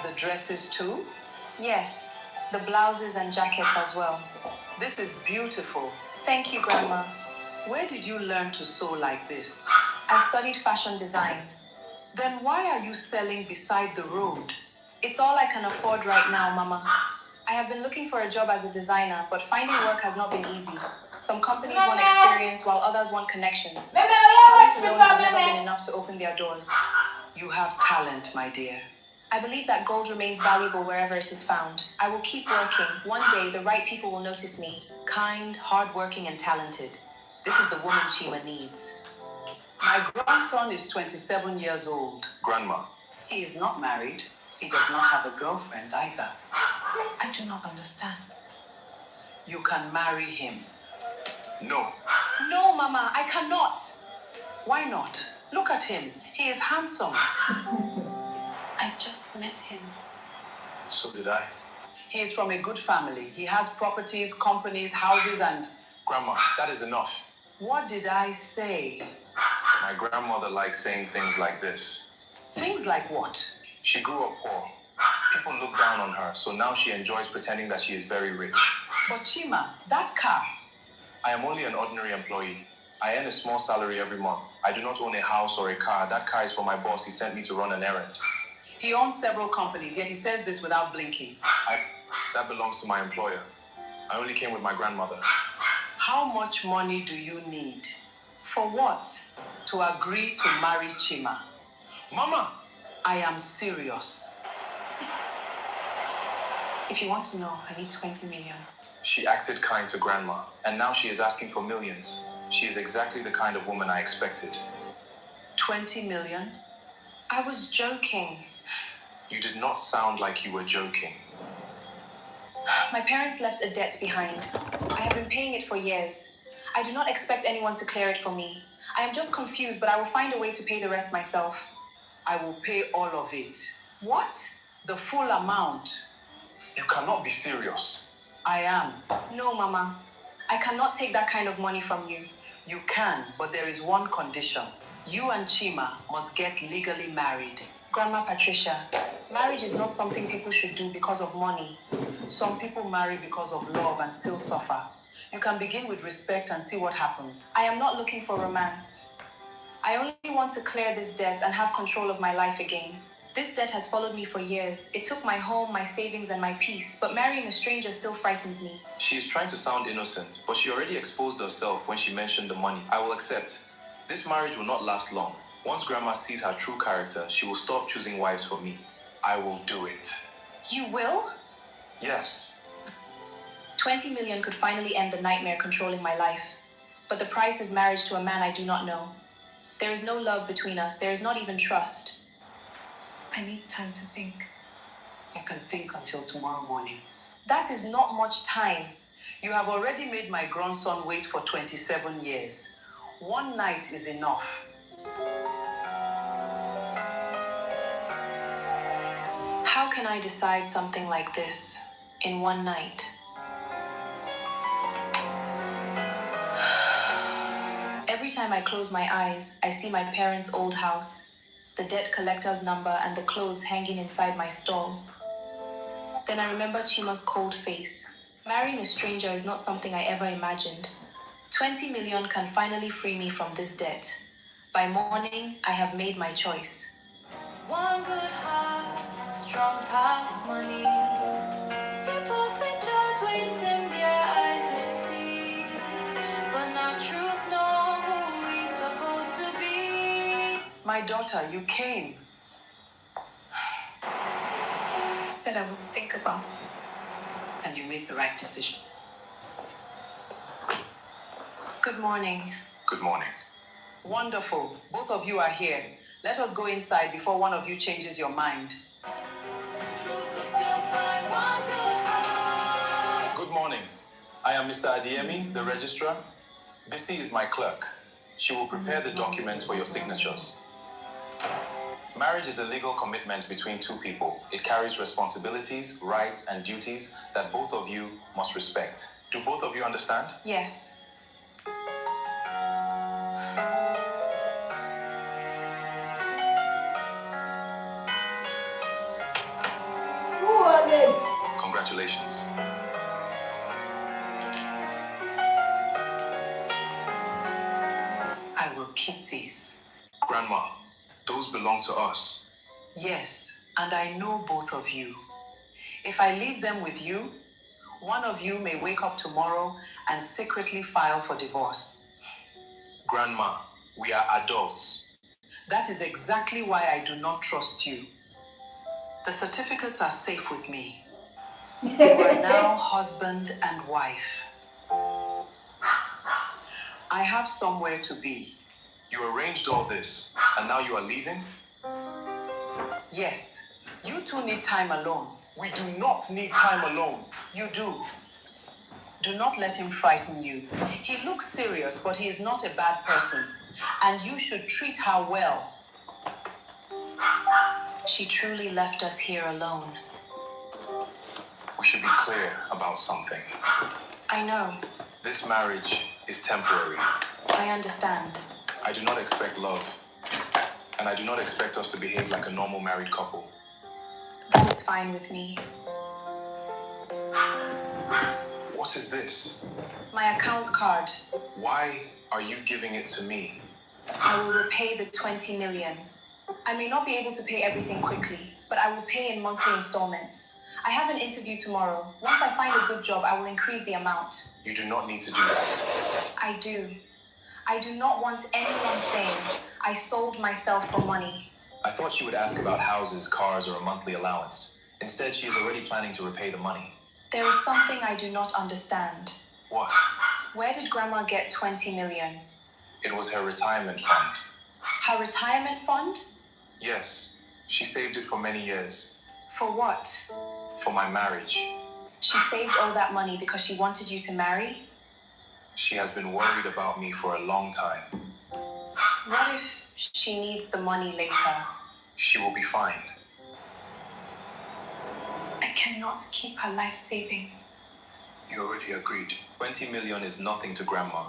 The dresses too? Yes. The blouses and jackets as well. This is beautiful. Thank you, Grandma. Where did you learn to sew like this? I studied fashion design. Then why are you selling beside the road? It's all I can afford right now, Mama. I have been looking for a job as a designer, but finding work has not been easy. Some companies want experience while others want connections. Talent alone has never been enough to open their doors. You have talent, my dear. I believe that gold remains valuable wherever it is found. I will keep working. One day, the right people will notice me. Kind, hardworking, and talented. This is the woman Chima needs. My grandson is 27 years old. Grandma. He is not married. He does not have a girlfriend either. I do not understand. You can marry him. No. No, Mama, I cannot. Why not? Look at him. He is handsome. I just met him. So did I. He is from a good family. He has properties, companies, houses, and... Grandma, that is enough. What did I say? My grandmother likes saying things like this. Things like what? She grew up poor. People look down on her, so now she enjoys pretending that she is very rich. But Chima, that car... I am only an ordinary employee. I earn a small salary every month. I do not own a house or a car. That car is for my boss. He sent me to run an errand. He owns several companies, yet he says this without blinking. That belongs to my employer. I only came with my grandmother. How much money do you need? For what? To agree to marry Chima. Mama! I am serious. If you want to know, I need 20 million. She acted kind to Grandma, and now she is asking for millions. She is exactly the kind of woman I expected. 20 million? I was joking. You did not sound like you were joking. My parents left a debt behind. I have been paying it for years. I do not expect anyone to clear it for me. I am just confused, but I will find a way to pay the rest myself. I will pay all of it. What? The full amount. You cannot be serious. I am. No, Mama. I cannot take that kind of money from you. You can, but there is one condition. You and Chima must get legally married. Grandma Patricia, marriage is not something people should do because of money. Some people marry because of love and still suffer. You can begin with respect and see what happens. I am not looking for romance. I only want to clear this debt and have control of my life again. This debt has followed me for years. It took my home, my savings, and my peace, but marrying a stranger still frightens me. She is trying to sound innocent, but she already exposed herself when she mentioned the money. I will accept. This marriage will not last long. Once Grandma sees her true character, she will stop choosing wives for me. I will do it. You will? Yes. 20 million could finally end the nightmare controlling my life. But the price is marriage to a man I do not know. There is no love between us. There is not even trust. I need time to think. You can think until tomorrow morning. That is not much time. You have already made my grandson wait for 27 years. One night is enough. How can I decide something like this in one night? Every time I close my eyes, I see my parents' old house, the debt collector's number, and the clothes hanging inside my stall. Then I remember Chima's cold face. Marrying a stranger is not something I ever imagined. 20 million can finally free me from this debt. By morning, I have made my choice. One good heart, strong past money. People fluctuate in their eyes, they see, but not truth, know who we supposed to be. My daughter, you came. I said I would think about it. And you made the right decision. Good morning. Good morning. Wonderful. Both of you are here. Let us go inside before one of you changes your mind. Good morning. I am Mr. Adiemi, the registrar. Bissy is my clerk. She will prepare the documents for your signatures. Marriage is a legal commitment between two people. It carries responsibilities, rights, and duties that both of you must respect. Do both of you understand? Yes. Congratulations. I will keep these. Grandma, those belong to us. Yes, and I know both of you. If I leave them with you, one of you may wake up tomorrow and secretly file for divorce. Grandma, we are adults. That is exactly why I do not trust you. The certificates are safe with me. You are now husband and wife. I have somewhere to be. You arranged all this, and now you are leaving? Yes, you two need time alone. We do not need time alone. You do. Do not let him frighten you. He looks serious, but he is not a bad person. And you should treat her well. She truly left us here alone. We should be clear about something. I know. This marriage is temporary. I understand. I do not expect love. And I do not expect us to behave like a normal married couple. That is fine with me. What is this? My account card. Why are you giving it to me? I will repay the 20 million. I may not be able to pay everything quickly, but I will pay in monthly installments. I have an interview tomorrow. Once I find a good job, I will increase the amount. You do not need to do that. I do. I do not want anyone saying I sold myself for money. I thought she would ask about houses, cars, or a monthly allowance. Instead, she is already planning to repay the money. There is something I do not understand. What? Where did Grandma get 20 million? It was her retirement fund. Her retirement fund? Yes, she saved it for many years. For what? For my marriage. She saved all that money because she wanted you to marry? She has been worried about me for a long time. What if she needs the money later? She will be fine. I cannot keep her life savings. You already agreed. 20 million is nothing to Grandma.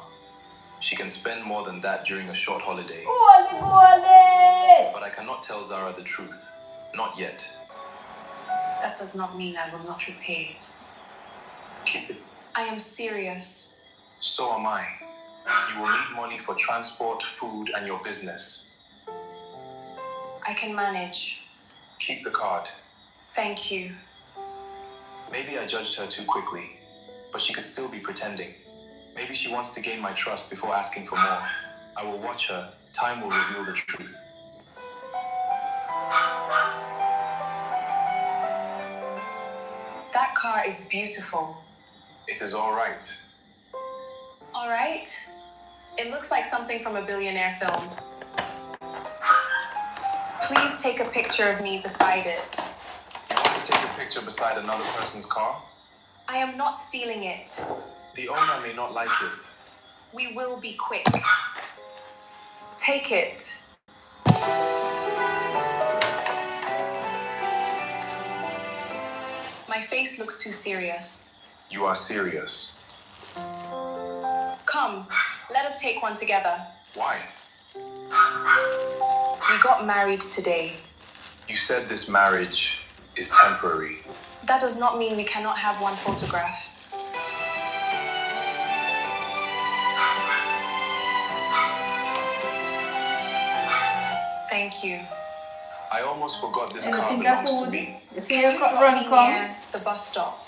She can spend more than that during a short holiday. But I cannot tell Zara the truth. Not yet. That does not mean I will not repay it. Keep it. I am serious. So am I. You will need money for transport, food, and your business. I can manage. Keep the card. Thank you. Maybe I judged her too quickly, but she could still be pretending. Maybe she wants to gain my trust before asking for more. I will watch her. Time will reveal the truth. That car is beautiful. It is all right. All right. It looks like something from a billionaire film. Please take a picture of me beside it. You want to take a picture beside another person's car? I am not stealing it. The owner may not like it. We will be quick. Take it. My face looks too serious. You are serious. Come, let us take one together. Why? We got married today. You said this marriage is temporary. That does not mean we cannot have one photograph. Thank you. I almost forgot this car Anything belongs food? to me. You see Can your you drop run me come? near the bus stop?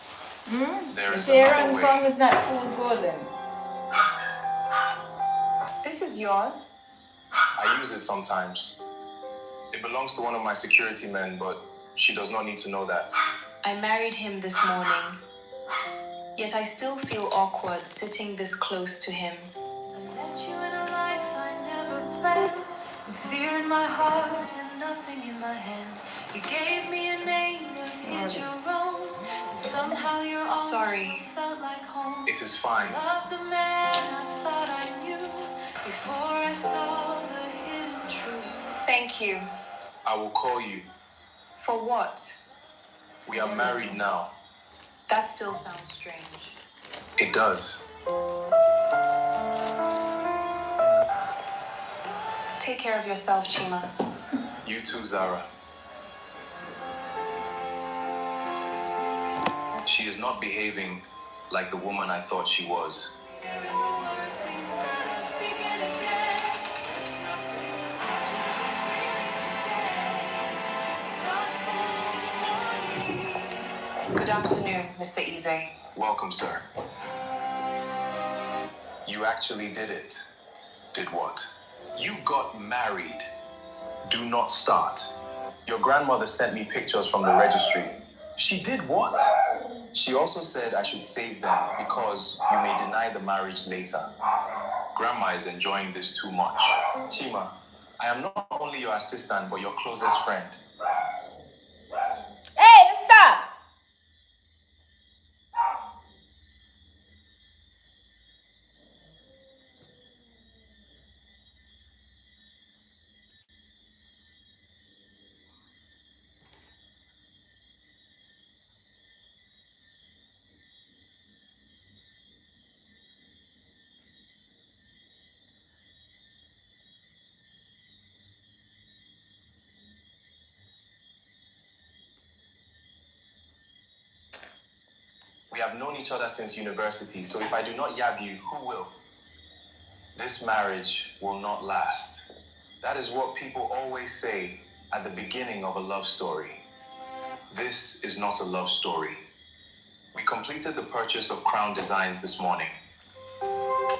There You is see your another run way. come is not food golden. This is yours. I use it sometimes. It belongs to one of my security men, but she does not need to know that. I married him this morning. Yet I still feel awkward sitting this close to him. I met you in a life I never planned, with fear in my heart and nothing in my hand. You gave me a name that hid your own, and somehow your arms Sorry. felt like home. It is fine. Love the man I thought I knew before I saw the hidden truth. Thank you. I will call you. For what? We are married now. That still sounds strange. It does. Take care of yourself, Chima. You too, Zara. She is not behaving like the woman I thought she was. Good afternoon, Mr. Ize. Welcome, sir. You actually did it. Did what? You got married. Do not start. Your grandmother sent me pictures from the registry. She did what? She also said I should save them because you may deny the marriage later. Grandma is enjoying this too much. Chima, I am not only your assistant, but your closest friend. Hey, stop! We have known each other since university, so if I do not yab you, who will? This marriage will not last. That is what people always say at the beginning of a love story. This is not a love story. We completed the purchase of Crown Designs this morning.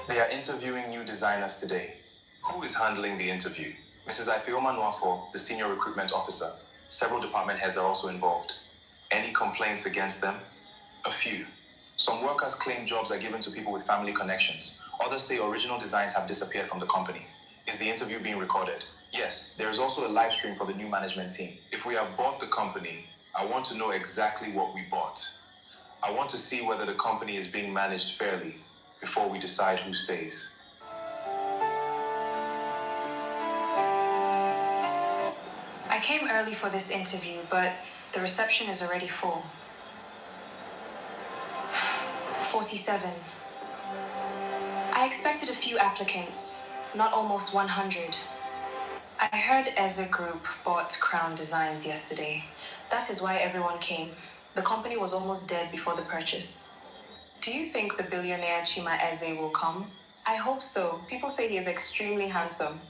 They are interviewing new designers today. Who is handling the interview? Mrs. Ifeoma Nwafo, the senior recruitment officer. Several department heads are also involved. Any complaints against them? A few. Some workers claim jobs are given to people with family connections. Others say original designs have disappeared from the company. Is the interview being recorded? Yes, there is also a live stream for the new management team. If we have bought the company, I want to know exactly what we bought. I want to see whether the company is being managed fairly before we decide who stays. I came early for this interview, but the reception is already full. 47. I expected a few applicants, not almost 100. I heard Eze Group bought Crown Designs yesterday. That is why everyone came. The company was almost dead before the purchase. Do you think the billionaire Chima Eze will come? I hope so. People say he is extremely handsome.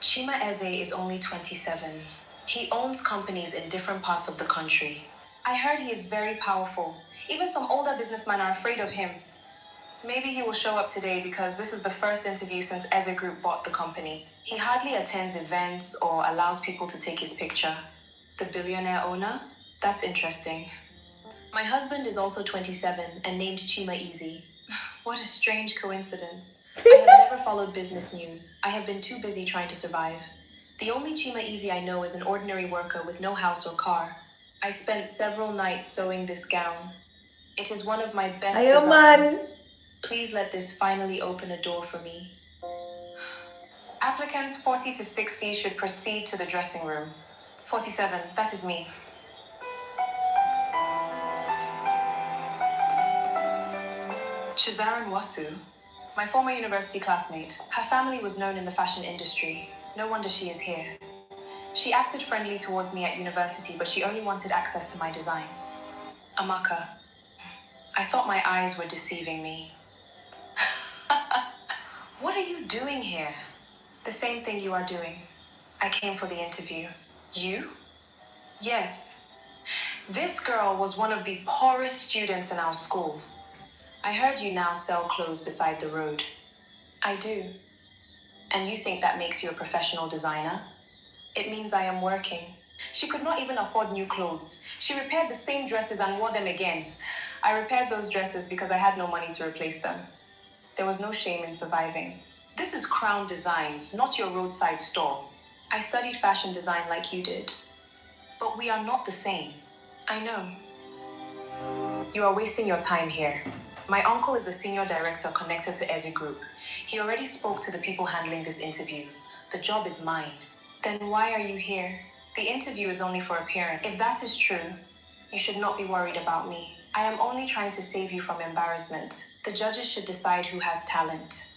Chima Eze is only 27. He owns companies in different parts of the country. I heard he is very powerful. Even some older businessmen are afraid of him. Maybe he will show up today because this is the first interview since Eze Group bought the company. He hardly attends events or allows people to take his picture. The billionaire owner? That's interesting. My husband is also 27 and named Chima Easy. What a strange coincidence. I have never followed business news. I have been too busy trying to survive. The only Chima Easy I know is an ordinary worker with no house or car. I spent several nights sewing this gown. It is one of my best Ayo, designs. man. Please let this finally open a door for me. Applicants 40 to 60 should proceed to the dressing room. 47, that is me. Shazaran Wasu, my former university classmate. Her family was known in the fashion industry. No wonder she is here. She acted friendly towards me at university, but she only wanted access to my designs. Amaka, I thought my eyes were deceiving me. What are you doing here? The same thing you are doing. I came for the interview. You? Yes. This girl was one of the poorest students in our school. I heard you now sell clothes beside the road. I do. And you think that makes you a professional designer? It means I am working. She could not even afford new clothes. She repaired the same dresses and wore them again. I repaired those dresses because I had no money to replace them. There was no shame in surviving. This is Crown Designs, not your roadside store. I studied fashion design like you did. But we are not the same. I know. You are wasting your time here. My uncle is a senior director connected to Eze Group. He already spoke to the people handling this interview. The job is mine. Then why are you here? The interview is only for appearance. If that is true, you should not be worried about me. I am only trying to save you from embarrassment. The judges should decide who has talent.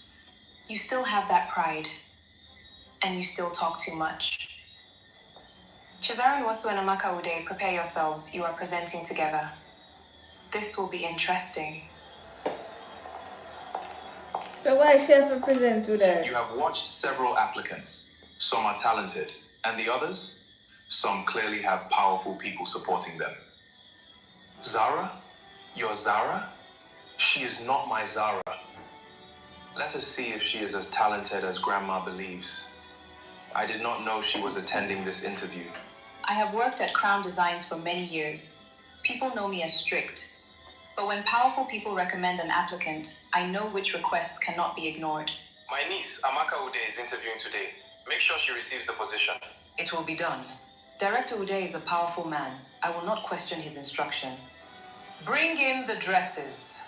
You still have that pride, and you still talk too much. Chizaru Nwosu and Amaka Ude, prepare yourselves. You are presenting together. This will be interesting. So why chef present today? You have watched several applicants. Some are talented, and the others? Some clearly have powerful people supporting them. Zara? Your Zara? She is not my Zara. Let us see if she is as talented as Grandma believes. I did not know she was attending this interview. I have worked at Crown Designs for many years. People know me as strict. But when powerful people recommend an applicant, I know which requests cannot be ignored. My niece, Amaka Ude, is interviewing today. Make sure she receives the position. It will be done. Director Ude is a powerful man. I will not question his instruction. Bring in the dresses.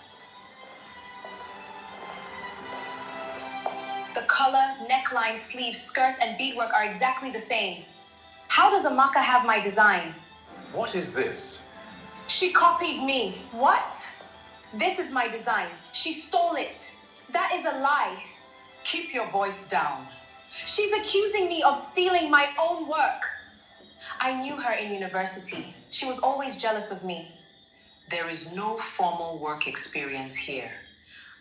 The color, neckline, sleeves, skirt, and beadwork are exactly the same. How does Amaka have my design? What is this? She copied me. What? This is my design. She stole it. That is a lie. Keep your voice down. She's accusing me of stealing my own work. I knew her in university. She was always jealous of me. There is no formal work experience here.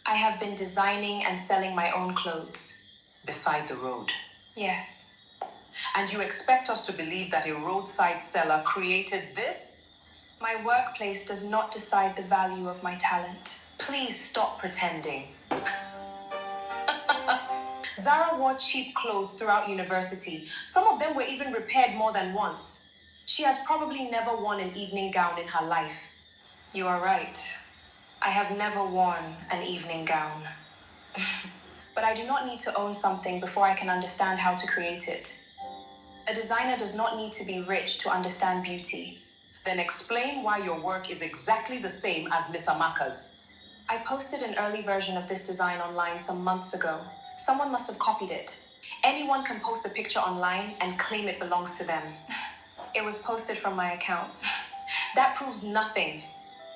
I have been designing and selling my own clothes. Beside the road. Yes. And you expect us to believe that a roadside seller created this? My workplace does not decide the value of my talent. Please stop pretending. Zara wore cheap clothes throughout university. Some of them were even repaired more than once. She has probably never worn an evening gown in her life. You are right. I have never worn an evening gown. But I do not need to own something before I can understand how to create it. A designer does not need to be rich to understand beauty. Then explain why your work is exactly the same as Miss Amaka's. I posted an early version of this design online some months ago. Someone must have copied it. Anyone can post a picture online and claim it belongs to them. It was posted from my account. That proves nothing.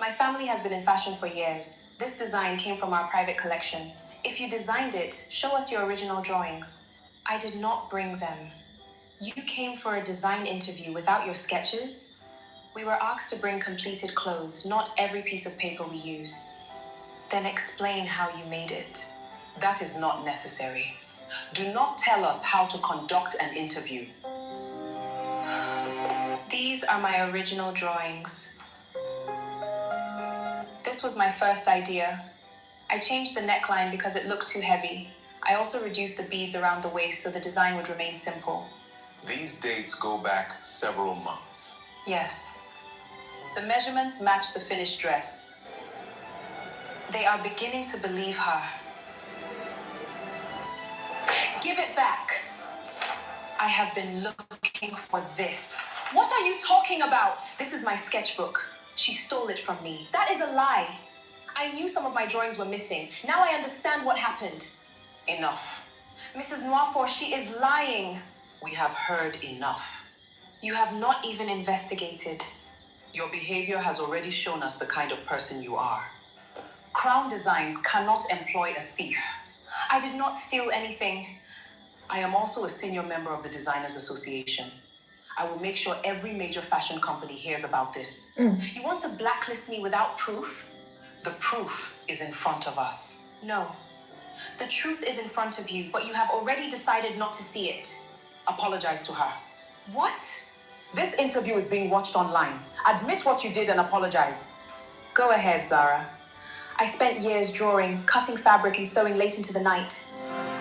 My family has been in fashion for years. This design came from our private collection. If you designed it, show us your original drawings. I did not bring them. You came for a design interview without your sketches? We were asked to bring completed clothes, not every piece of paper we used. Then explain how you made it. That is not necessary. Do not tell us how to conduct an interview. These are my original drawings. This was my first idea. I changed the neckline because it looked too heavy. I also reduced the beads around the waist so the design would remain simple. These dates go back several months. Yes. The measurements match the finished dress. They are beginning to believe her. Give it back. I have been looking for this. What are you talking about? This is my sketchbook. She stole it from me. That is a lie. I knew some of my drawings were missing. Now I understand what happened. Enough. Mrs. Noirfort, she is lying. We have heard enough. You have not even investigated. Your behavior has already shown us the kind of person you are. Crown Designs cannot employ a thief. I did not steal anything. I am also a senior member of the Designers Association. I will make sure every major fashion company hears about this. You want to blacklist me without proof? The proof is in front of us. No. The truth is in front of you, but you have already decided not to see it. Apologize to her. What? This interview is being watched online. Admit what you did and apologize. Go ahead, Zara. I spent years drawing, cutting fabric, and sewing late into the night.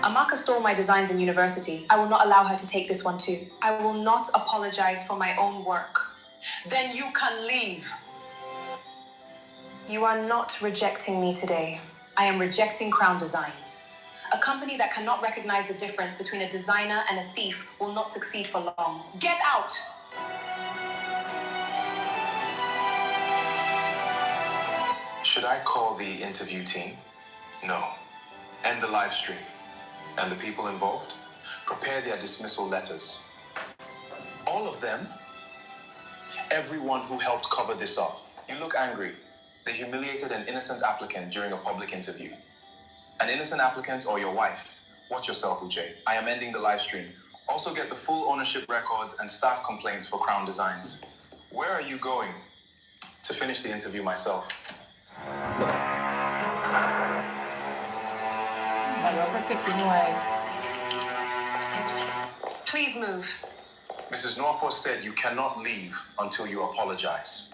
Amaka stole my designs in university. I will not allow her to take this one too. I will not apologize for my own work. Then you can leave. You are not rejecting me today. I am rejecting Crown Designs. A company that cannot recognize the difference between a designer and a thief will not succeed for long. Get out! Should I call the interview team? No. End the live stream. And the people involved? Prepare their dismissal letters. All of them? Everyone who helped cover this up. You look angry. They humiliated an innocent applicant during a public interview. An innocent applicant or your wife? Watch yourself, Uche. I am ending the live stream. Also get the full ownership records and staff complaints for Crown Designs. Where are you going? To finish the interview myself. Please move. Mrs. Norfolk said you cannot leave until you apologize.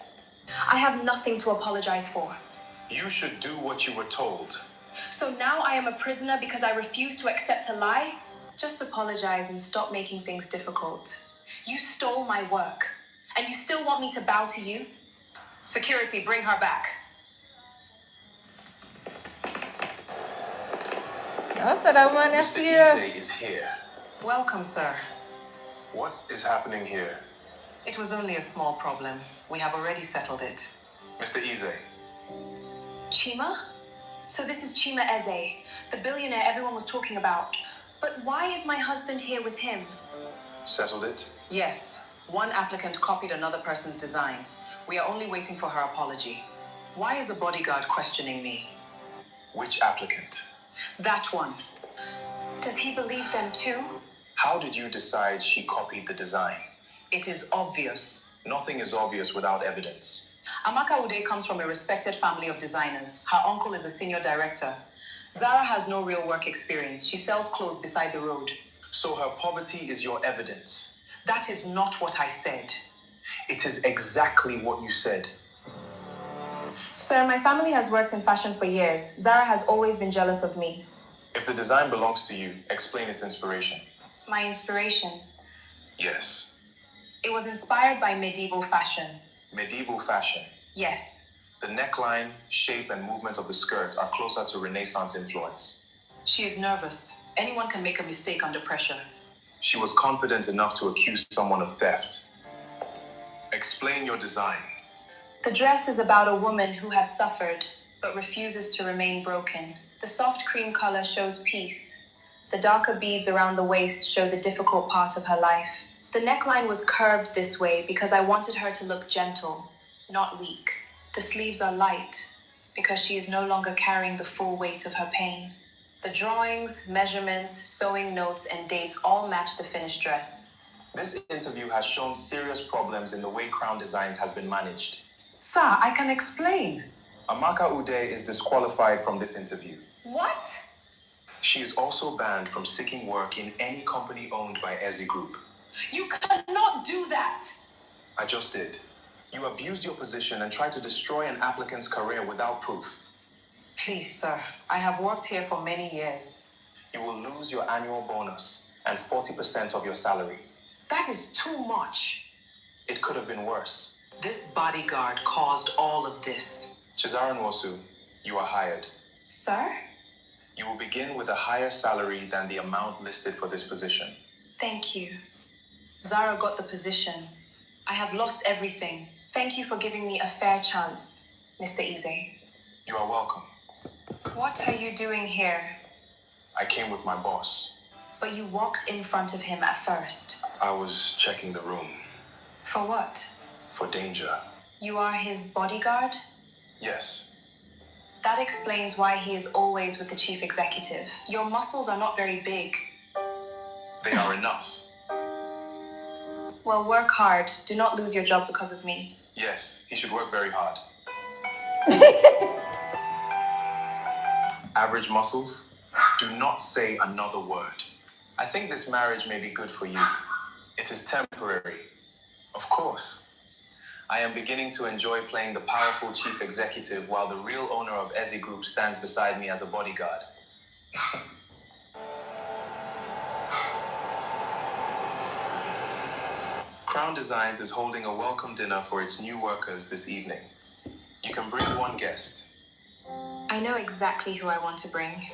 I have nothing to apologize for. You should do what you were told. So now I am a prisoner because I refuse to accept a lie? Just apologize and stop making things difficult. You stole my work, and you still want me to bow to you? Security, bring her back. Mr. Eze is here. Welcome, sir. What is happening here? It was only a small problem. We have already settled it. Mr. Eze. Chima? So this is Chima Eze, the billionaire everyone was talking about. But why is my husband here with him? Settled it? Yes. One applicant copied another person's design. We are only waiting for her apology. Why is a bodyguard questioning me? Which applicant? That one. Does he believe them too? How did you decide she copied the design? It is obvious. Nothing is obvious without evidence. Amaka Ude comes from a respected family of designers. Her uncle is a senior director. Zara has no real work experience. She sells clothes beside the road. So her poverty is your evidence? That is not what I said. It is exactly what you said. Sir, my family has worked in fashion for years. Zara has always been jealous of me. If the design belongs to you, explain its inspiration. My inspiration? Yes. It was inspired by medieval fashion. Medieval fashion? Yes. The neckline, shape, and movement of the skirt are closer to Renaissance influence. She is nervous. Anyone can make a mistake under pressure. She was confident enough to accuse someone of theft. Explain your design. The dress is about a woman who has suffered, but refuses to remain broken. The soft cream color shows peace. The darker beads around the waist show the difficult part of her life. The neckline was curved this way because I wanted her to look gentle, not weak. The sleeves are light because she is no longer carrying the full weight of her pain. The drawings, measurements, sewing notes, and dates all match the finished dress. This interview has shown serious problems in the way Crown Designs has been managed. Sir, I can explain. Amaka Ude is disqualified from this interview. What? She is also banned from seeking work in any company owned by Eze Group. You cannot do that! I just did. You abused your position and tried to destroy an applicant's career without proof. Please, sir. I have worked here for many years. You will lose your annual bonus and 40% of your salary. That is too much. It could have been worse. This bodyguard caused all of this. Chizaran Wosu, you are hired. Sir? You will begin with a higher salary than the amount listed for this position. Thank you. Zara got the position. I have lost everything. Thank you for giving me a fair chance, Mr. Eze. You are welcome. What are you doing here? I came with my boss. But you walked in front of him at first. I was checking the room. For what? For danger. You are his bodyguard? Yes. That explains why he is always with the chief executive. Your muscles are not very big. They are enough. Well, work hard. Do not lose your job because of me. Yes, he should work very hard. Average muscles? Do not say another word. I think this marriage may be good for you. It is temporary. Of course. I am beginning to enjoy playing the powerful chief executive while the real owner of Eze Group stands beside me as a bodyguard. Crown Designs is holding a welcome dinner for its new workers this evening. You can bring one guest. I know exactly who I want to bring.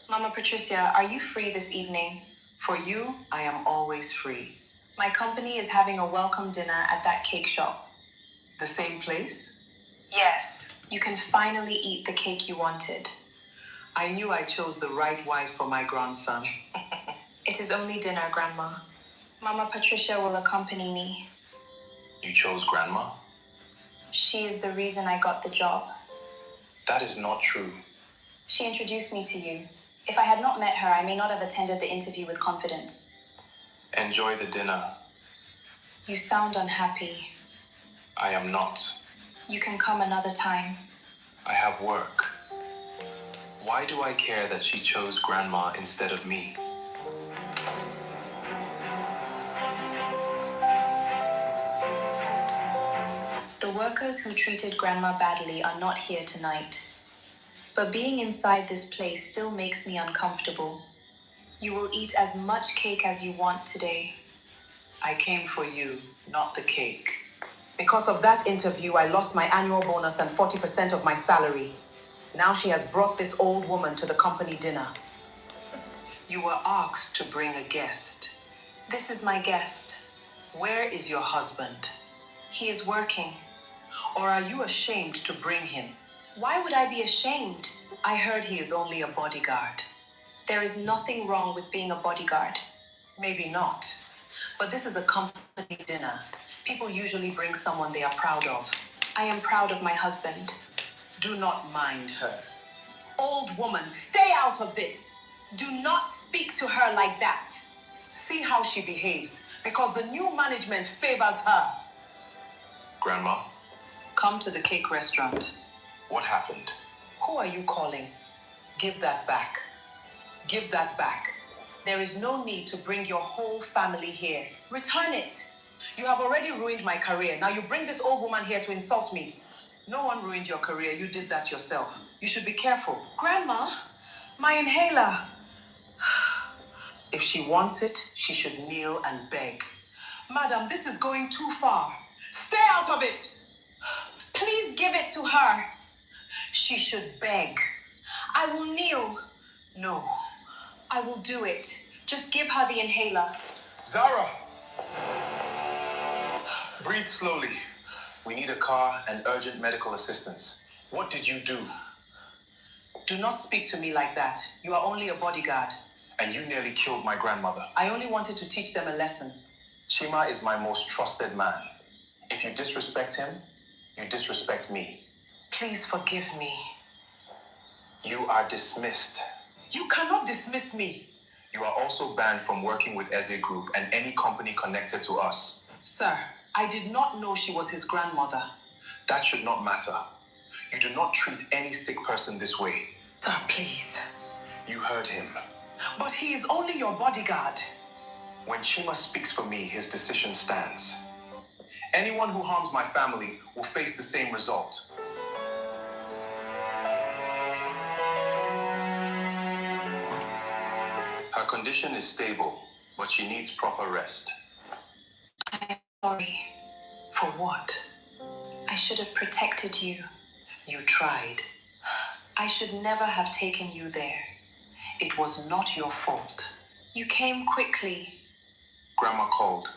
Mama Patricia, are you free this evening? For you, I am always free. My company is having a welcome dinner at that cake shop. The same place? Yes. You can finally eat the cake you wanted. I knew I chose the right wife for my grandson. It is only dinner, Grandma. Mama Patricia will accompany me. You chose Grandma? She is the reason I got the job. That is not true. She introduced me to you. If I had not met her, I may not have attended the interview with confidence. Enjoy the dinner. You sound unhappy. I am not. You can come another time. I have work. Why do I care that she chose Grandma instead of me? The workers who treated Grandma badly are not here tonight. But being inside this place still makes me uncomfortable. You will eat as much cake as you want today. I came for you, not the cake. Because of that interview, I lost my annual bonus and 40% of my salary. Now she has brought this old woman to the company dinner. You were asked to bring a guest. This is my guest. Where is your husband? He is working. Or are you ashamed to bring him? Why would I be ashamed? I heard he is only a bodyguard. There is nothing wrong with being a bodyguard. Maybe not. But this is a company dinner. People usually bring someone they are proud of. I am proud of my husband. Do not mind her. Old woman, stay out of this. Do not speak to her like that. See how she behaves, because the new management favors her. Grandma, Come to the cake restaurant. what happened? Who are you calling? Give that back. Give that back. There is no need to bring your whole family here. Return it. You have already ruined my career. Now you bring this old woman here to insult me. No one ruined your career. You did that yourself. You should be careful. Grandma? My inhaler. If she wants it, she should kneel and beg. Madam, this is going too far. Stay out of it. Please give it to her. She should beg. I will kneel. No. I will do it. Just give her the inhaler. Zara! Breathe slowly. We need a car and urgent medical assistance. What did you do? Do not speak to me like that. You are only a bodyguard. And you nearly killed my grandmother. I only wanted to teach them a lesson. Chima is my most trusted man. If you disrespect him, you disrespect me. Please forgive me. You are dismissed. You cannot dismiss me. You are also banned from working with Eze Group and any company connected to us. Sir, I did not know she was his grandmother. That should not matter. You do not treat any sick person this way. Sir, please. You heard him. But he is only your bodyguard. When Chima speaks for me, his decision stands. Anyone who harms my family will face the same result. Her condition is stable, but she needs proper rest. I am sorry. For what? I should have protected you. You tried. I should never have taken you there. It was not your fault. You came quickly. Grandma called.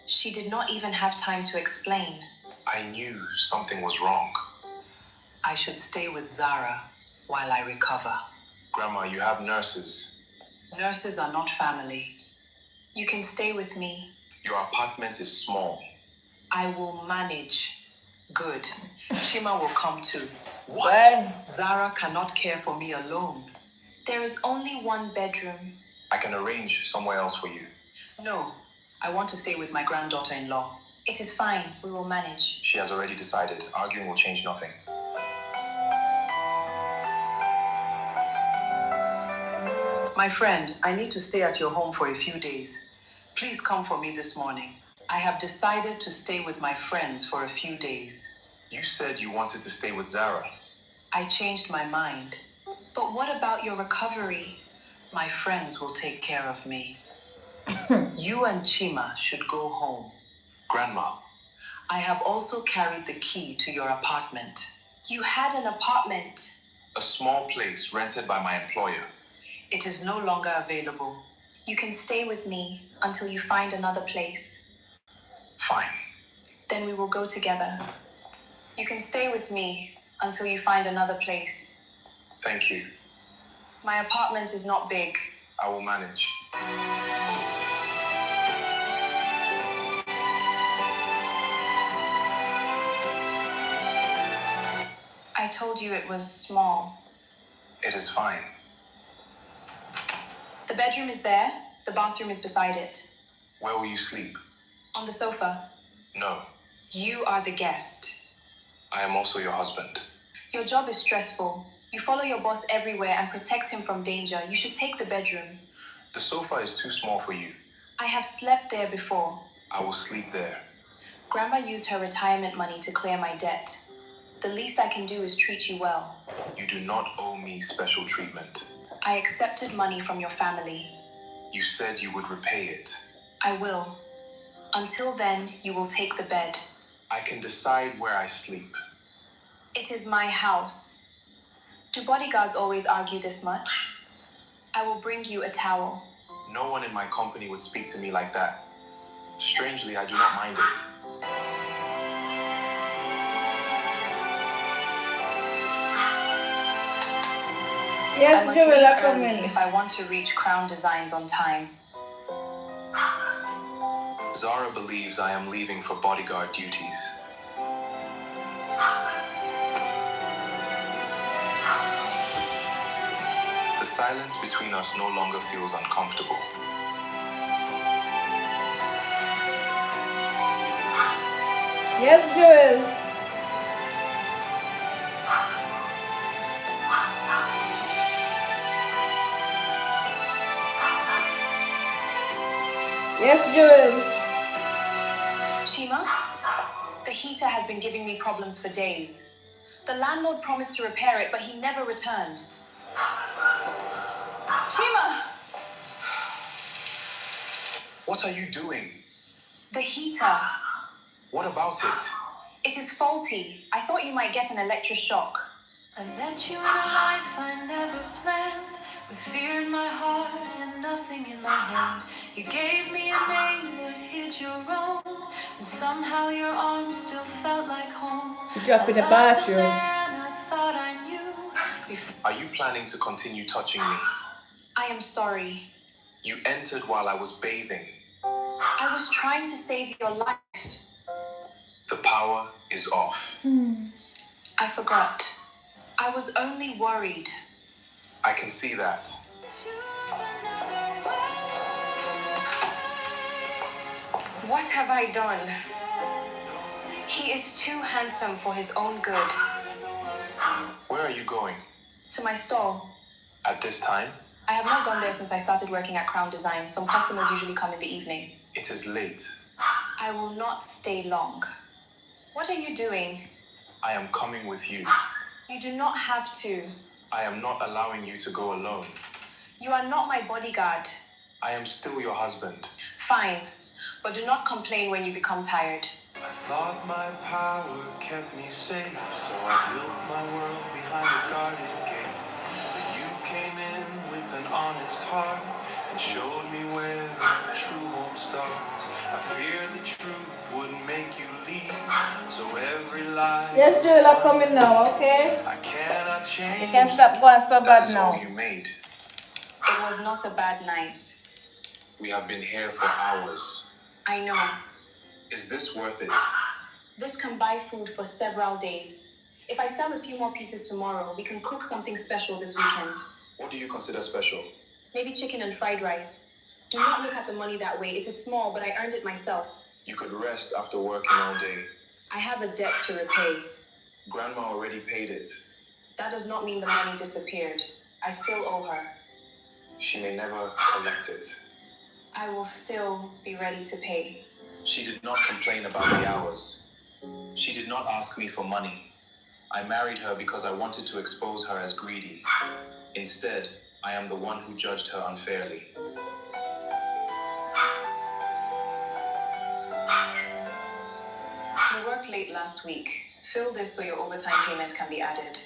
She did not even have time to explain. I knew something was wrong. I should stay with Zara while I recover. Grandma, you have nurses. Nurses are not family. You can stay with me. Your apartment is small. I will manage. Good. Chima will come too. What? Zara cannot care for me alone. There is only one bedroom. I can arrange somewhere else for you. No, I want to stay with my granddaughter-in-law. It is fine. We will manage. She has already decided. Arguing will change nothing. My friend, I need to stay at your home for a few days. Please come for me this morning. I have decided to stay with my friends for a few days. You said you wanted to stay with Zara. I changed my mind. But what about your recovery? My friends will take care of me. You and Chima should go home. Grandma. I have also carried the key to your apartment. You had an apartment. A small place rented by my employer. It is no longer available. You can stay with me until you find another place. Fine. Then we will go together. You can stay with me until you find another place. Thank you. My apartment is not big. I will manage. told you it was small. It is fine. The bedroom is there. The bathroom is beside it. Where will you sleep? On the sofa. No, You are the guest. I am also your husband. Your job is stressful. You follow your boss everywhere and protect him from danger. You should take the bedroom. The sofa is too small for you. I have slept there before. I will sleep there. Grandma used her retirement money to clear my debt. The least I can do is treat you well. You do not owe me special treatment. I accepted money from your family. You said you would repay it. I will. Until then, you will take the bed. I can decide where I sleep. It is my house. Do bodyguards always argue this much? I will bring you a towel. No one in my company would speak to me like that. Strangely, I do not mind it. Yes, I must Joel, leave I come early in. if I want to reach Crown Designs on time. Zara believes I am leaving for bodyguard duties. The silence between us no longer feels uncomfortable. Yes, Joel. Yes, Joel. Chima, the heater has been giving me problems for days. The landlord promised to repair it, but he never returned. Chima! What are you doing? The heater. What about it? It is faulty. I thought you might get an electroshock. I met you in a life I never planned, with fear in my heart and nothing in my hand. You gave me a name but hid your own, and somehow your arms still felt like home. She dropped in the I loved bathroom. man I thought I knew. Are you planning to continue touching me? I am sorry. You entered while I was bathing. I was trying to save your life. The power is off. I forgot. I was only worried. I can see that. What have I done? He is too handsome for his own good. Where are you going? To my stall. At this time? I have not gone there since I started working at Crown Design. Some customers usually come in the evening. It is late. I will not stay long. What are you doing? I am coming with you. You do not have to. I am not allowing you to go alone. You are not my bodyguard. I am still your husband. Fine, but do not complain when you become tired. I thought my power kept me safe, so I built my world behind a guarded gate. But you came in with an honest heart and showed me where true home starts. I fear the truth would make you leave, so every lie. Yes, Joel, I come in now, okay? I cannot change. You can stop going so That bad is now. all you made. It was not a bad night. We have been here for hours. I know. Is this worth it? This can buy food for several days. If I sell a few more pieces tomorrow, we can cook something special this weekend. What do you consider special? Maybe chicken and fried rice. Do not look at the money that way. It is small, but I earned it myself. You could rest after working all day. I have a debt to repay. Grandma already paid it. That does not mean the money disappeared. I still owe her. She may never collect it. I will still be ready to pay. She did not complain about the hours. She did not ask me for money. I married her because I wanted to expose her as greedy. Instead, I am the one who judged her unfairly. You worked late last week. Fill this so your overtime payment can be added.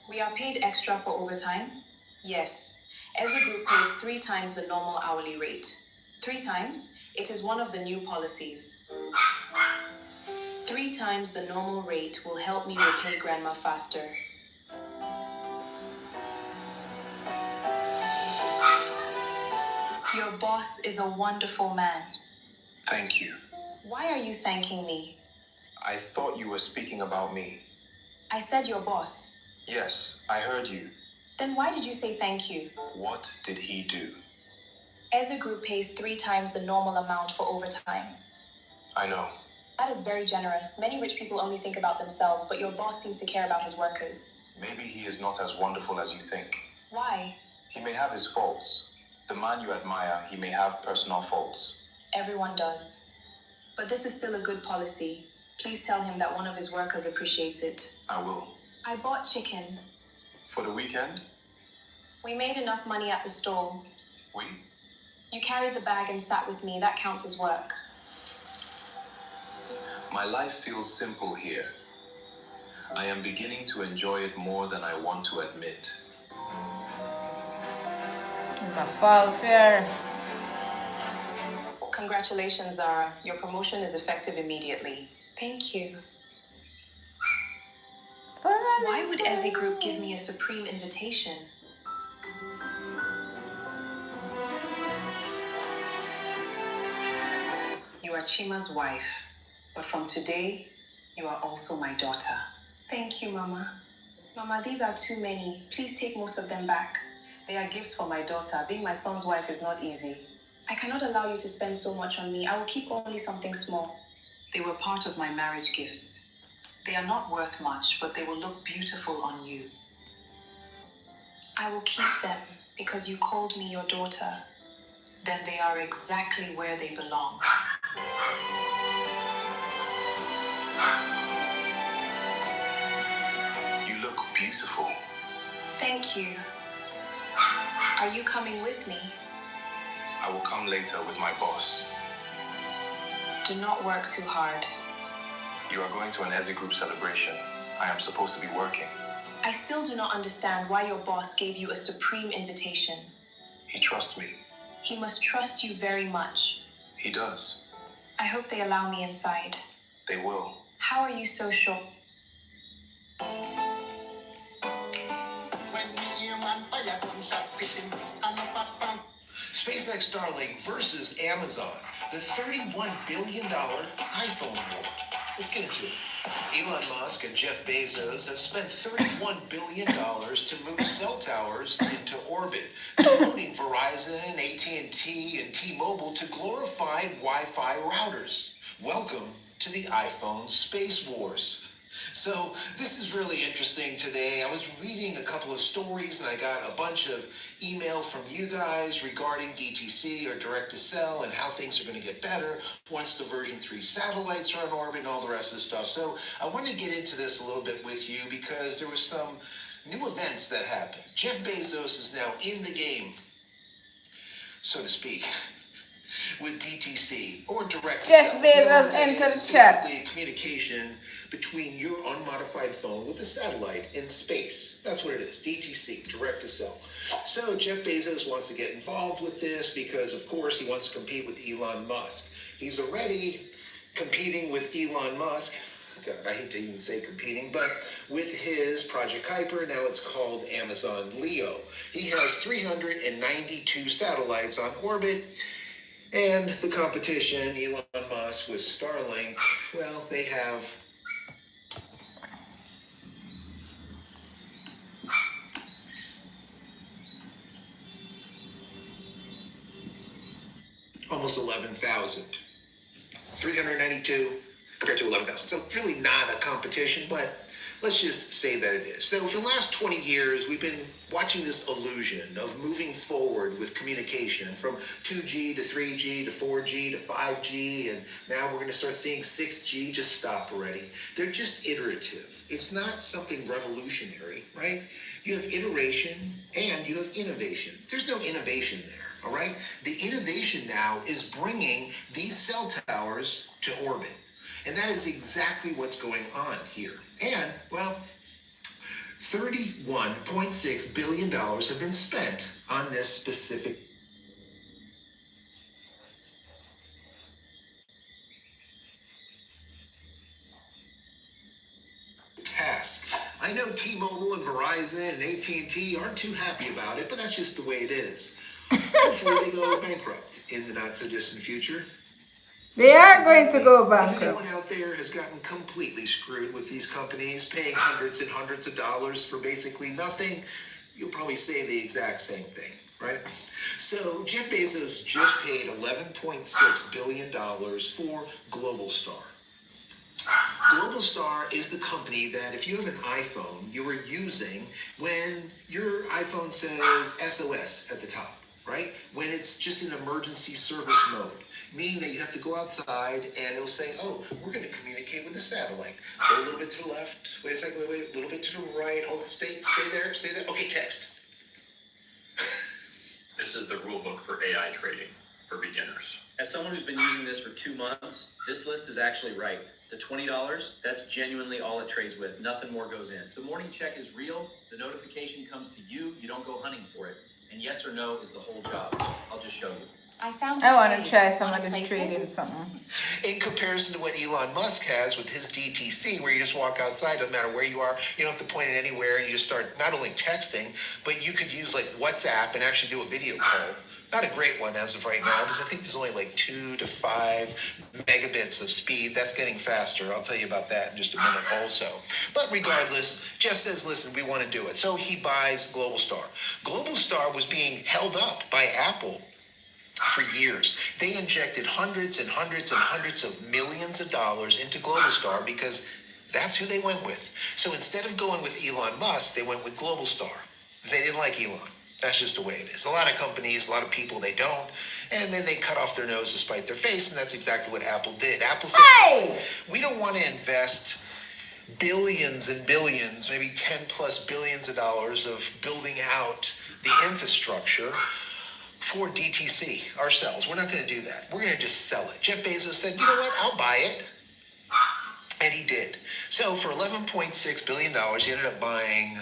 We are paid extra for overtime? Yes. Ezra Group pays 3 times the normal hourly rate. 3 times? It is one of the new policies. 3 times the normal rate will help me repay Grandma faster. Your boss is a wonderful man. Thank you. Why are you thanking me? I thought you were speaking about me. I said your boss. Yes, I heard you. Then why did you say thank you? What did he do? Eze Group pays 3 times the normal amount for overtime. I know. That is very generous. Many rich people only think about themselves, but your boss seems to care about his workers. Maybe he is not as wonderful as you think. Why? He may have his faults. The man you admire, he may have personal faults. Everyone does. But this is still a good policy. Please tell him that one of his workers appreciates it. I will. I bought chicken. For the weekend? We made enough money at the stall. We? You carried the bag and sat with me. That counts as work. My life feels simple here. I am beginning to enjoy it more than I want to admit. My fall fair. Congratulations, Zara. Your promotion is effective immediately. Thank you. Why would Eze Group give me a supreme invitation? You are Chima's wife, but from today, you are also my daughter. Thank you, Mama. Mama, these are too many. Please take most of them back. They are gifts for my daughter. Being my son's wife is not easy. I cannot allow you to spend so much on me. I will keep only something small. They were part of my marriage gifts. They are not worth much, but they will look beautiful on you. I will keep them because you called me your daughter. Then they are exactly where they belong. You look beautiful. Thank you. Are you coming with me? I will come later with my boss. Do not work too hard. You are going to an Eze Group celebration. I am supposed to be working. I still do not understand why your boss gave you a supreme invitation. He trusts me. He must trust you very much. He does. I hope they allow me inside. They will. How are you so sure? SpaceX Starlink versus Amazon, the $31 billion iPhone war. Let's get into it. Elon Musk and Jeff Bezos have spent $31 billion to move cell towers into orbit, promoting Verizon, AT&T, and T-Mobile to glorified Wi-Fi routers. Welcome to the iPhone space wars. So this is really interesting today. I was reading a couple of stories and I got a bunch of email from you guys regarding DTC or direct to cell and how things are going to get better once the version 3 satellites are in orbit and all the rest of the stuff. So I wanted to get into this a little bit with you because there was some new events that happened. Jeff Bezos is now in the game, so to speak, with DTC or direct to cell. Jeff Bezos entered the chat. Basically communication between your unmodified phone with a satellite in space. That's what it is, DTC, direct to cell. So Jeff Bezos wants to get involved with this because, of course, he wants to compete with Elon Musk. He's already competing with Elon Musk. God, I hate to even say competing, but with his Project Kuiper, now it's called Amazon Leo. He has 392 satellites on orbit. And the competition, Elon Musk with Starlink, well, they have almost 11,000. 392 compared to 11,000. So really not a competition, but let's just say that it is. So for the last 20 years, we've been watching this illusion of moving forward with communication from 2G to 3G to 4G to 5G, and now we're going to start seeing 6G. Just stop already. They're just iterative. It's not something revolutionary, right? You have iteration and you have innovation. There's no innovation there, all right? The innovation now is bringing these cell towers to orbit. And that is exactly what's going on here. And, well, $31.6 billion have been spent on this specific task. I know T-Mobile and Verizon and AT&T aren't too happy about it, but that's just the way it is. Hopefully they go bankrupt in the not-so-distant future. They are going to go If bankrupt. anyone out there has gotten completely screwed with these companies, paying hundreds and hundreds of dollars for basically nothing, you'll probably say the exact same thing, right? So Jeff Bezos just paid $11.6 billion for Global Star. Global Star is the company that if you have an iPhone, you are using when your iPhone says SOS at the top, right? When it's just an emergency service mode, meaning that you have to go outside and it'll say, oh, we're going to communicate with the satellite. Go a little bit to the left. Wait a second, wait, a little bit to the right. Hold it, stay there. Okay, text. This is the rule book for AI trading for beginners. As someone who's been using this for 2 months, this list is actually right. The $20, that's genuinely all it trades with. Nothing more goes in. The morning check is real. The notification comes to you. You don't go hunting for it. And yes or no is the whole job. I'll just show you. I want to try some of this trading something. In comparison to what Elon Musk has with his DTC, where you just walk outside, no matter where you are, you don't have to point it anywhere, and you just start not only texting, but you could use like WhatsApp and actually do a video call. Not a great one as of right now, because I think there's only like 2 to 5 megabits of speed. That's getting faster. I'll tell you about that in just a minute also. But regardless, Jeff says, listen, we want to do it. So he buys Global Star. Global Star was being held up by Apple for years. They injected hundreds and hundreds and hundreds of millions of dollars into Global Star because that's who they went with. So instead of going with Elon Musk, they went with Global Star because they didn't like Elon. That's just the way it is. A lot of companies, a lot of people, they don't. And then they cut off their nose to spite their face, and that's exactly what Apple did. Apple said, hey, we don't want to invest billions and billions, maybe 10 plus billions of dollars of building out the infrastructure for DTC ourselves. We're not going to do that. We're going to just sell it. Jeff Bezos said, you know what? I'll buy it. And he did. So for $11.6 billion, he ended up buying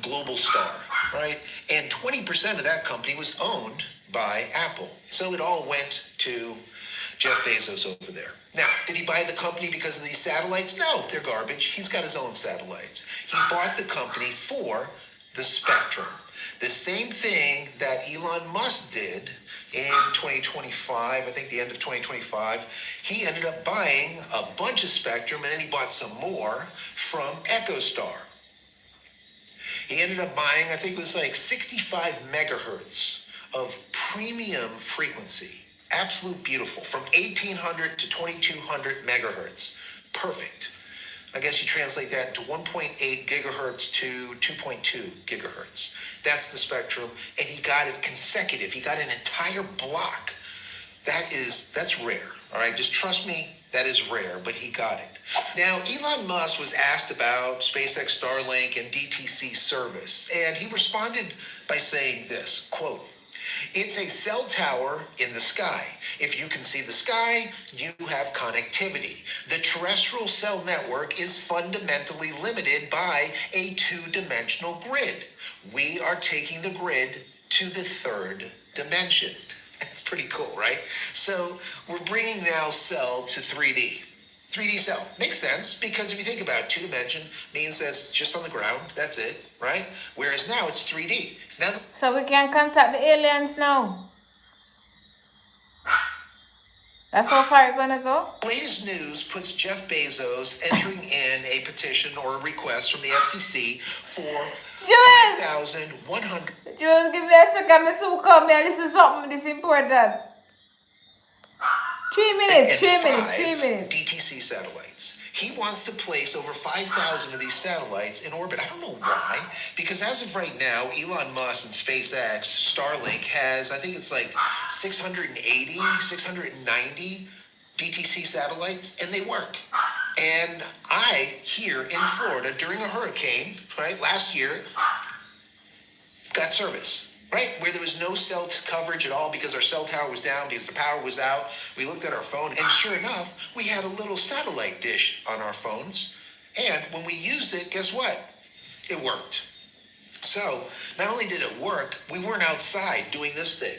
Global Star, right? And 20% of that company was owned by Apple. So it all went to Jeff Bezos over there. Now, did he buy the company because of these satellites? No, they're garbage. He's got his own satellites. He bought the company for the spectrum. The same thing that Elon Musk did in 2025, I think the end of 2025, he ended up buying a bunch of spectrum and then he bought some more from EchoStar. He ended up buying, I think it was like 65 megahertz of premium frequency. Absolute beautiful. From 1800 to 2200 megahertz. Perfect. I guess you translate that into 1.8 gigahertz to 2.2 gigahertz. That's the spectrum, and he got it consecutive. He got an entire block. That's rare, all right? Just trust me, that is rare, but he got it. Now, Elon Musk was asked about SpaceX Starlink and DTC service, and he responded by saying this, quote, it's a cell tower in the sky. If you can see the sky, you have connectivity. The terrestrial cell network is fundamentally limited by a two-dimensional grid. We are taking the grid to the third dimension. That's pretty cool, right? So we're bringing now cell to 3D. 3D cell. Makes sense, because if you think about it, 2-dimension means that's just on the ground, that's it, right? Whereas now it's 3D. Now so we can contact the aliens now. That's how far it's gonna go? Latest news puts Jeff Bezos entering in a petition or a request from the FCC for 5,100. Jules, give me a second, I'm so come here. This is something this important. 3 minutes, 3 minutes. DTC satellites. He wants to place over 5,000 of these satellites in orbit. I don't know why, because as of right now, Elon Musk and SpaceX, Starlink has, I think it's like 680, 690 DTC satellites, and they work. And I, here in Florida, during a hurricane, right, last year, got service. Right, where there was no cell coverage at all because our cell tower was down, because the power was out. We looked at our phone, and sure enough, we had a little satellite dish on our phones. And when we used it, guess what? It worked. So not only did it work, we weren't outside doing this thing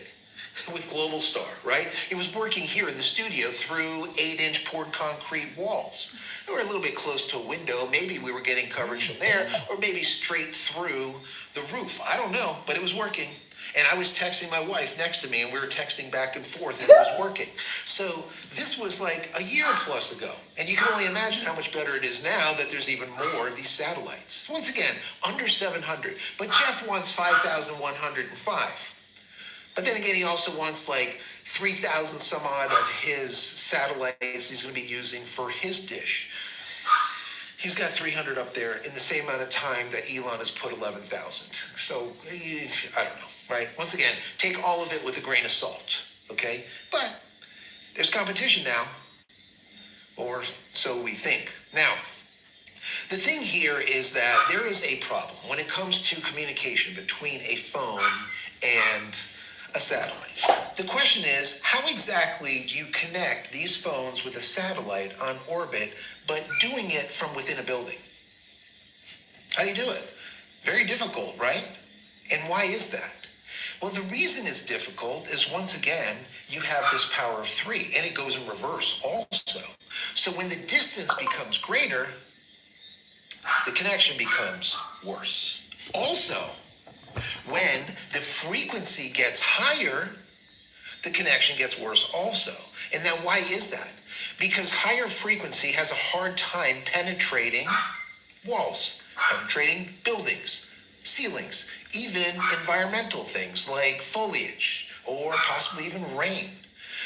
with Global Star, right? It was working here in the studio through 8-inch poured concrete walls. We were a little bit close to a window. Maybe we were getting coverage from there, or maybe straight through the roof. I don't know, but it was working. And I was texting my wife next to me, and we were texting back and forth, and it was working. So this was like a year plus ago. And you can only imagine how much better it is now that there's even more of these satellites. Once again, under 700. But Jeff wants 5,105. But then again, he also wants like 3,000 some odd of his satellites he's going to be using for his dish. He's got 300 up there in the same amount of time that Elon has put 11,000. So, I don't know, right? Once again, take all of it with a grain of salt, okay? But there's competition now, or so we think. Now, the thing here is that there is a problem when it comes to communication between a phone and a satellite. The question is, how exactly do you connect these phones with a satellite on orbit, but doing it from within a building? How do you do it? Very difficult, right? And why is that? Well, the reason it's difficult is, once again, you have this power of 3, and it goes in reverse also. So when the distance becomes greater, the connection becomes worse. Also, when the frequency gets higher, the connection gets worse also. And now why is that? Because higher frequency has a hard time penetrating walls, penetrating buildings, ceilings, even environmental things like foliage or possibly even rain.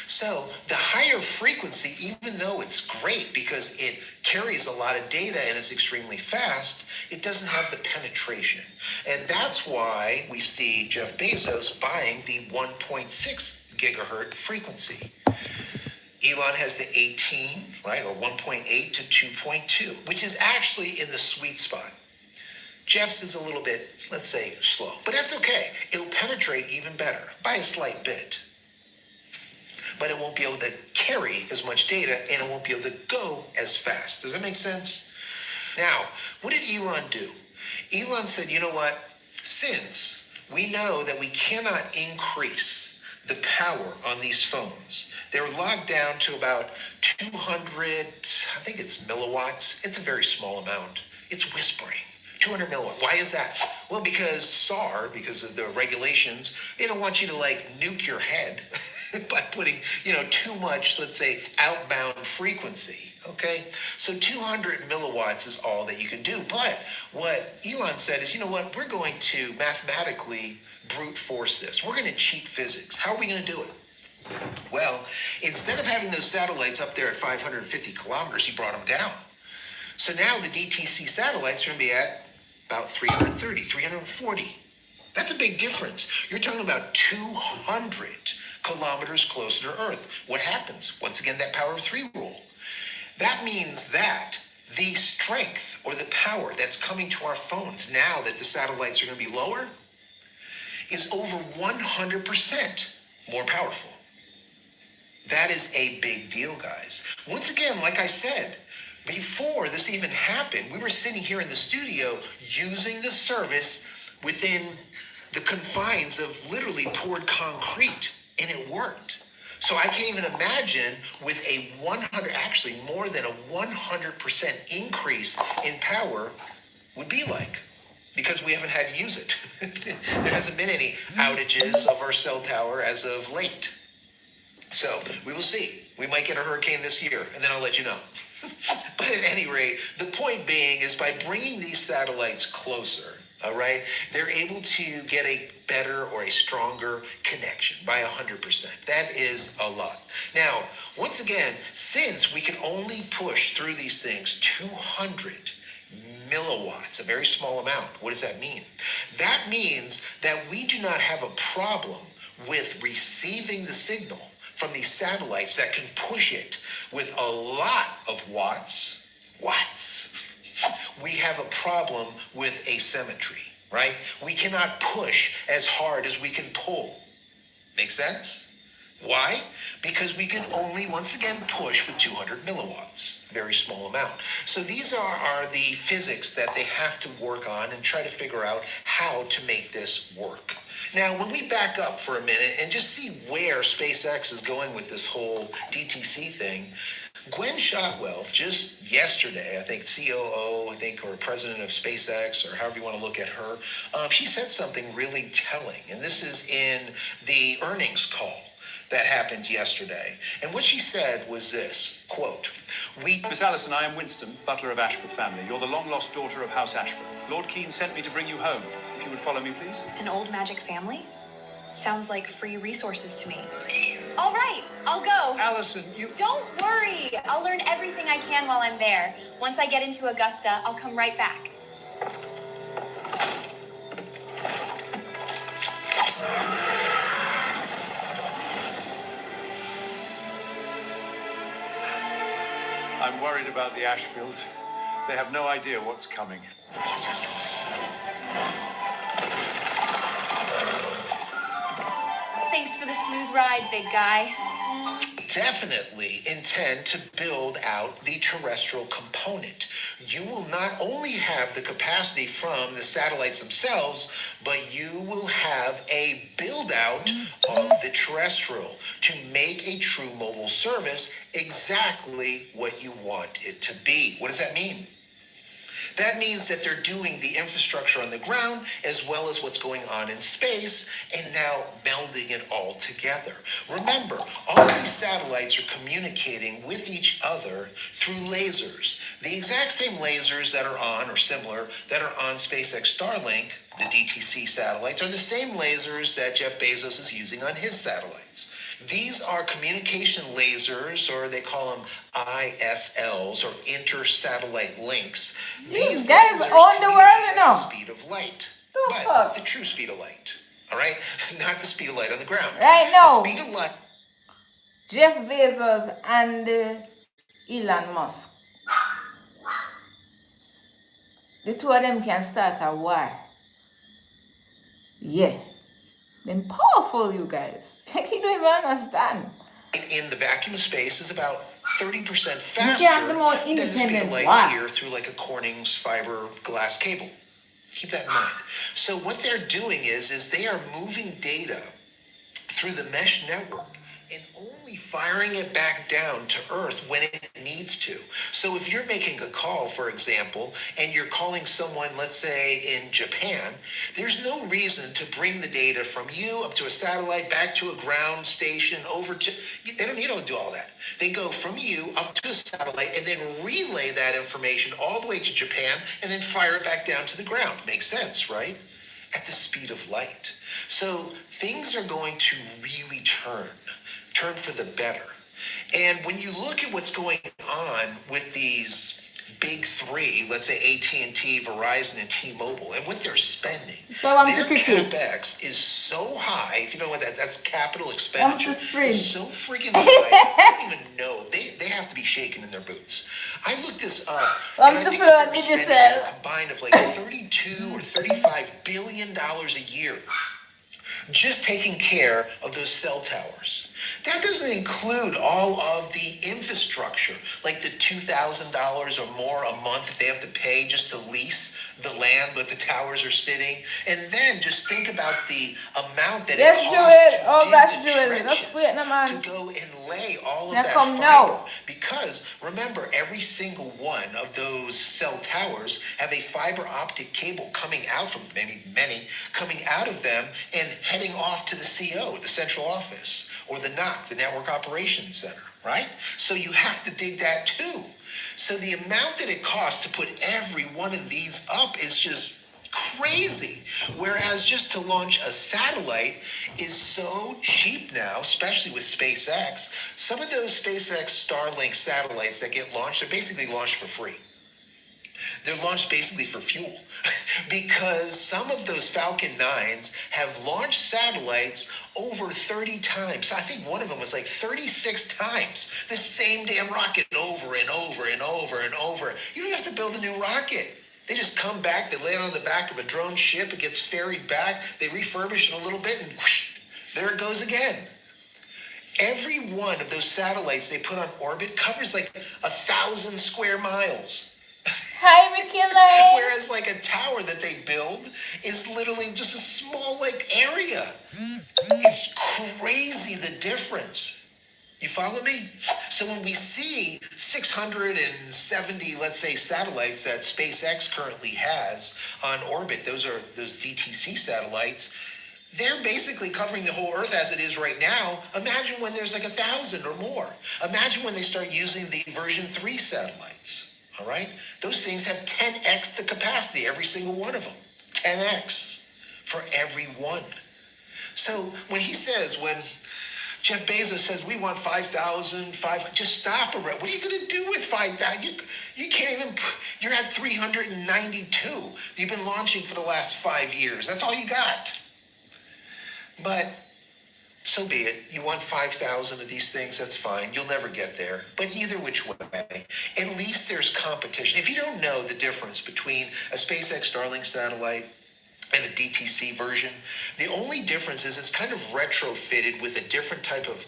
So the higher frequency, even though it's great because it carries a lot of data and is extremely fast, it doesn't have the penetration. And that's why we see Jeff Bezos buying the 1.6 gigahertz frequency. Elon has the 18, right, or 1.8 to 2.2, which is actually in the sweet spot. Jeff's is a little bit, let's say, slow, but that's okay. It'll penetrate even better by a slight bit. But it won't be able to carry as much data, and it won't be able to go as fast. Does that make sense? Now, what did Elon do? Elon said, you know what? Since we know that we cannot increase the power on these phones, they're locked down to about 200, I think it's milliwatts. It's a very small amount. It's whispering. 200 milliwatts. Why is that? Well, because SAR, because of the regulations, they don't want you to like nuke your head by putting, too much, let's say, outbound frequency. Okay, so 200 milliwatts is all that you can do. But what Elon said is, you know what? We're going to mathematically brute force this. We're going to cheat physics. How are we going to do it? Well, instead of having those satellites up there at 550 kilometers, he brought them down. So now the DTC satellites are going to be at about 330, 340. That's a big difference. You're talking about 200 kilometers closer to Earth. What happens? Once again, that power of 3 rule. That means that the strength or the power that's coming to our phones now that the satellites are going to be lower is over 100% more powerful. That is a big deal, guys. Once again, like I said, before this even happened, we were sitting here in the studio using the service within the confines of literally poured concrete, and it worked. So I can't even imagine with a 100, actually more than a 100% increase in power would be like, because we haven't had to use it. There hasn't been any outages of our cell tower as of late. So we will see. We might get a hurricane this year, and then I'll let you know. But at any rate, the point being is by bringing these satellites closer, all right, they're able to get a better or a stronger connection by 100%. That is a lot. Now, once again, since we can only push through these things 200 milliwatts, a very small amount, what does that mean? That means that we do not have a problem with receiving the signal from these satellites that can push it with a lot of watts. We have a problem with asymmetry, right? We cannot push as hard as we can pull. Make sense? Why? Because we can only, once again, push with 200 milliwatts, very small amount. So these are the physics that they have to work on and try to figure out how to make this work. Now, when we back up for a minute and just see where SpaceX is going with this whole DTC thing, Gwen Shotwell, just yesterday, I think COO, or president of SpaceX, or however you want to look at her, she said something really telling. And this is in the earnings call that happened yesterday. And what she said was this, quote, Miss Allison, I am Winston, butler of Ashforth family. You're the long-lost daughter of House Ashforth. Lord Keene sent me to bring you home. If you would follow me, please. An old magic family? Sounds like free resources to me. All right, I'll go. Allison, you... Don't worry. I'll learn everything I can while I'm there. Once I get into Augusta, I'll come right back. I'm worried about the Ashfields. They have no idea what's coming. Thanks for the smooth ride, big guy. Definitely intend to build out the terrestrial component. You will not only have the capacity from the satellites themselves, but you will have a build out of the terrestrial to make a true mobile service exactly what you want it to be. What does that mean? That means that they're doing the infrastructure on the ground as well as what's going on in space and now melding it all together. Remember, all of these satellites are communicating with each other through lasers. The exact same lasers that are on, or similar, that are on SpaceX Starlink, the DTC satellites, are the same lasers that Jeff Bezos is using on his satellites. These are communication lasers, or they call them ISLs, or inter-satellite links. These guys lasers own the world communicate now. at the speed of light. Fuck? The true speed of light. All right? Not the speed of light on the ground. Right now. The speed of light. Jeff Bezos and Elon Musk. The two of them can start a war. Yeah. They're powerful, you guys. You don't even understand. In the vacuum of space is about 30% You faster can have the more than the speed of independent light war. here through like a Corning's fiberglass cable. Keep that in mind. So what they're doing is they are moving data through the mesh network and only firing it back down to Earth when it needs to. So if you're making a call, for example, and you're calling someone, let's say in Japan, there's no reason to bring the data from you up to a satellite, back to a ground station, over to, you don't do all that. They go from you up to a satellite and then relay that information all the way to Japan and then fire it back down to the ground. Makes sense, right? At the speed of light. So things are going to really turn for the better. And when you look at what's going on with these big three, let's say AT&T, Verizon, and T-Mobile, and what they're spending, their capex is so high. If you know what that's capital expenditure. It's so freaking high. I don't even know. They have to be shaking in their boots. I looked this up, and I think they're spending a combined of like $32 or $35 billion a year just taking care of those cell towers. That doesn't include all of the infrastructure, like the $2,000 or more a month that they have to pay just to lease the land where the towers are sitting. And then just think about the amount that it costs to dig the trenches to go and lay all of that fiber. Because remember, every single one of those cell towers have a fiber optic cable coming out from many coming out of them and heading off to the CO, the central office, or the NOC, the Network Operations Center, right? So you have to dig that too. So the amount that it costs to put every one of these up is just crazy. Whereas just to launch a satellite is so cheap now, especially with SpaceX. Some of those SpaceX Starlink satellites that get launched are basically launched for free. They're launched basically for fuel because some of those Falcon 9s have launched satellites over 30 times. I think one of them was like 36 times the same damn rocket over and over and over and over. You don't have to build a new rocket. They just come back, they land on the back of a drone ship, it gets ferried back, they refurbish it a little bit, and whoosh, there it goes again. Every one of those satellites they put on orbit covers like 1,000 square miles. Hi, Ricky Lane. Whereas like a tower that they build is literally just a small like area. It's crazy the difference. You follow me? So when we see 670, let's say, satellites that SpaceX currently has on orbit, those are those DTC satellites, they're basically covering the whole Earth as it is right now. Imagine when there's like 1,000 or more. Imagine when they start using the version 3 satellites. All right? Those things have 10x the capacity, every single one of them. 10x for every one. So when he says, when Jeff Bezos says, we want 5,000, just stop already. What are you going to do with 5,000? You can't even, you're at 392. You've been launching for the last 5 years. That's all you got. But so be it. You want 5,000 of these things, that's fine. You'll never get there. But either which way, at least there's competition. If you don't know the difference between a SpaceX Starlink satellite and a DTC version, the only difference is it's kind of retrofitted with a different type of,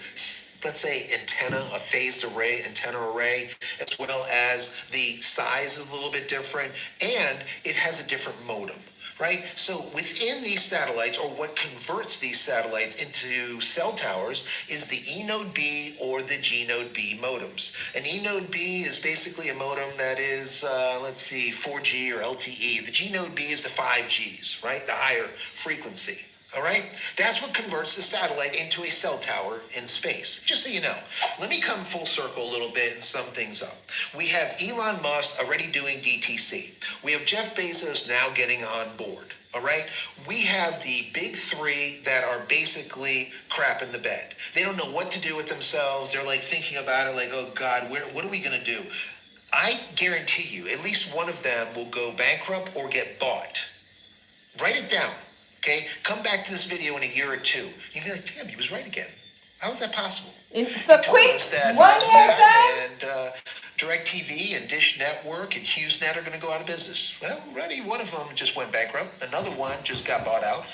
let's say, antenna, a phased array, antenna array, as well as the size is a little bit different, and it has a different modem. Right? So within these satellites, or what converts these satellites into cell towers, is the E node B or the G node B modems. An E node B is basically a modem that is, 4G or LTE. The G node B is the 5Gs, right? The higher frequency. All right? That's what converts the satellite into a cell tower in space. Just so you know. Let me come full circle a little bit and sum things up. We have Elon Musk already doing DTC. We have Jeff Bezos now getting on board. All right? We have the big three that are basically crap in the bed. They don't know what to do with themselves. They're like thinking about it like, oh God, what are we going to do? I guarantee you, at least one of them will go bankrupt or get bought. Write it down. Okay, come back to this video in a year or two. You'll be like, damn, he was right again. How is that possible? So quick, 1 year time? And DirecTV and Dish Network and HughesNet are going to go out of business. Well, already one of them just went bankrupt. Another one just got bought out.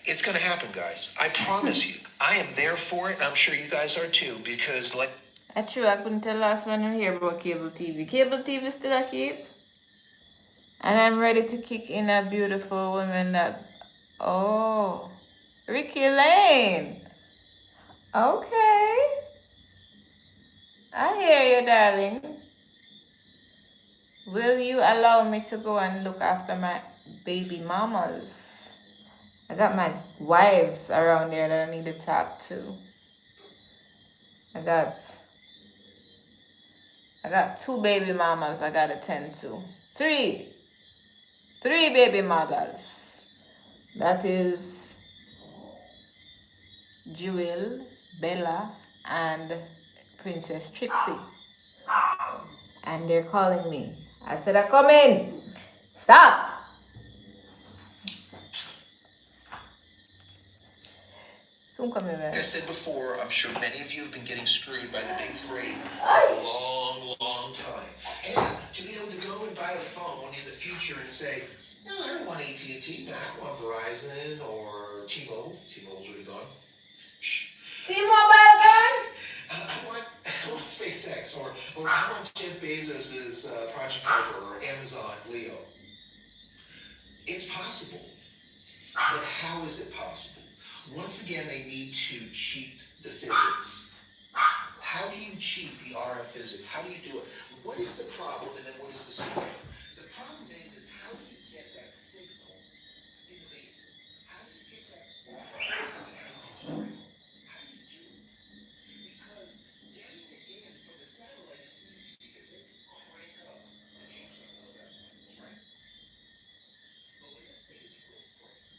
It's going to happen, guys. I promise you. I am there for it, and I'm sure you guys are too, because like... That's true. I couldn't tell last one you hear about cable TV. Cable TV still a keep. And I'm ready to kick in a beautiful woman that... Oh, Ricky Lane. Okay. I hear you, darling. Will you allow me to go and look after my baby mamas? I got my wives around there that I need to talk to. I got 2 baby mamas I gotta tend to. 3 baby mothers. That is Jewel, Bella, and Princess Trixie. And they're calling me. I said, I'm coming. Stop. Soon coming back. Like I said before, I'm sure many of you have been getting screwed by the big three for a long, long time. And to be able to go and buy a phone in the future and say, no, I don't want AT&T, no, I want Verizon or T-Mobile. T-Mobile's already gone. Shh. T-Mobile gone? I want SpaceX or I want Jeff Bezos's Project Kuiper or Amazon Leo. It's possible, but how is it possible? Once again, they need to cheat the physics. How do you cheat the RF physics? How do you do it? What is the problem, and then what is the solution? The problem is how do you get that signal in the basement? How do you get that signal in the energy story? How do you do it? Because getting it in from the satellite is easy because they can crank up the juice on those satellites, right? But when this thing is whispering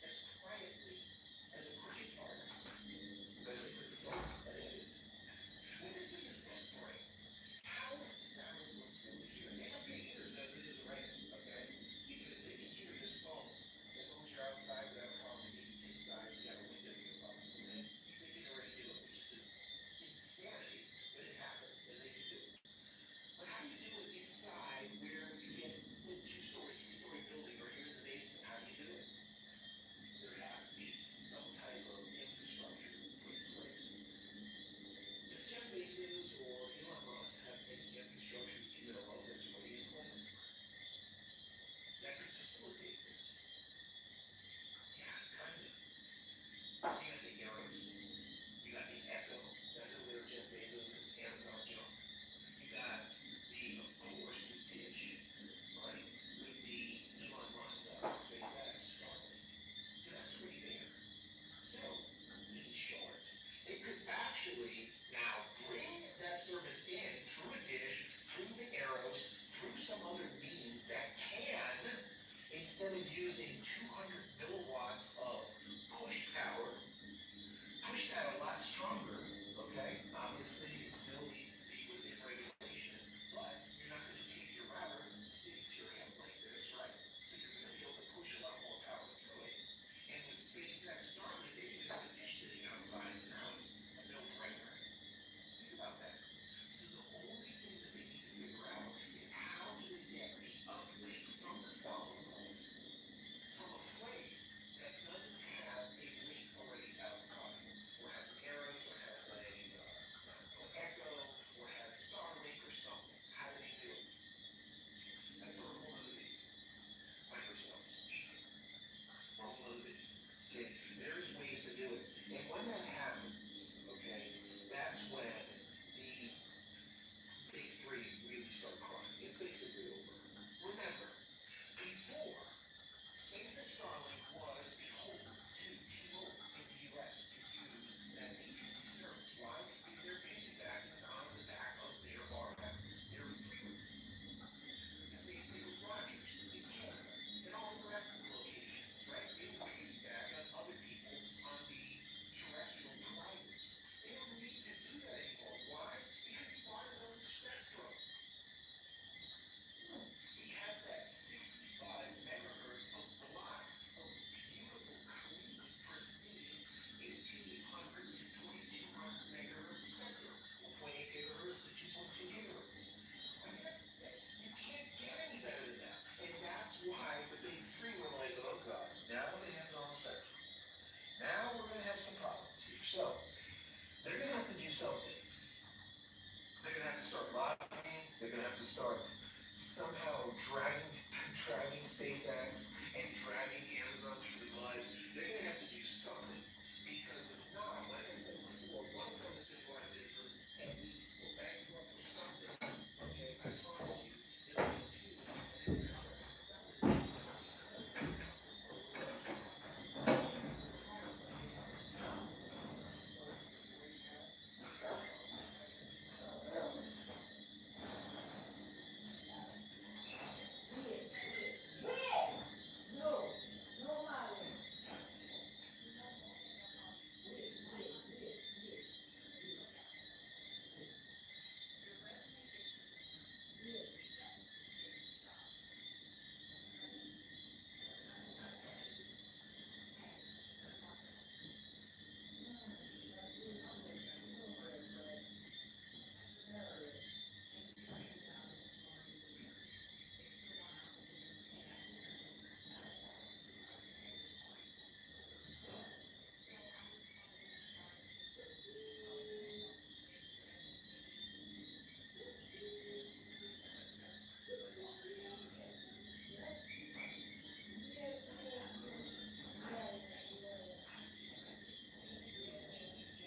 as quietly as a cricket farts, did I say cricket farts? I think I did. When this thing is whispering, how is the satellite going to be able to hear it? They have big ears as it is right, okay? arrows through some other means that can, instead of using 200 milliwatts of push power, push that a lot stronger, okay? Obviously, it still needs to be within regulation, but you're not going to take your router and stick it to your hip like this, right? So you're going to be able to push a lot more power through it. And with SpaceX Starlink, they even have a dish sitting outside, so now it's a no-brainer. Think about that. So the only thing that they need to figure out is how do they get the uplink from the phone from a place that doesn't have a link already outside, or has an Arrows, or has an Echo, or has Starlink or something. How do they do it? That's for a whole other video. Microsoft's for a whole other video. Okay, there's ways to do it. And when that happens, okay, that's when these big three really start crying. It's basically over. Remember, before, SpaceX Starlink was beholden to T-Mobile in the U.S. to use that DTC service. Why? Because they're piggybacking on the back of their RF, their frequency. The same thing with Rogers in Canada and all the rest of the locations, right? They piggyback on other people on the terrestrial providers. They don't need to do that anymore. Why? Because he bought his own spectrum. He has that 65 megahertz of block of beautiful, clean, pristine 1800 to 2200 megahertz spectrum, 1.8 gigahertz to 2.2 gigahertz. I mean, you can't get any better than that. And that's why the big three were like, oh God, now they have their own spectrum. Now we're going to have some problems here. So they're going to have to do something. They're going to have to start lobbying. They're going to have to start somehow dragging SpaceX and dragging Amazon through the mud. They're going to have to do something. Because if not, like I said before, one of them is going to go out of business at least or bankrupt or something. Okay, I promise you, there'll be two, and then they're going to start consolidating because they have to lower the prices. Because the price of getting DTC is going to be where you have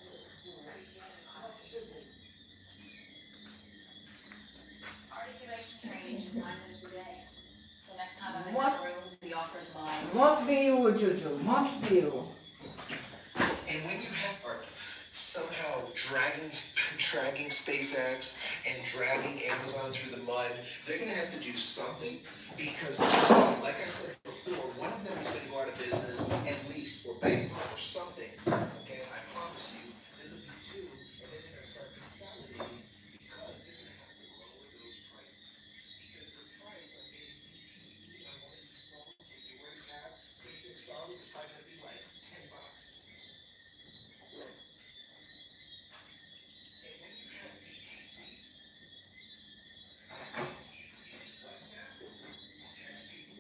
SpaceX Starlink having to be Articulation training is 9 minutes a day. So next time I'm in Must- that room, the offer's mine. Must be you, Juju. Must be you. And when you have are somehow dragging SpaceX and dragging Amazon through the mud, they're going to have to do something because, like I said before, one of them is going to go out of business at least or bankrupt or something. Okay, I promise you, then there'll be two, and then they're going to start consolidating because they're going to have to lower those prices. Because the price of getting DTC on one of these phones when you already have SpaceX Starlink is probably going to be like $10. And when you have DTC, that means you can use WhatsApp, text people,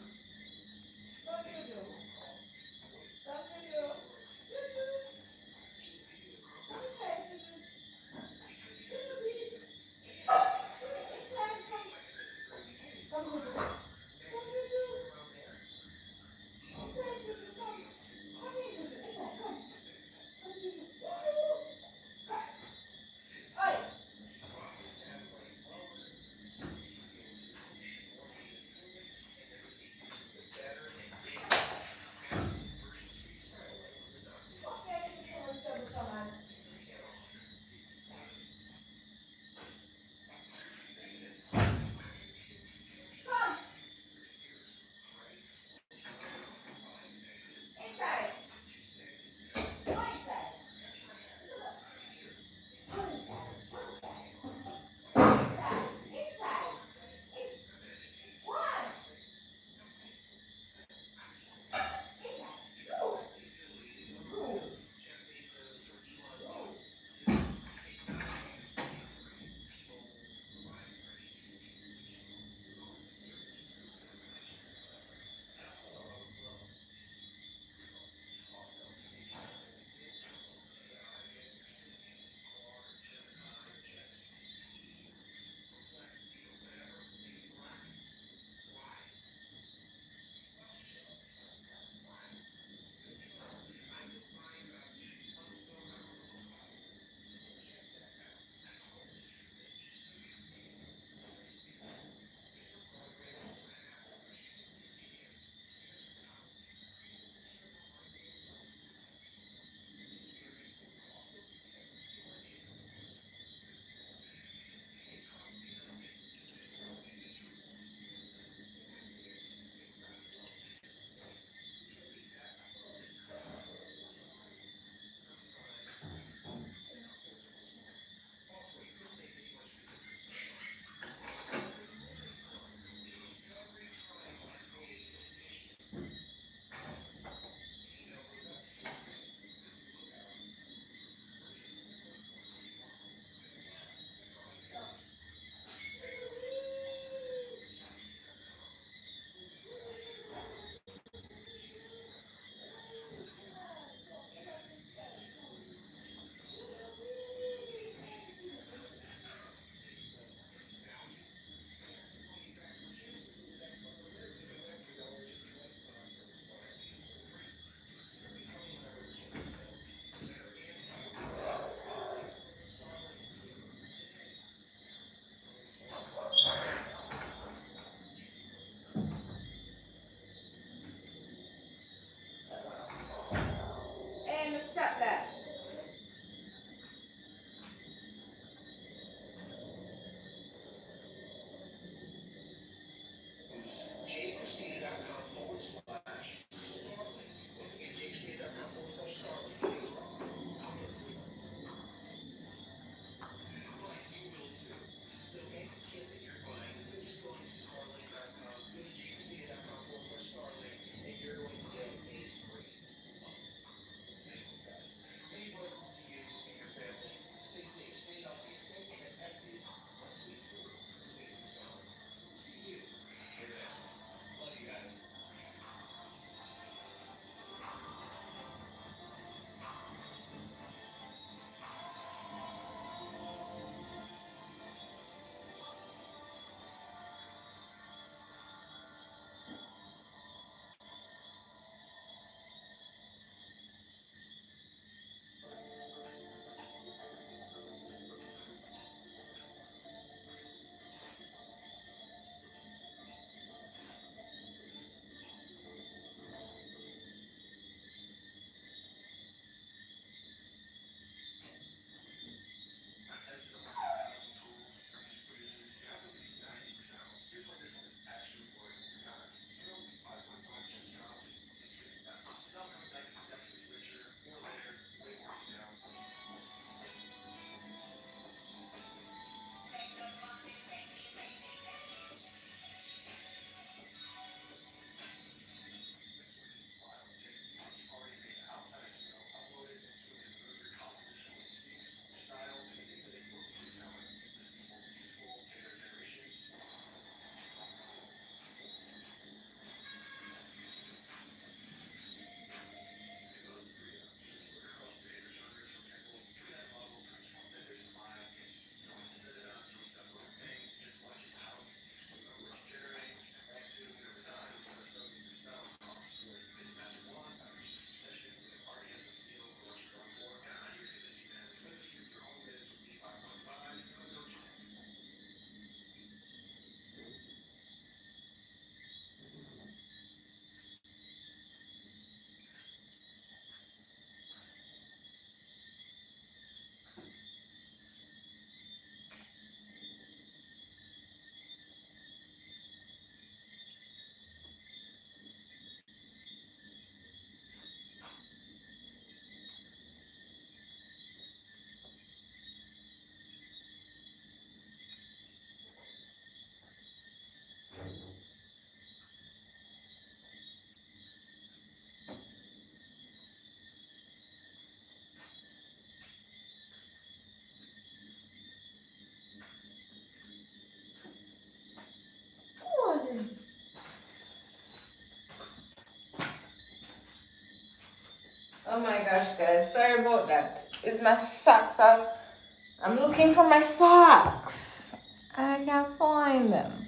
Oh my gosh, guys, sorry about that. It's my socks. I'm looking for my socks. And I can't find them.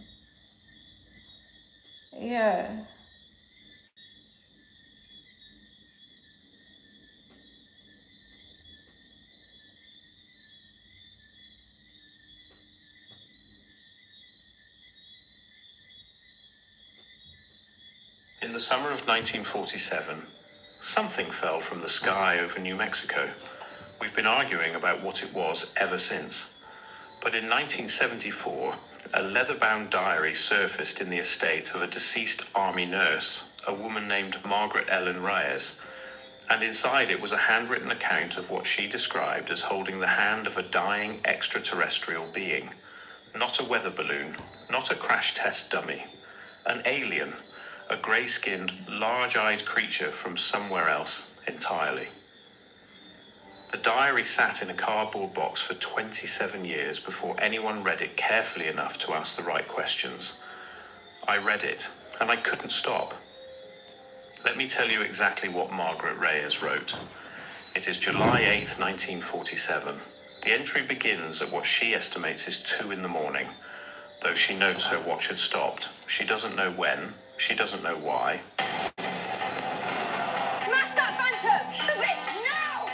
Yeah. In the summer of 1947, something fell from the sky over New Mexico. We've been arguing about what it was ever since. But in 1974, a leather-bound diary surfaced in the estate of a deceased army nurse, a woman named Margaret Ellen Reyes, and inside it was a handwritten account of what she described as holding the hand of a dying extraterrestrial being. Not a weather balloon, not a crash test dummy, an alien, a grey-skinned, large-eyed creature from somewhere else entirely. The diary sat in a cardboard box for 27 years before anyone read it carefully enough to ask the right questions. I read it, and I couldn't stop. Let me tell you exactly what Margaret Reyes wrote. It is July 8th, 1947. The entry begins at what she estimates is 2 in the morning, though she notes her watch had stopped. She doesn't know when, she doesn't know why. Smash that phantom! Move it now!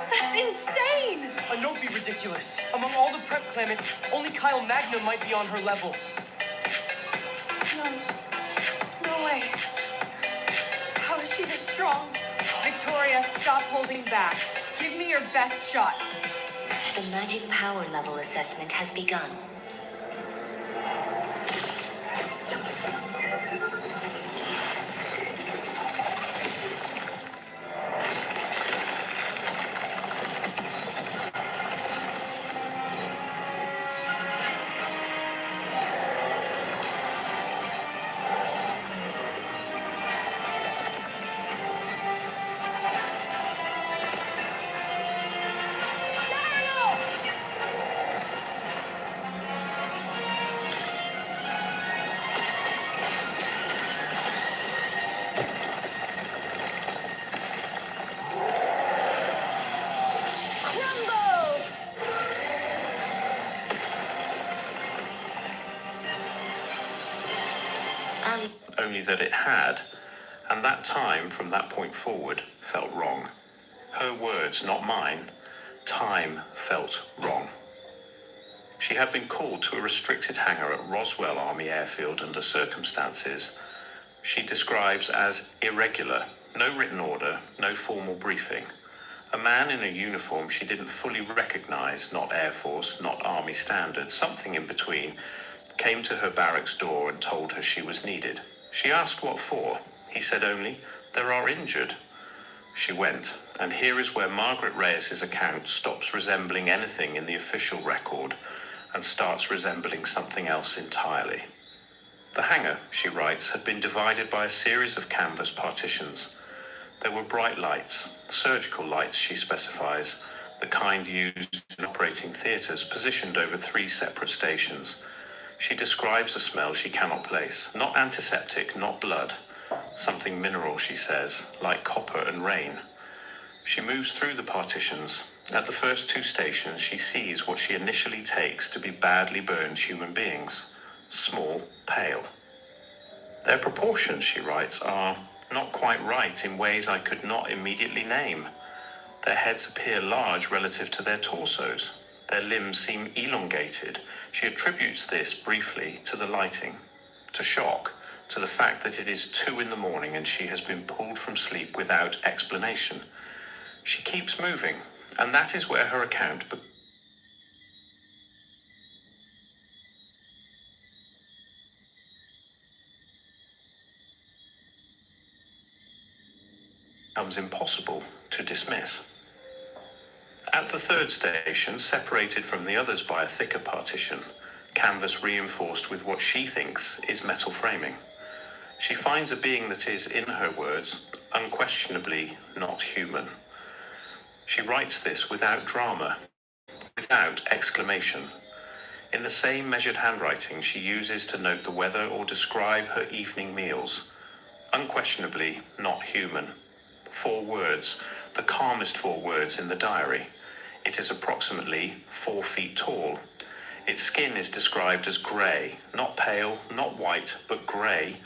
That's insane! A note be ridiculous. Among all the prep claimants, only Kyle Magna might be on her level. No. No way. How is she this strong? Victoria, stop holding back. Give me your best shot. The magic power level assessment has begun. Only that it had, and that time from that point forward felt wrong. Her words, not mine. Time felt wrong. She had been called to a restricted hangar at Roswell Army Airfield under circumstances she describes as irregular. No written order, no formal briefing. A man in a uniform she didn't fully recognize, not Air Force, not Army standard, something in between, came to her barracks door and told her she was needed. She asked what for. He said only, "There are injured." She went, and here is where Margaret Reyes' account stops resembling anything in the official record and starts resembling something else entirely. The hangar, she writes, had been divided by a series of canvas partitions. There were bright lights, surgical lights, she specifies, the kind used in operating theatres, positioned over 3 separate stations. She describes a smell she cannot place, not antiseptic, not blood, something mineral, she says, like copper and rain. She moves through the partitions. At the first 2 stations, she sees what she initially takes to be badly burned human beings, small, pale. Their proportions, she writes, are not quite right in ways I could not immediately name. Their heads appear large relative to their torsos. Their limbs seem elongated. She attributes this briefly to the lighting, to shock, to the fact that it is 2 in the morning and she has been pulled from sleep without explanation. She keeps moving, and that is where her account becomes impossible to dismiss. At the 3rd station, separated from the others by a thicker partition, canvas reinforced with what she thinks is metal framing, she finds a being that is, in her words, unquestionably not human. She writes this without drama, without exclamation. in the same measured handwriting she uses to note the weather or describe her evening meals. Unquestionably not human. 4 words, the calmest 4 words in the diary. It is approximately 4 feet tall. Its skin is described as grey, not pale, not white, but grey,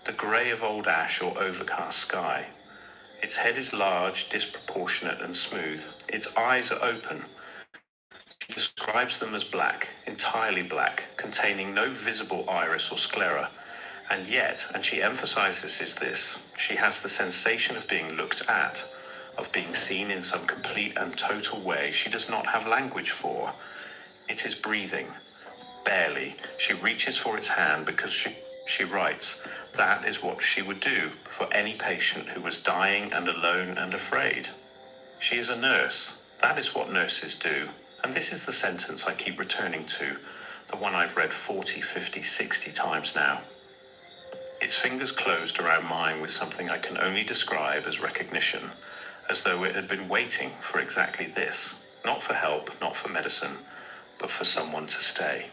the grey of old ash or overcast sky. Its head is large, disproportionate and smooth. Its eyes are open. She describes them as black, entirely black, containing no visible iris or sclera. And yet, and she emphasizes this, she has the sensation of being looked at, of being seen in some complete and total way she does not have language for. It is breathing. Barely. She reaches for its hand because she writes, that is what she would do for any patient who was dying and alone and afraid. She is a nurse. That is what nurses do. And this is the sentence I keep returning to, the one I've read 40, 50, 60 times now. Its fingers closed around mine with something I can only describe as recognition, as though it had been waiting for exactly this. Not for help, not for medicine, but for someone to stay.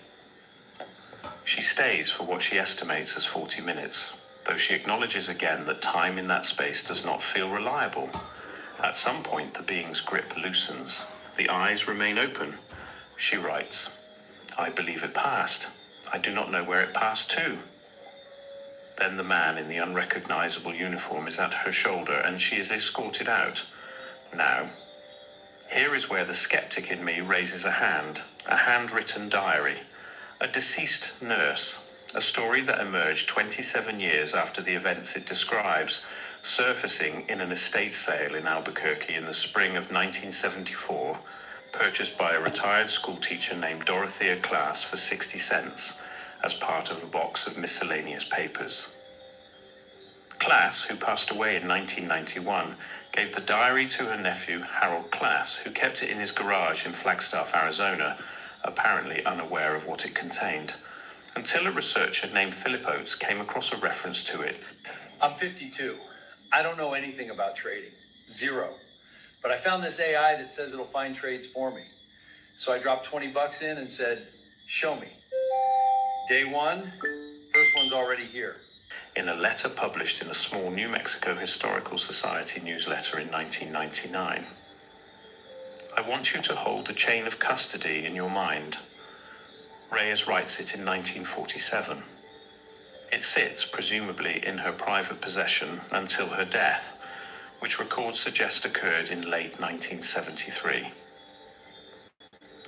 She stays for what she estimates as 40 minutes, though she acknowledges again that time in that space does not feel reliable. At some point, the being's grip loosens. The eyes remain open. She writes, I believe it passed. I do not know where it passed to. Then the man in the unrecognizable uniform is at her shoulder and she is escorted out. Now, here is where the skeptic in me raises a handwritten diary. A deceased nurse, a story that emerged 27 years after the events it describes, surfacing in an estate sale in Albuquerque in the spring of 1974, purchased by a retired schoolteacher named Dorothea Class for 60 cents as part of a box of miscellaneous papers. Class, who passed away in 1991, gave the diary to her nephew Harold Class, who kept it in his garage in Flagstaff, Arizona, apparently unaware of what it contained, until a researcher named Philip Oates came across a reference to it. I'm 52. I don't know anything about trading. Zero. But I found this AI that says it'll find trades for me. So I dropped 20 bucks in and said, show me. Day 1, first one's already here. In a letter published in a small New Mexico Historical Society newsletter in 1999. I want you to hold the chain of custody in your mind. Reyes writes it in 1947. It sits, presumably, in her private possession until her death, which records suggest occurred in late 1973.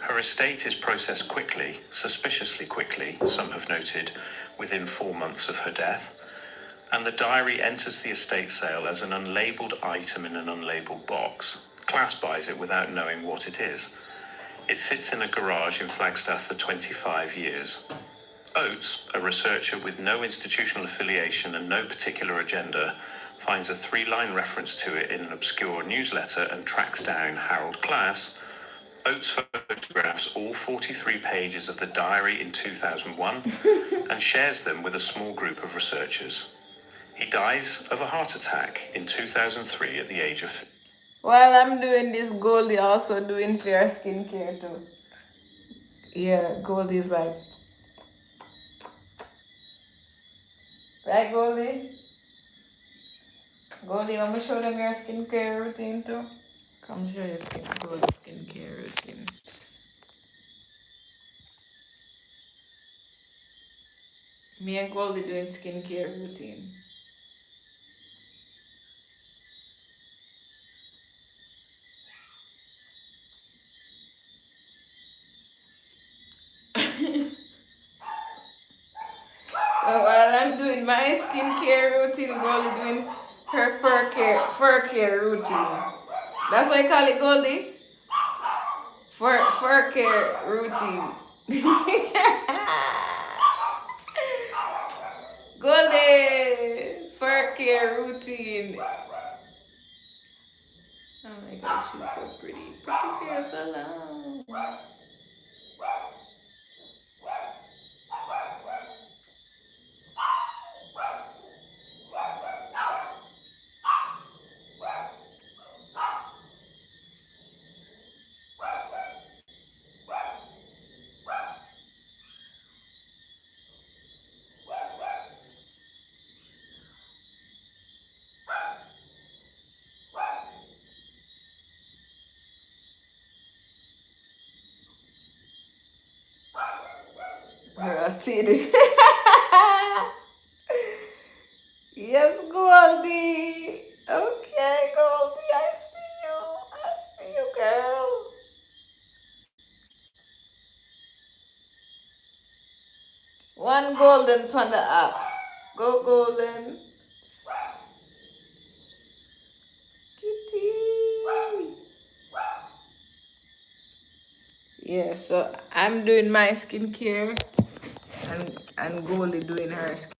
Her estate is processed quickly, suspiciously quickly, some have noted, within 4 months of her death, and the diary enters the estate sale as an unlabeled item in an unlabeled box. Class buys it without knowing what it is. It sits in a garage in Flagstaff for 25 years. Oates, a researcher with no institutional affiliation and no particular agenda, finds a 3-line reference to it in an obscure newsletter and tracks down Harold Class. Oates photographs all 43 pages of the diary in 2001 and shares them with a small group of researchers. He dies of a heart attack in 2003 at the age of... While I'm doing this, Goldie also doing fair skincare too. Yeah, Goldie's like... Right, Goldie? Goldie, want me to show them your skincare routine too? Come show your Goldie's skincare routine. Me and Goldie doing skincare routine. So while I'm doing my skincare routine, Goldie doing her fur care routine. That's why I call it Goldie. Fur care routine. Goldie, fur care routine. Oh my God, she's so pretty. Pretty girl, so long. Rotted. Yes, Goldie. Okay, Goldie, I see you. I see you, girl. One golden panda app. Go golden. Kitty. Yeah, so I'm doing my skincare and Goldie doing her skincare.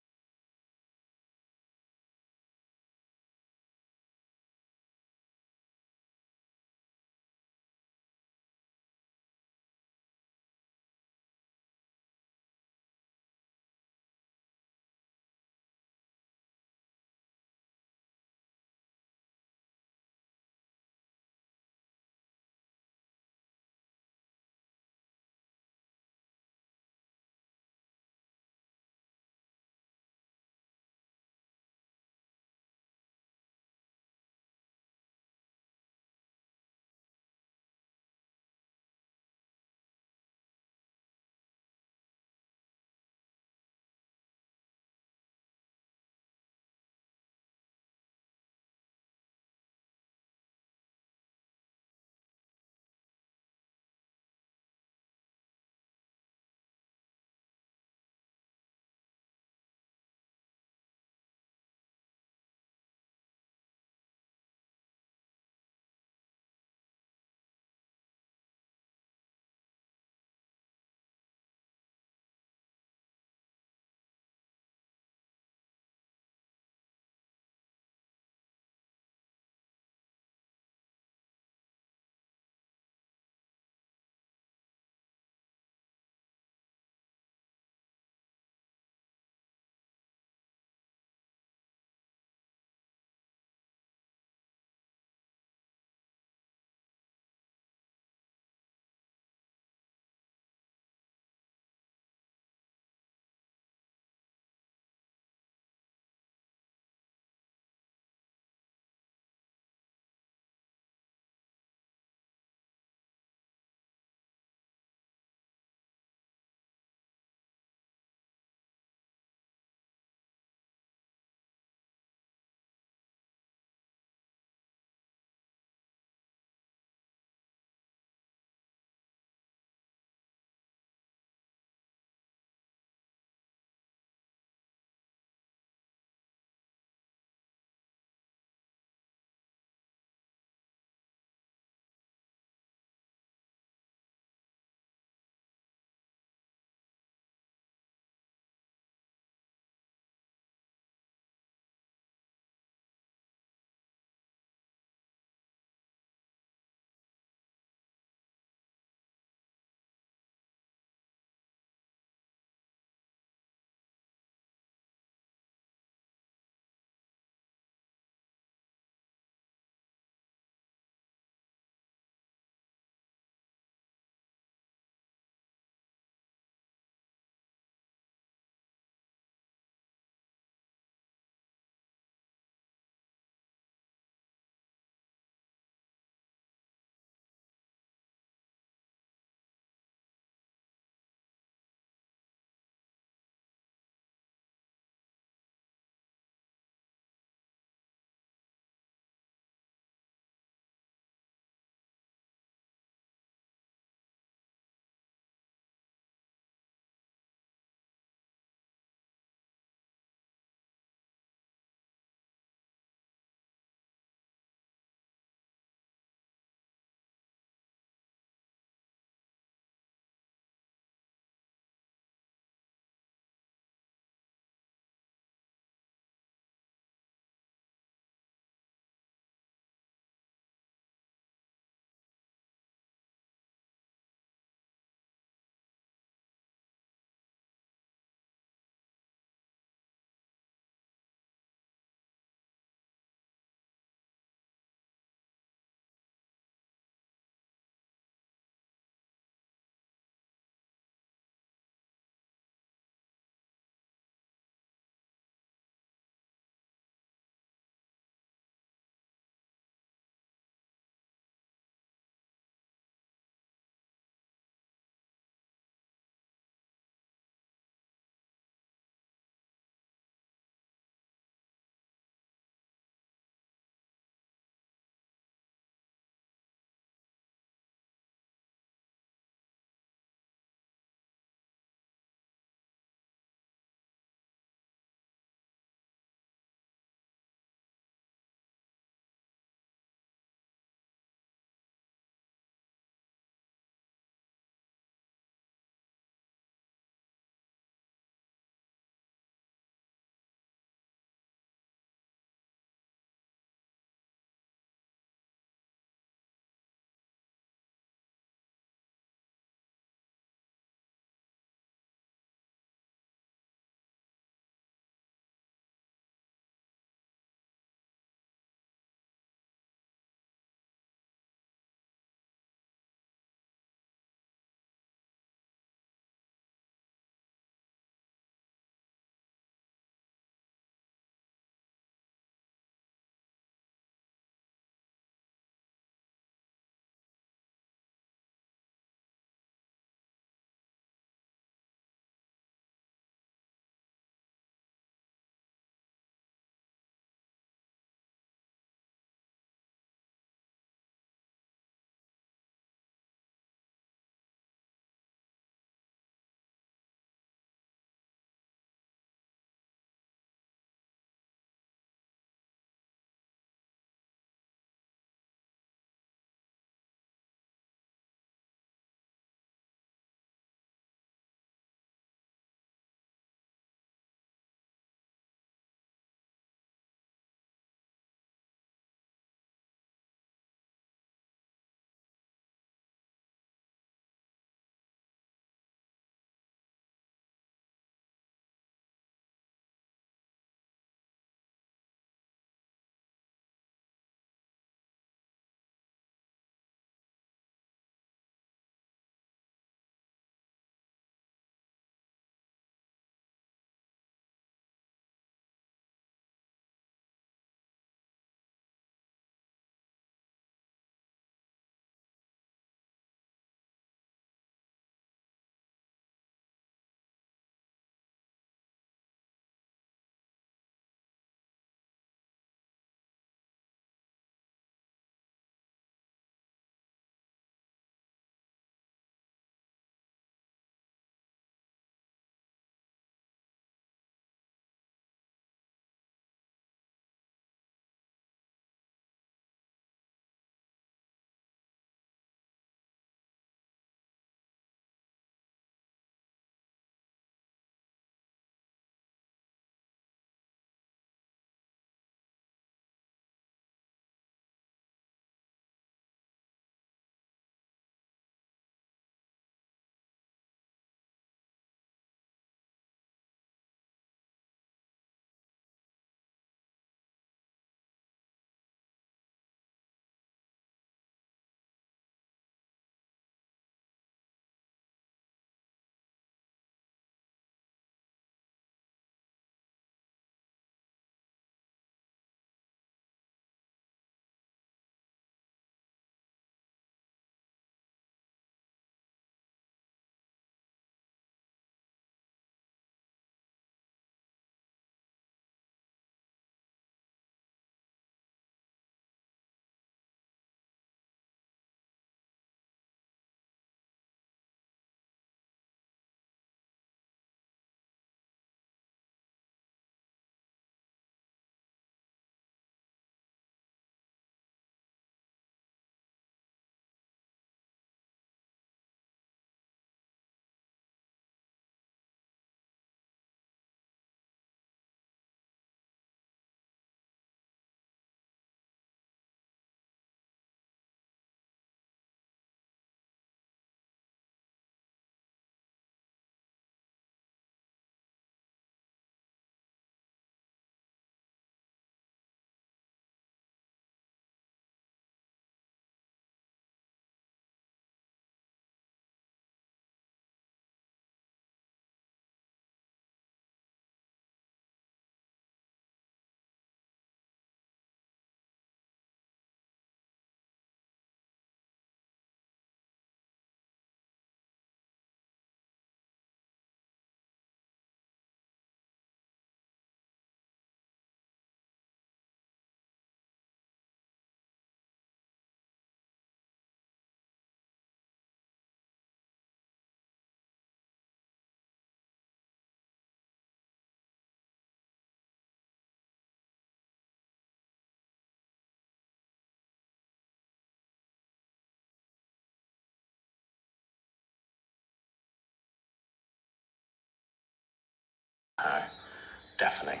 deafening.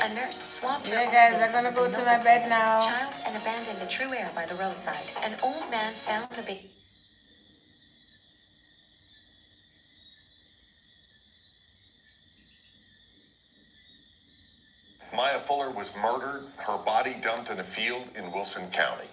A nurse swabbed her Yeah, own guys, victim I'm gonna go with to the my note bed that now. says, "Child and abandoned to true air by the roadside. An old man found the baby." Maya Fuller was murdered, her body dumped in a field in Wilson County.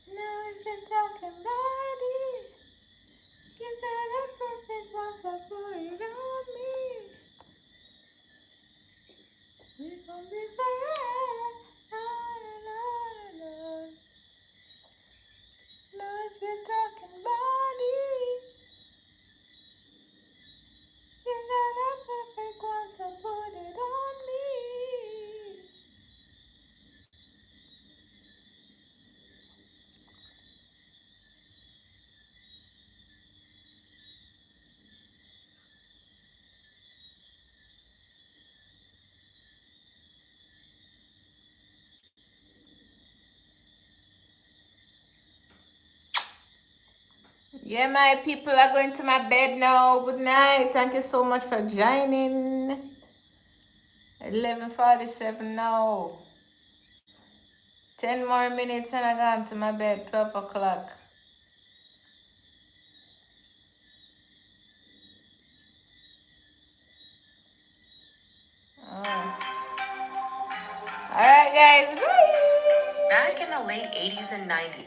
Now if you're talking about it, give that a perfect once I put it on me. We gon' be forever. Now if you're talking about it, give that a perfect once I put it on me. Yeah, my people are going to my bed now. Good night. Thank you so much for joining. 11:47 now. 10 more minutes and I gone to my bed. 12 o'clock. Oh. Alright, guys. Bye. Back in the late 80s and 90s,